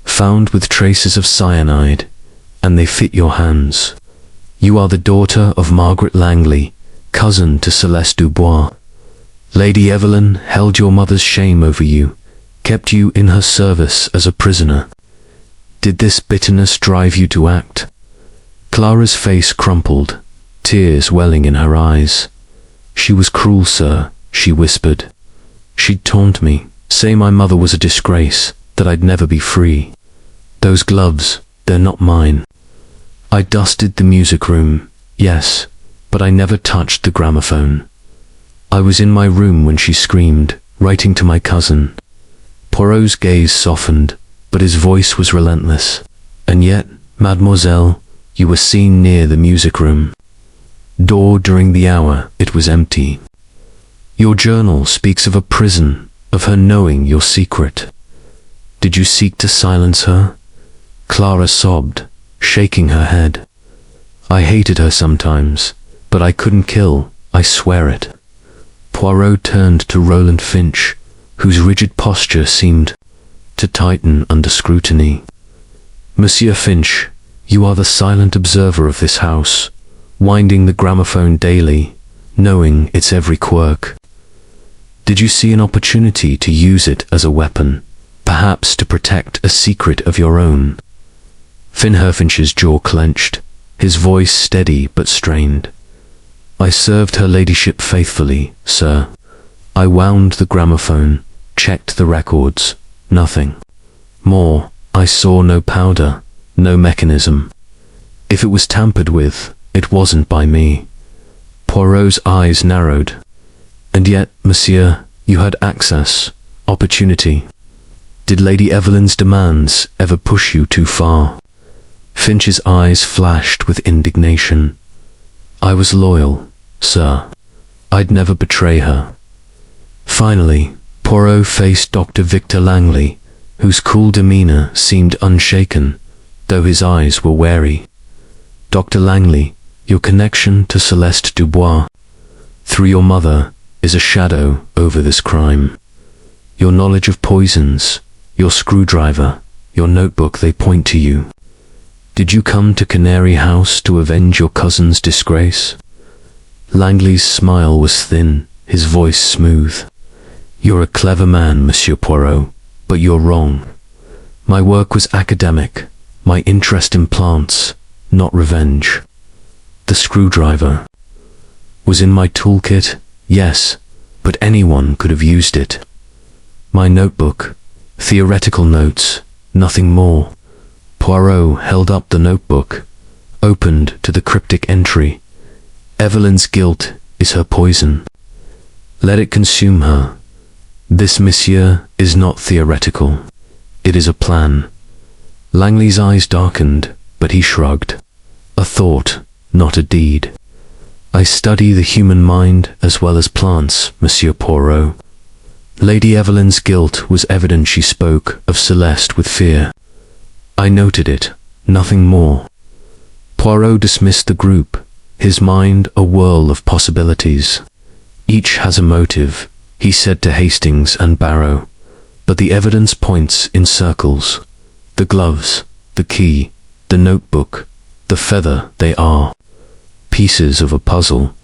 found with traces of cyanide, and they fit your hands. You are the daughter of Margaret Langley, cousin to Celeste Dubois. Lady Evelyn held your mother's shame over you, kept you in her service as a prisoner. Did this bitterness drive you to act?" Clara's face crumpled, tears welling in her eyes. "She was cruel, sir," she whispered. "She'd taunt me, say my mother was a disgrace, that I'd never be free. Those gloves, they're not mine. I dusted the music room, yes, but I never touched the gramophone. I was in my room when she screamed, writing to my cousin." Poirot's gaze softened, but his voice was relentless. "And yet, mademoiselle, you were seen near the music room. Door during the hour, it was empty. Your journal speaks of a prison, of her knowing your secret. Did you seek to silence her?" Clara sobbed, shaking her head. "I hated her sometimes, but I couldn't kill, I swear it. Poirot turned to Roland Finch, whose rigid posture seemed to tighten under scrutiny. Monsieur Finch, you are the silent observer of this house, winding the gramophone daily, knowing its every quirk. Did you see an opportunity to use it as a weapon, perhaps to protect a secret of your own? Finch's jaw clenched, his voice steady but strained. I served her ladyship faithfully, sir. I wound the gramophone, checked the records, nothing more. I saw no powder, no mechanism. If it was tampered with, it wasn't by me. Poirot's eyes narrowed. And yet, monsieur, you had access, opportunity. Did Lady Evelyn's demands ever push you too far? Finch's eyes flashed with indignation. I was loyal, sir. I'd never betray her. Finally, Poirot faced Dr. Victor Langley, whose cool demeanor seemed unshaken, though his eyes were wary. Dr. Langley, your connection to Celeste Dubois, through your mother, is a shadow over this crime. Your knowledge of poisons, your screwdriver, your notebook, they point to you. Did you come to Canary House to avenge your cousin's disgrace? Langley's smile was thin, his voice smooth. You're a clever man, Monsieur Poirot, but you're wrong. My work was academic, my interest in plants, not revenge. The screwdriver was in my toolkit, yes, but anyone could have used it. My notebook, theoretical notes, nothing more. Poirot held up the notebook, opened to the cryptic entry. Evelyn's guilt is her poison. Let it consume her. This, monsieur, is not theoretical. It is a plan. Langley's eyes darkened, but he shrugged. A thought, not a deed. I study the human mind as well as plants, Monsieur Poirot. Lady Evelyn's guilt was evident. She spoke of Celeste with fear. I noted it, nothing more. Poirot dismissed the group, his mind a whirl of possibilities. Each has a motive, he said to Hastings and Barrow, but the evidence points in circles. The gloves, the key, the notebook, the feather, they are pieces of a puzzle,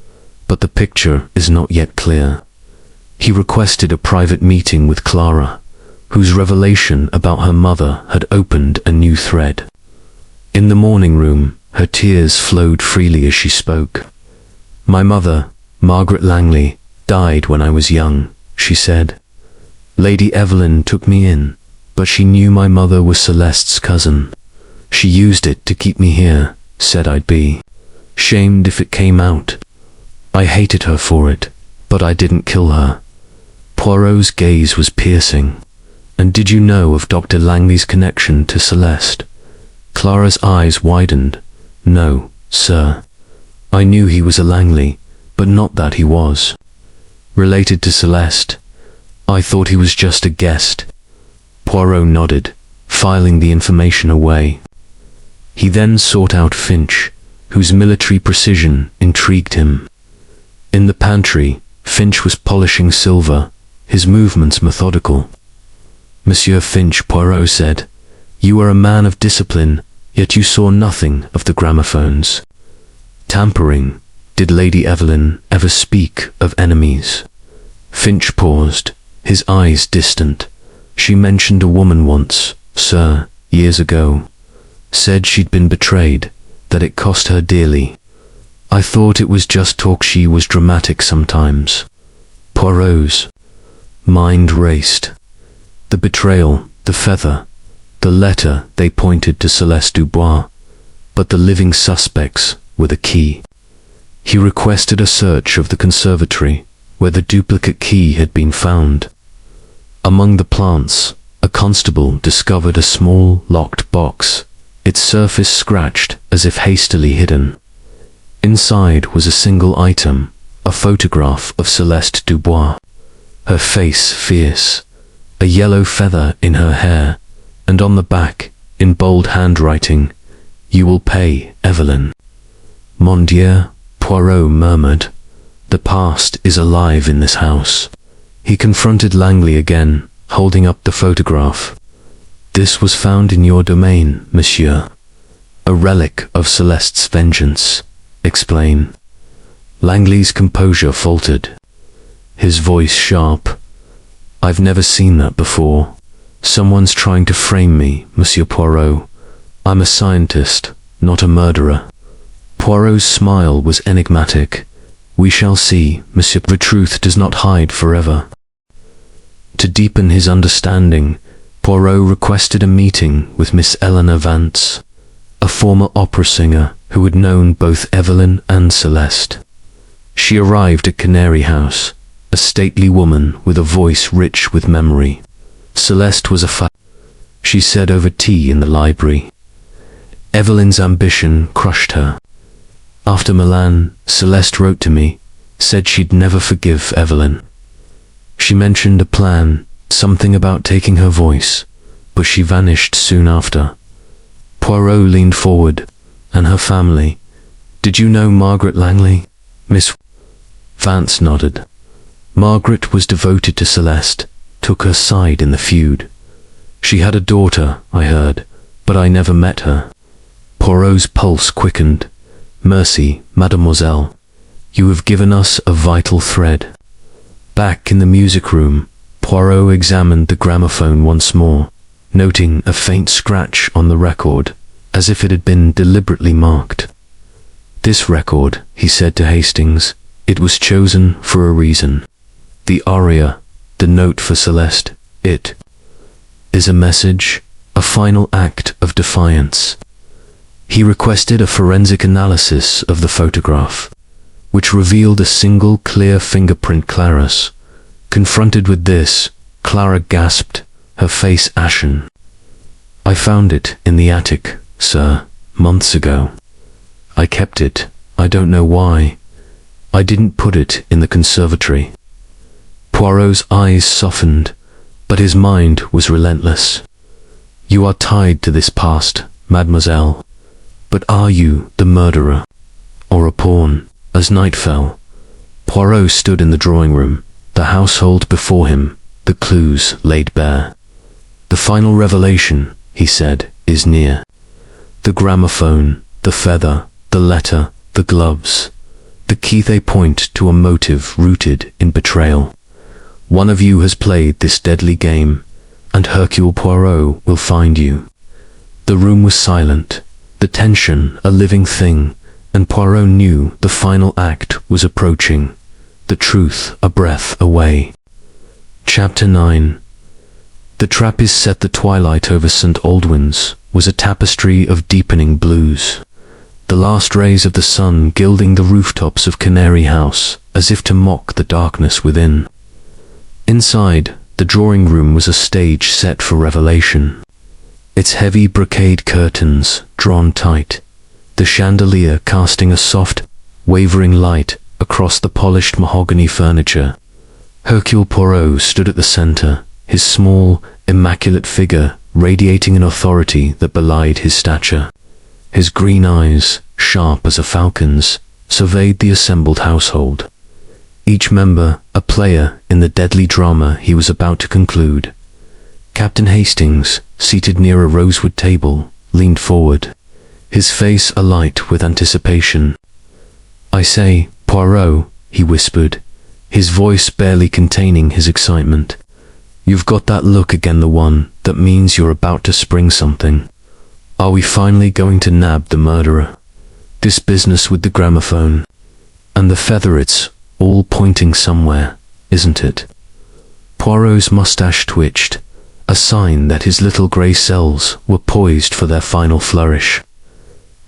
but the picture is not yet clear. He requested a private meeting with Clara, whose revelation about her mother had opened a new thread. In the morning room, her tears flowed freely as she spoke. My mother, Margaret Langley, died when I was young, she said. Lady Evelyn took me in, but she knew my mother was Celeste's cousin. She used it to keep me here, said I'd be shamed if it came out. I hated her for it, but I didn't kill her. Poirot's gaze was piercing. And did you know of Dr. Langley's connection to Celeste? Clara's eyes widened. No, sir. I knew he was a Langley, but not that he was related to Celeste. I thought he was just a guest. Poirot nodded, filing the information away. He then sought out Finch, whose military precision intrigued him. In the pantry, Finch was polishing silver, his movements methodical. Monsieur Finch, Poirot said, you are a man of discipline, yet you saw nothing of the gramophones. Tampering. Did Lady Evelyn ever speak of enemies? Finch paused, his eyes distant. She mentioned a woman once, sir, years ago. Said she'd been betrayed, that it cost her dearly. I thought it was just talk. She was dramatic sometimes. Poirot's mind raced. The betrayal, the feather, the letter, they pointed to Celeste Dubois, but the living suspects were the key. He requested a search of the conservatory, where the duplicate key had been found. Among the plants, a constable discovered a small, locked box, its surface scratched as if hastily hidden. Inside was a single item, a photograph of Celeste Dubois, her face fierce, a yellow feather in her hair, and on the back, in bold handwriting, "You will pay, Evelyn." Mon Dieu, Poirot murmured. The past is alive in this house. He confronted Langley again, holding up the photograph. This was found in your domain, monsieur. A relic of Celeste's vengeance. Explain. Langley's composure faltered. His voice sharp. I've never seen that before. Someone's trying to frame me, Monsieur Poirot. I'm a scientist, not a murderer. Poirot's smile was enigmatic. We shall see, Monsieur. The truth does not hide forever. To deepen his understanding, Poirot requested a meeting with Miss Eleanor Vance, a former opera singer who had known both Evelyn and Celeste. She arrived at Canary House, a stately woman with a voice rich with memory. Celeste was she said over tea in the library. Evelyn's ambition crushed her. After Milan, Celeste wrote to me, said she'd never forgive Evelyn. She mentioned a plan, something about taking her voice, but she vanished soon after. Poirot leaned forward. And her family. Did you know Margaret Langley? Miss Vance nodded. Margaret was devoted to Celeste, took her side in the feud. She had a daughter, I heard, but I never met her. Poirot's pulse quickened. Mercy, mademoiselle. You have given us a vital thread. Back in the music room, Poirot examined the gramophone once more, noting a faint scratch on the record, as if it had been deliberately marked. This record, he said to Hastings, it was chosen for a reason. The aria, the note for Celeste, it is a message, a final act of defiance. He requested a forensic analysis of the photograph, which revealed a single clear fingerprint. Clara's. Confronted with this, Clara gasped, her face ashen. I found it in the attic, sir, months ago. I kept it. I don't know why. I didn't put it in the conservatory. Poirot's eyes softened, but his mind was relentless. You are tied to this past, mademoiselle. But are you the murderer? Or a pawn? As night fell, Poirot stood in the drawing room, the household before him, the clues laid bare. The final revelation, he said, is near. The gramophone, the feather, the letter, the gloves. The key they point to a motive rooted in betrayal. One of you has played this deadly game, and Hercule Poirot will find you. The room was silent, the tension a living thing, and Poirot knew the final act was approaching, the truth a breath away. Chapter 9. The trap is set. The twilight over St. Aldwyn's was a tapestry of deepening blues, the last rays of the sun gilding the rooftops of Canary House as if to mock the darkness within. Inside, the drawing room was a stage set for revelation. Its heavy brocade curtains drawn tight, the chandelier casting a soft, wavering light across the polished mahogany furniture. Hercule Poirot stood at the center, his small, immaculate figure radiating an authority that belied his stature. His green eyes, sharp as a falcon's, surveyed the assembled household. Each member a player in the deadly drama he was about to conclude. Captain Hastings, seated near a rosewood table, leaned forward, his face alight with anticipation. I say, Poirot, he whispered, his voice barely containing his excitement. You've got that look again, the one that means you're about to spring something. Are we finally going to nab the murderer? This business with the gramophone and the feather, it's all pointing somewhere, isn't it? Poirot's mustache twitched, a sign that his little grey cells were poised for their final flourish.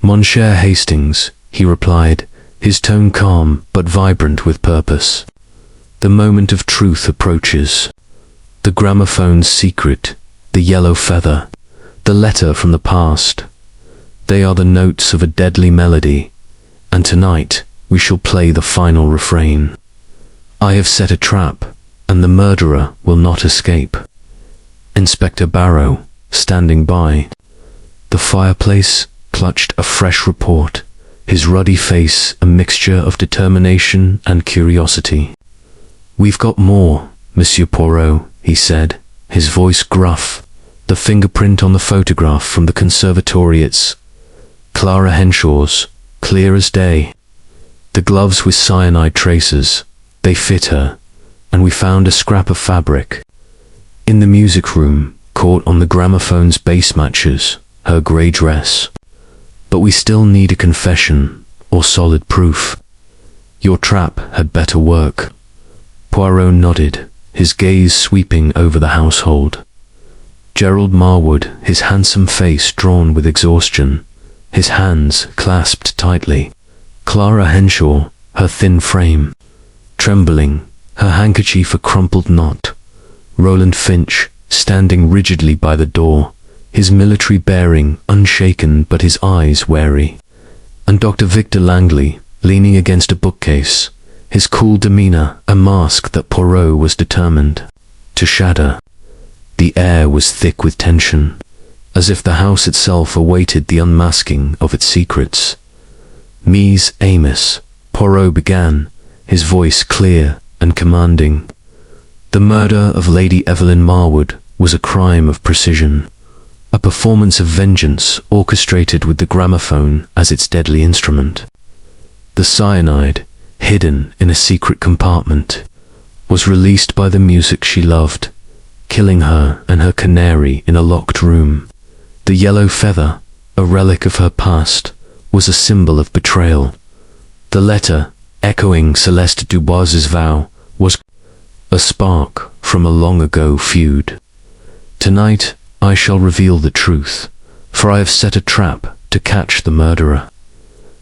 Monsieur Hastings, he replied, his tone calm but vibrant with purpose. The moment of truth approaches. The gramophone's secret, the yellow feather, the letter from the past. They are the notes of a deadly melody, and tonight we shall play the final refrain. I have set a trap, and the murderer will not escape. Inspector Barrow, standing by the fireplace, clutched a fresh report, his ruddy face a mixture of determination and curiosity. "We've got more, Monsieur Poirot," he said, his voice gruff. "The fingerprint on the photograph from the conservatory, it's Clara Henshaw's, clear as day. The gloves with cyanide traces, they fit her, and we found a scrap of fabric in the music room, caught on the gramophone's bass matches, her grey dress. But we still need a confession, or solid proof. Your trap had better work." Poirot nodded, his gaze sweeping over the household. Gerald Marwood, his handsome face drawn with exhaustion, his hands clasped tightly. Clara Henshaw, her thin frame trembling, her handkerchief a crumpled knot. Roland Finch, standing rigidly by the door, his military bearing unshaken but his eyes wary. And Dr. Victor Langley, leaning against a bookcase, his cool demeanor a mask that Poirot was determined to shatter. The air was thick with tension, as if the house itself awaited the unmasking of its secrets. "Mies Amos," Poirot began, his voice clear and commanding. "The murder of Lady Evelyn Marwood was a crime of precision, a performance of vengeance orchestrated with the gramophone as its deadly instrument. The cyanide, hidden in a secret compartment, was released by the music she loved, killing her and her canary in a locked room. The yellow feather, a relic of her past, was a symbol of betrayal. The letter, echoing Celeste Dubois's vow, was a spark from a long-ago feud. Tonight I shall reveal the truth, for I have set a trap to catch the murderer."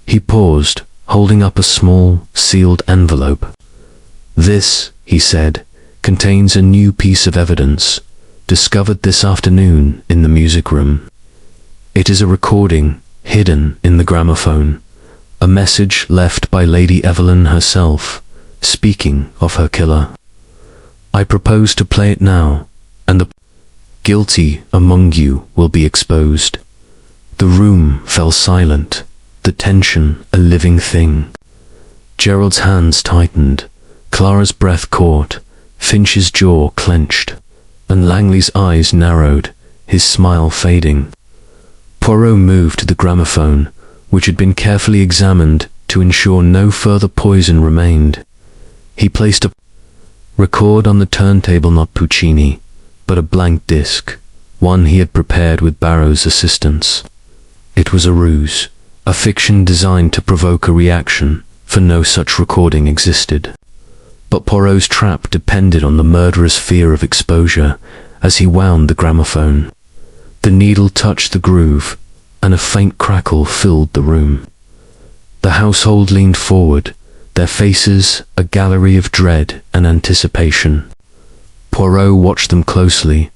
He paused, holding up a small, sealed envelope. "This," he said, "contains a new piece of evidence, discovered this afternoon in the music room. It is a recording, hidden in the gramophone, a message left by Lady Evelyn herself, speaking of her killer. I propose to play it now, and the guilty among you will be exposed." The room fell silent, the tension a living thing. Gerald's hands tightened, Clara's breath caught, Finch's jaw clenched, and Langley's eyes narrowed, his smile fading. Poirot moved to the gramophone, which had been carefully examined to ensure no further poison remained. He placed a record on the turntable, not Puccini, but a blank disc, one he had prepared with Barrow's assistance. It was a ruse, a fiction designed to provoke a reaction, for no such recording existed. But Poirot's trap depended on the murderer's fear of exposure as he wound the gramophone. The needle touched the groove, and a faint crackle filled the room. The household leaned forward, their faces a gallery of dread and anticipation. Poirot watched them closely,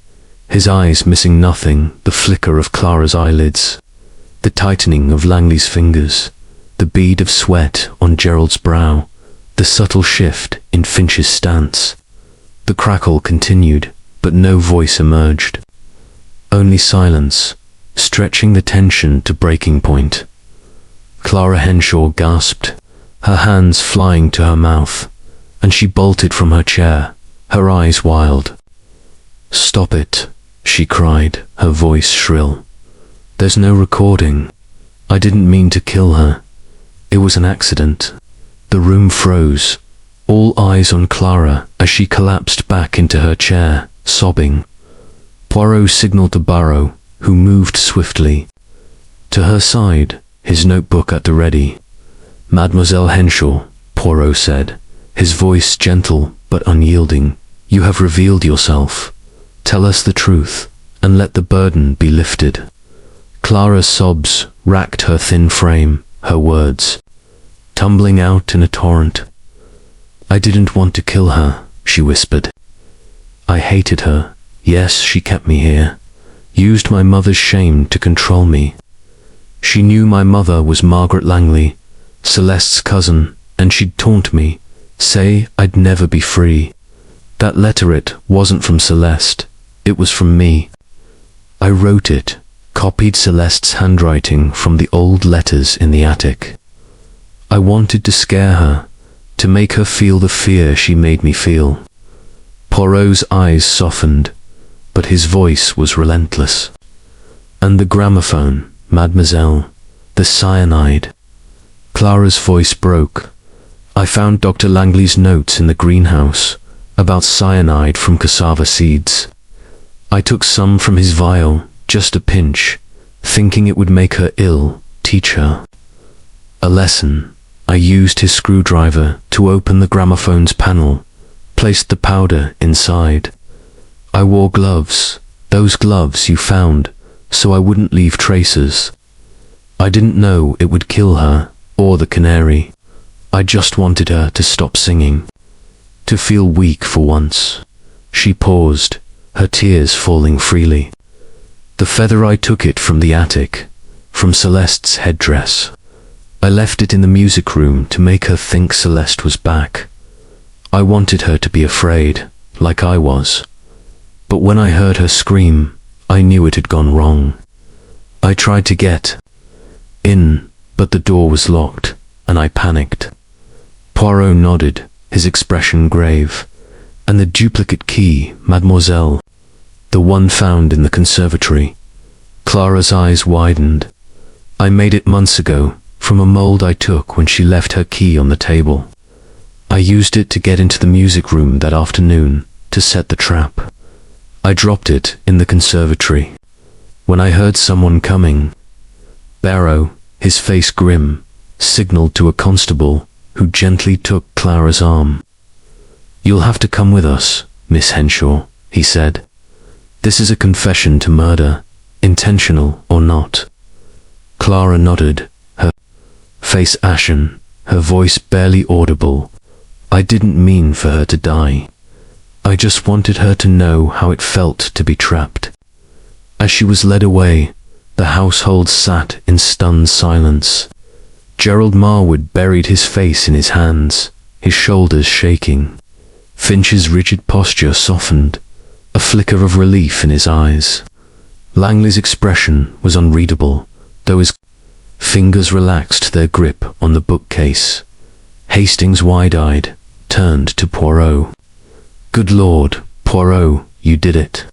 his eyes missing nothing, the flicker of Clara's eyelids, the tightening of Langley's fingers, the bead of sweat on Gerald's brow, the subtle shift in Finch's stance. The crackle continued, but no voice emerged. Only silence, stretching the tension to breaking point. Clara Henshaw gasped, her hands flying to her mouth, and she bolted from her chair, her eyes wild. "Stop it," she cried, her voice shrill. "There's no recording. I didn't mean to kill her. It was an accident." The room froze, all eyes on Clara as she collapsed back into her chair, sobbing. Poirot signaled to Barrow, who moved swiftly to her side, his notebook at the ready. "Mademoiselle Henshaw," Poirot said, his voice gentle but unyielding, "you have revealed yourself. Tell us the truth, and let the burden be lifted." Clara's sobs racked her thin frame, her words tumbling out in a torrent. "I didn't want to kill her," she whispered. "I hated her. Yes, she kept me here, used my mother's shame to control me. She knew my mother was Margaret Langley, Celeste's cousin, and she'd taunt me, say I'd never be free. That letter, it wasn't from Celeste, it was from me. I wrote it, copied Celeste's handwriting from the old letters in the attic. I wanted to scare her, to make her feel the fear she made me feel. Poirot's eyes softened, but his voice was relentless. And the gramophone, mademoiselle, the cyanide. Clara's voice broke. I found Dr. Langley's notes in the greenhouse about cyanide from cassava seeds. I took some from his vial, just a pinch, thinking it would make her ill, teach her a lesson. I used his screwdriver to open the gramophone's panel, placed the powder inside. I wore gloves, those gloves you found, so I wouldn't leave traces. I didn't know it would kill her, or the canary. I just wanted her to stop singing, to feel weak for once. She paused, her tears falling freely. The feather, I took it from the attic, from Celeste's headdress. I left it in the music room to make her think Celeste was back. I wanted her to be afraid, like I was. But when I heard her scream, I knew it had gone wrong. I tried to get in, but the door was locked, and I panicked. Poirot nodded, his expression grave. And the duplicate key, mademoiselle, the one found in the conservatory. Clara's eyes widened. I made it months ago, from a mold I took when she left her key on the table. I used it to get into the music room that afternoon, to set the trap. I dropped it in the conservatory. When I heard someone coming, Barrow, his face grim, signaled to a constable, who gently took Clara's arm. "You'll have to come with us, Miss Henshaw," he said. "This is a confession to murder, intentional or not." Clara nodded, her face ashen, her voice barely audible. "I didn't mean for her to die. I just wanted her to know how it felt to be trapped." As she was led away, the household sat in stunned silence. Gerald Marwood buried his face in his hands, his shoulders shaking. Finch's rigid posture softened, a flicker of relief in his eyes. Langley's expression was unreadable, though his fingers relaxed their grip on the bookcase. Hastings, wide-eyed, turned to Poirot. "Good Lord, Poirot, you did it.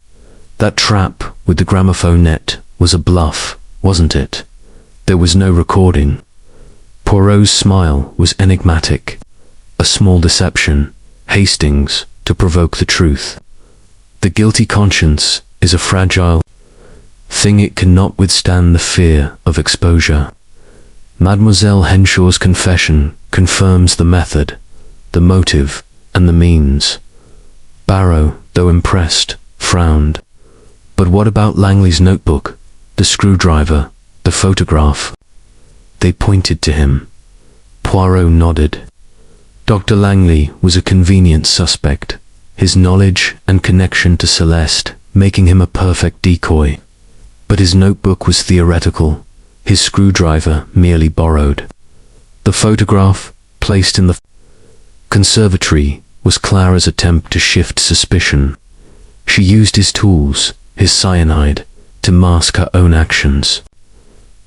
That trap with the gramophone net was a bluff, wasn't it? There was no recording." Poirot's smile was enigmatic. "A small deception, Hastings, to provoke the truth. The guilty conscience is a fragile thing. It cannot withstand the fear of exposure. Mademoiselle Henshaw's confession confirms the method, the motive, and the means." Barrow, though impressed, frowned. "But what about Langley's notebook, the screwdriver, the photograph?" They pointed to him. Poirot nodded. Dr. Langley was a convenient suspect, his knowledge and connection to Celeste making him a perfect decoy. But his notebook was theoretical, his screwdriver merely borrowed. The photograph, placed in the conservatory, was Clara's attempt to shift suspicion. She used his tools, his cyanide, to mask her own actions.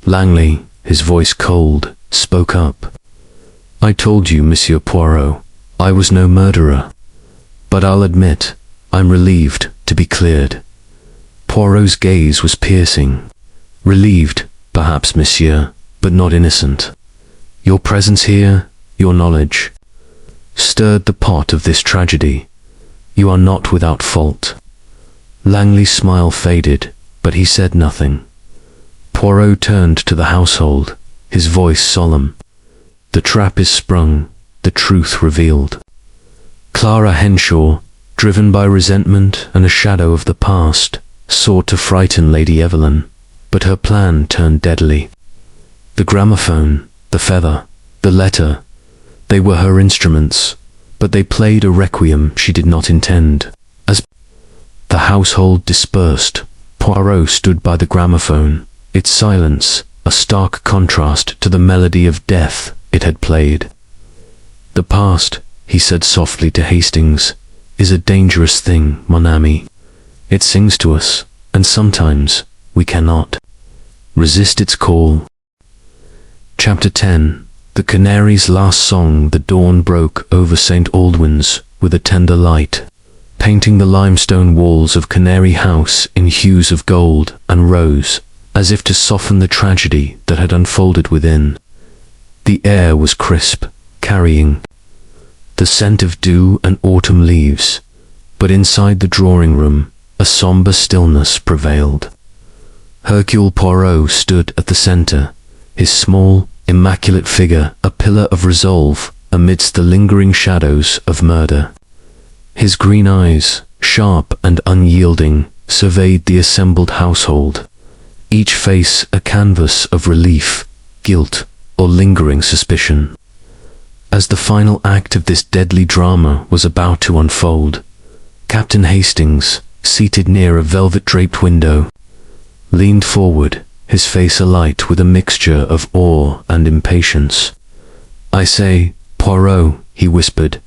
Langley, his voice cold, spoke up. "I told you, Monsieur Poirot, I was no murderer. But I'll admit, I'm relieved to be cleared." Poirot's gaze was piercing. "Relieved, perhaps, monsieur, but not innocent. Your presence here, your knowledge, stirred the pot of this tragedy. You are not without fault." Langley's smile faded, but he said nothing. Poirot turned to the household, his voice solemn. "The trap is sprung, the truth revealed." Clara Henshaw, driven by resentment and a shadow of the past, sought to frighten Lady Evelyn, but her plan turned deadly. The gramophone, the feather, the letter, they were her instruments, but they played a requiem she did not intend. As the household dispersed, Poirot stood by the gramophone, its silence a stark contrast to the melody of death it had played. "The past," he said softly to Hastings, "is a dangerous thing, mon ami. It sings to us, and sometimes we cannot resist its call." Chapter 10. The Canary's last song, the dawn broke over St. Aldwyn's with a tender light, painting the limestone walls of Canary House in hues of gold and rose, as if to soften the tragedy that had unfolded within. The air was crisp, carrying the scent of dew and autumn leaves, but inside the drawing room a sombre stillness prevailed. Hercule Poirot stood at the centre, his small, immaculate figure a pillar of resolve amidst the lingering shadows of murder. His green eyes, sharp and unyielding, surveyed the assembled household, each face a canvas of relief, guilt, or lingering suspicion. As the final act of this deadly drama was about to unfold, Captain Hastings, seated near a velvet-draped window, leaned forward, his face alight with a mixture of awe and impatience. "I say, Poirot," he whispered,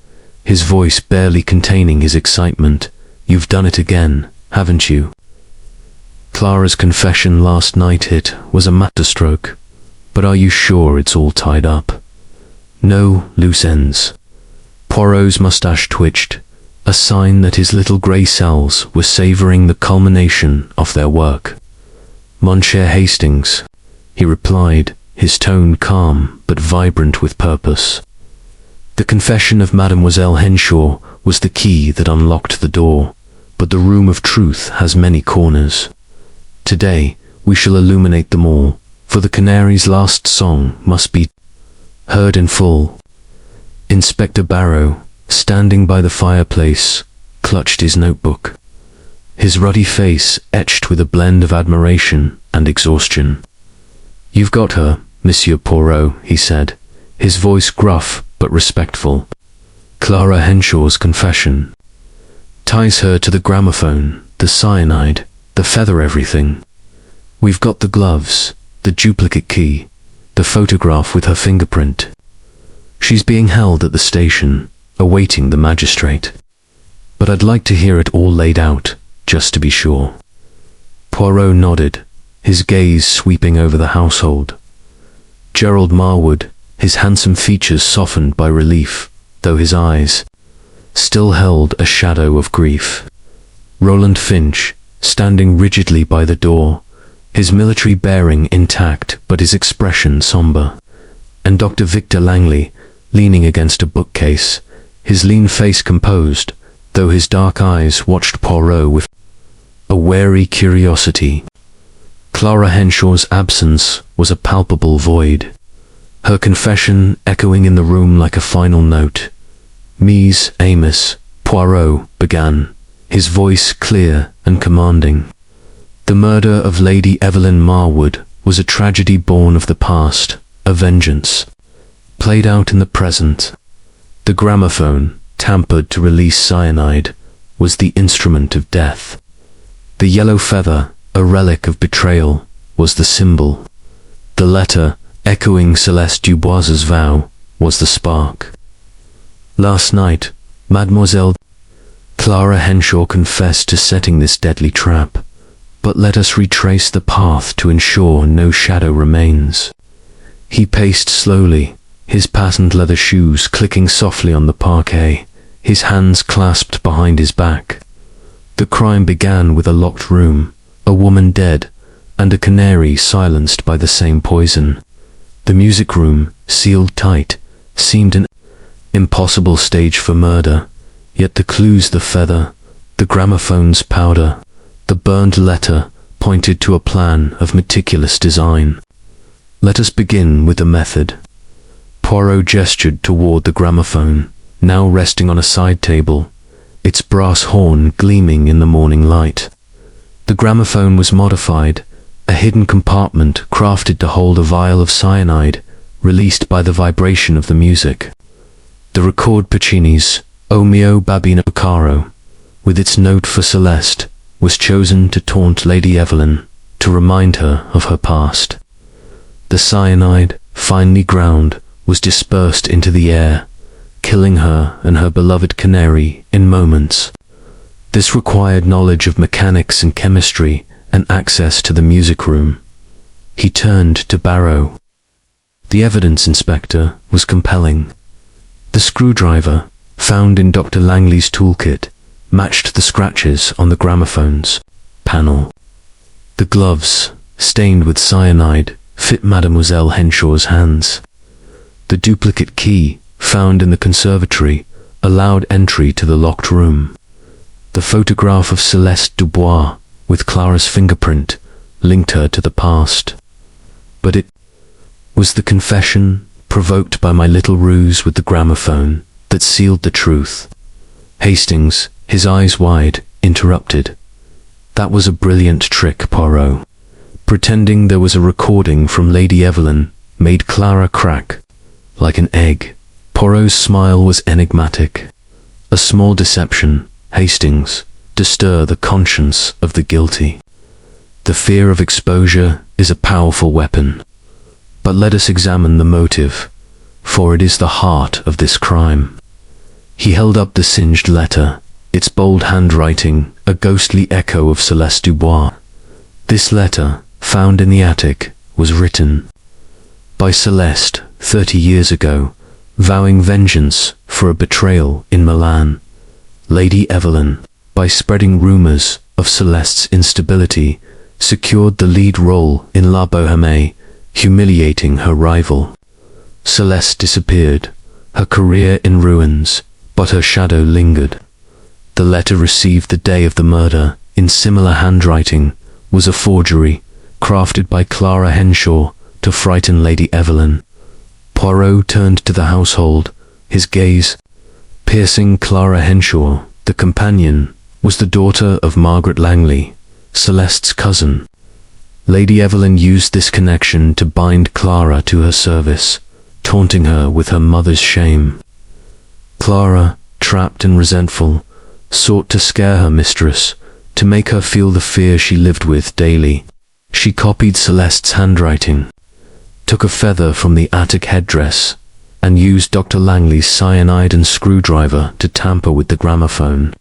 his voice barely containing his excitement, "you've done it again, haven't you? Clara's confession last night, it was a masterstroke, but are you sure it's all tied up? No loose ends?" Poirot's moustache twitched, a sign that his little grey cells were savouring the culmination of their work. "Monsieur Hastings," he replied, his tone calm but vibrant with purpose. The confession of Mademoiselle Henshaw was the key that unlocked the door, but the room of truth has many corners. Today we shall illuminate them all, for the Canary's last song must be heard in full. Inspector Barrow, standing by the fireplace, clutched his notebook, his ruddy face etched with a blend of admiration and exhaustion. "You've got her, Monsieur Poirot," he said, his voice gruff but respectful. "Clara Henshaw's confession ties her to the gramophone, the cyanide, the feather, everything. We've got the gloves, the duplicate key, the photograph with her fingerprint. She's being held at the station, awaiting the magistrate. But I'd like to hear it all laid out, just to be sure." Poirot nodded, his gaze sweeping over the household. Gerald Marwood, his handsome features softened by relief, though his eyes still held a shadow of grief. Roland Finch, standing rigidly by the door, his military bearing intact but his expression sombre. And Dr. Victor Langley, leaning against a bookcase, his lean face composed, though his dark eyes watched Poirot with a wary curiosity. Clara Henshaw's absence was a palpable void, her confession echoing in the room like a final note. "Mies Amos," Poirot began, his voice clear and commanding. "The murder of Lady Evelyn Marwood was a tragedy born of the past, a vengeance played out in the present. The gramophone, tampered to release cyanide, was the instrument of death. The yellow feather, a relic of betrayal, was the symbol. The letter, echoing Celeste Dubois's vow, was the spark. Last night, Mademoiselle Clara Henshaw confessed to setting this deadly trap, but let us retrace the path to ensure no shadow remains." He paced slowly, his patent leather shoes clicking softly on the parquet, his hands clasped behind his back. The crime began with a locked room, a woman dead, and a canary silenced by the same poison. The music room, sealed tight, seemed an impossible stage for murder, yet the clues, the feather, the gramophone's powder, the burned letter, pointed to a plan of meticulous design. "Let us begin with the method." Poirot gestured toward the gramophone, now resting on a side table, its brass horn gleaming in the morning light. The gramophone was modified, a hidden compartment crafted to hold a vial of cyanide, released by the vibration of the music. The record Puccini's "O mio babbino caro," with its note for Celeste, was chosen to taunt Lady Evelyn, to remind her of her past. The cyanide, finely ground, was dispersed into the air, killing her and her beloved Canary in moments. This required knowledge of mechanics and chemistry and access to the music room. He turned to Barrow. "The evidence, Inspector, was compelling. The screwdriver, found in Dr. Langley's toolkit, matched the scratches on the gramophone's panel. The gloves, stained with cyanide, fit Mademoiselle Henshaw's hands. The duplicate key, found in the conservatory, allowed entry to the locked room. The photograph of Celeste Dubois, with Clara's fingerprint, linked her to the past. But it was the confession, provoked by my little ruse with the gramophone, that sealed the truth. Hastings, his eyes wide, interrupted. That was a brilliant trick, Poirot. Pretending there was a recording from Lady Evelyn made Clara crack like an egg. Poirot's smile was enigmatic. A small deception, Hastings, to stir the conscience of the guilty. The fear of exposure is a powerful weapon. But let us examine the motive, for it is the heart of this crime. He held up the singed letter, its bold handwriting a ghostly echo of Celeste Dubois. This letter, found in the attic, was written by Celeste 30 years ago, vowing vengeance for a betrayal in Milan. Lady Evelyn, by spreading rumors of Celeste's instability, secured the lead role in La Bohème, humiliating her rival. Celeste disappeared, her career in ruins, but her shadow lingered. The letter received the day of the murder, in similar handwriting, was a forgery, crafted by Clara Henshaw to frighten Lady Evelyn. Poirot turned to the household, his gaze piercing Clara Henshaw. The companion was the daughter of Margaret Langley, Celeste's cousin. Lady Evelyn used this connection to bind Clara to her service, taunting her with her mother's shame. Clara, trapped and resentful, sought to scare her mistress, to make her feel the fear she lived with daily. She copied Celeste's handwriting, took a feather from the attic headdress, and used Dr. Langley's cyanide and screwdriver to tamper with the gramophone.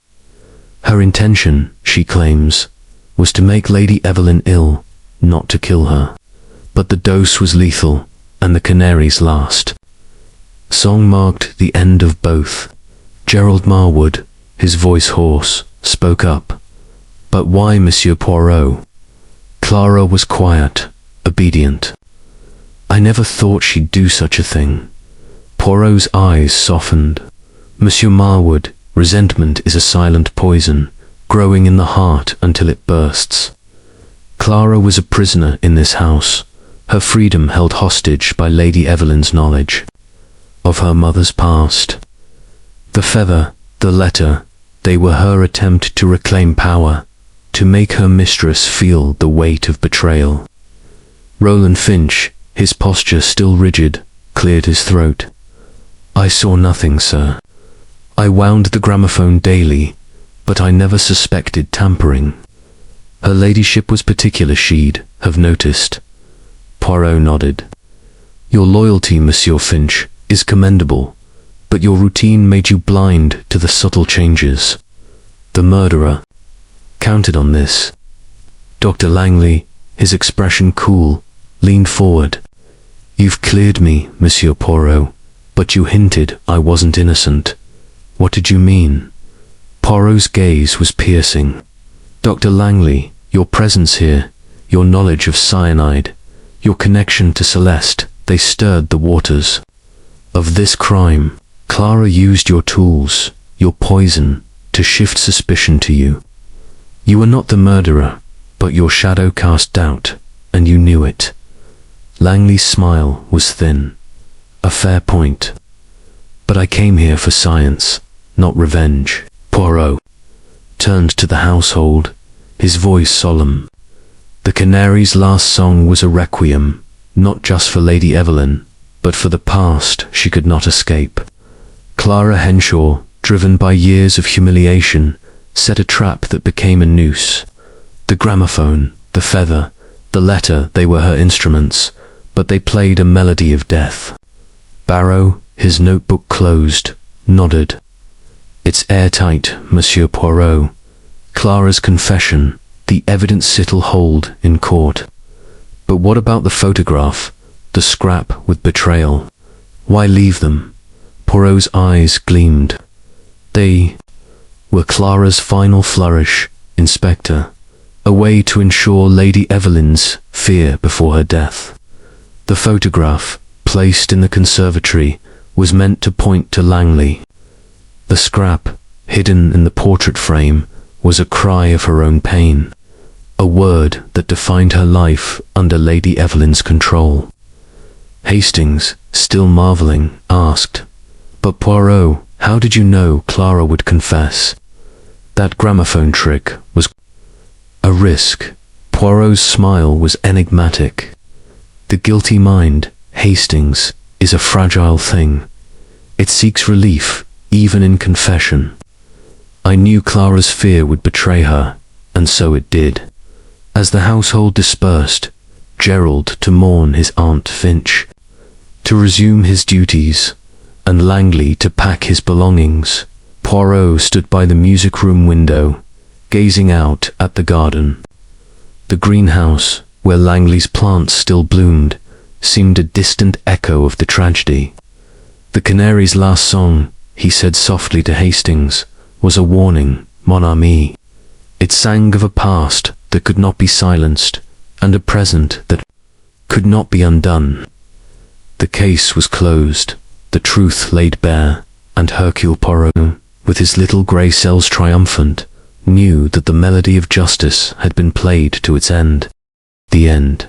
Her intention, she claims, was to make Lady Evelyn ill, not to kill her. But the dose was lethal, and the Canary's last song marked the end of both. Gerald Marwood, his voice hoarse, spoke up. But why, Monsieur Poirot? Clara was quiet, obedient. I never thought she'd do such a thing. Poirot's eyes softened. Monsieur Marwood, resentment is a silent poison, growing in the heart until it bursts. Clara was a prisoner in this house, her freedom held hostage by Lady Evelyn's knowledge of her mother's past. The feather, the letter, they were her attempt to reclaim power, to make her mistress feel the weight of betrayal. Roland Finch, his posture still rigid, cleared his throat. I saw nothing, sir. I wound the gramophone daily, but I never suspected tampering. Her ladyship was particular, she'd have noticed. Poirot nodded. Your loyalty, Monsieur Finch, is commendable, but your routine made you blind to the subtle changes. The murderer counted on this. Dr. Langley, his expression cool, leaned forward. You've cleared me, Monsieur Poirot, but you hinted I wasn't innocent. What did you mean? Poirot's gaze was piercing. Dr. Langley, your presence here, your knowledge of cyanide, your connection to Celeste, they stirred the waters of this crime. Clara used your tools, your poison, to shift suspicion to you. You were not the murderer, but your shadow cast doubt, and you knew it. Langley's smile was thin. A fair point. But I came here for science, not revenge. Poirot turned to the household, his voice solemn. The Canary's last song was a requiem, not just for Lady Evelyn, but for the past she could not escape. Clara Henshaw, driven by years of humiliation, set a trap that became a noose. The gramophone, the feather, the letter, they were her instruments, but they played a melody of death. Barrow, his notebook closed, nodded. It's airtight, Monsieur Poirot. Clara's confession, the evidence it'll hold in court. But what about the photograph, the scrap with betrayal? Why leave them? Poirot's eyes gleamed. They were Clara's final flourish, Inspector, a way to ensure Lady Evelyn's fear before her death. The photograph, placed in the conservatory, was meant to point to Langley. The scrap, hidden in the portrait frame, was a cry of her own pain, a word that defined her life under Lady Evelyn's control. Hastings, still marveling, asked, "But Poirot, how did you know Clara would confess?" "That gramophone trick was a risk." Poirot's smile was enigmatic. "The guilty mind, Hastings, is a fragile thing. It seeks relief, even in confession. I knew Clara's fear would betray her, and so it did." As the household dispersed, Gerald to mourn his Aunt Finch, to resume his duties, and Langley to pack his belongings, Poirot stood by the music-room window, gazing out at the garden. The greenhouse, where Langley's plants still bloomed, seemed a distant echo of the tragedy. The Canary's last song, he said softly to Hastings, was a warning, mon ami. It sang of a past that could not be silenced, and a present that could not be undone. The case was closed, the truth laid bare, and Hercule Poirot, with his little grey cells triumphant, knew that the melody of justice had been played to its end. The end.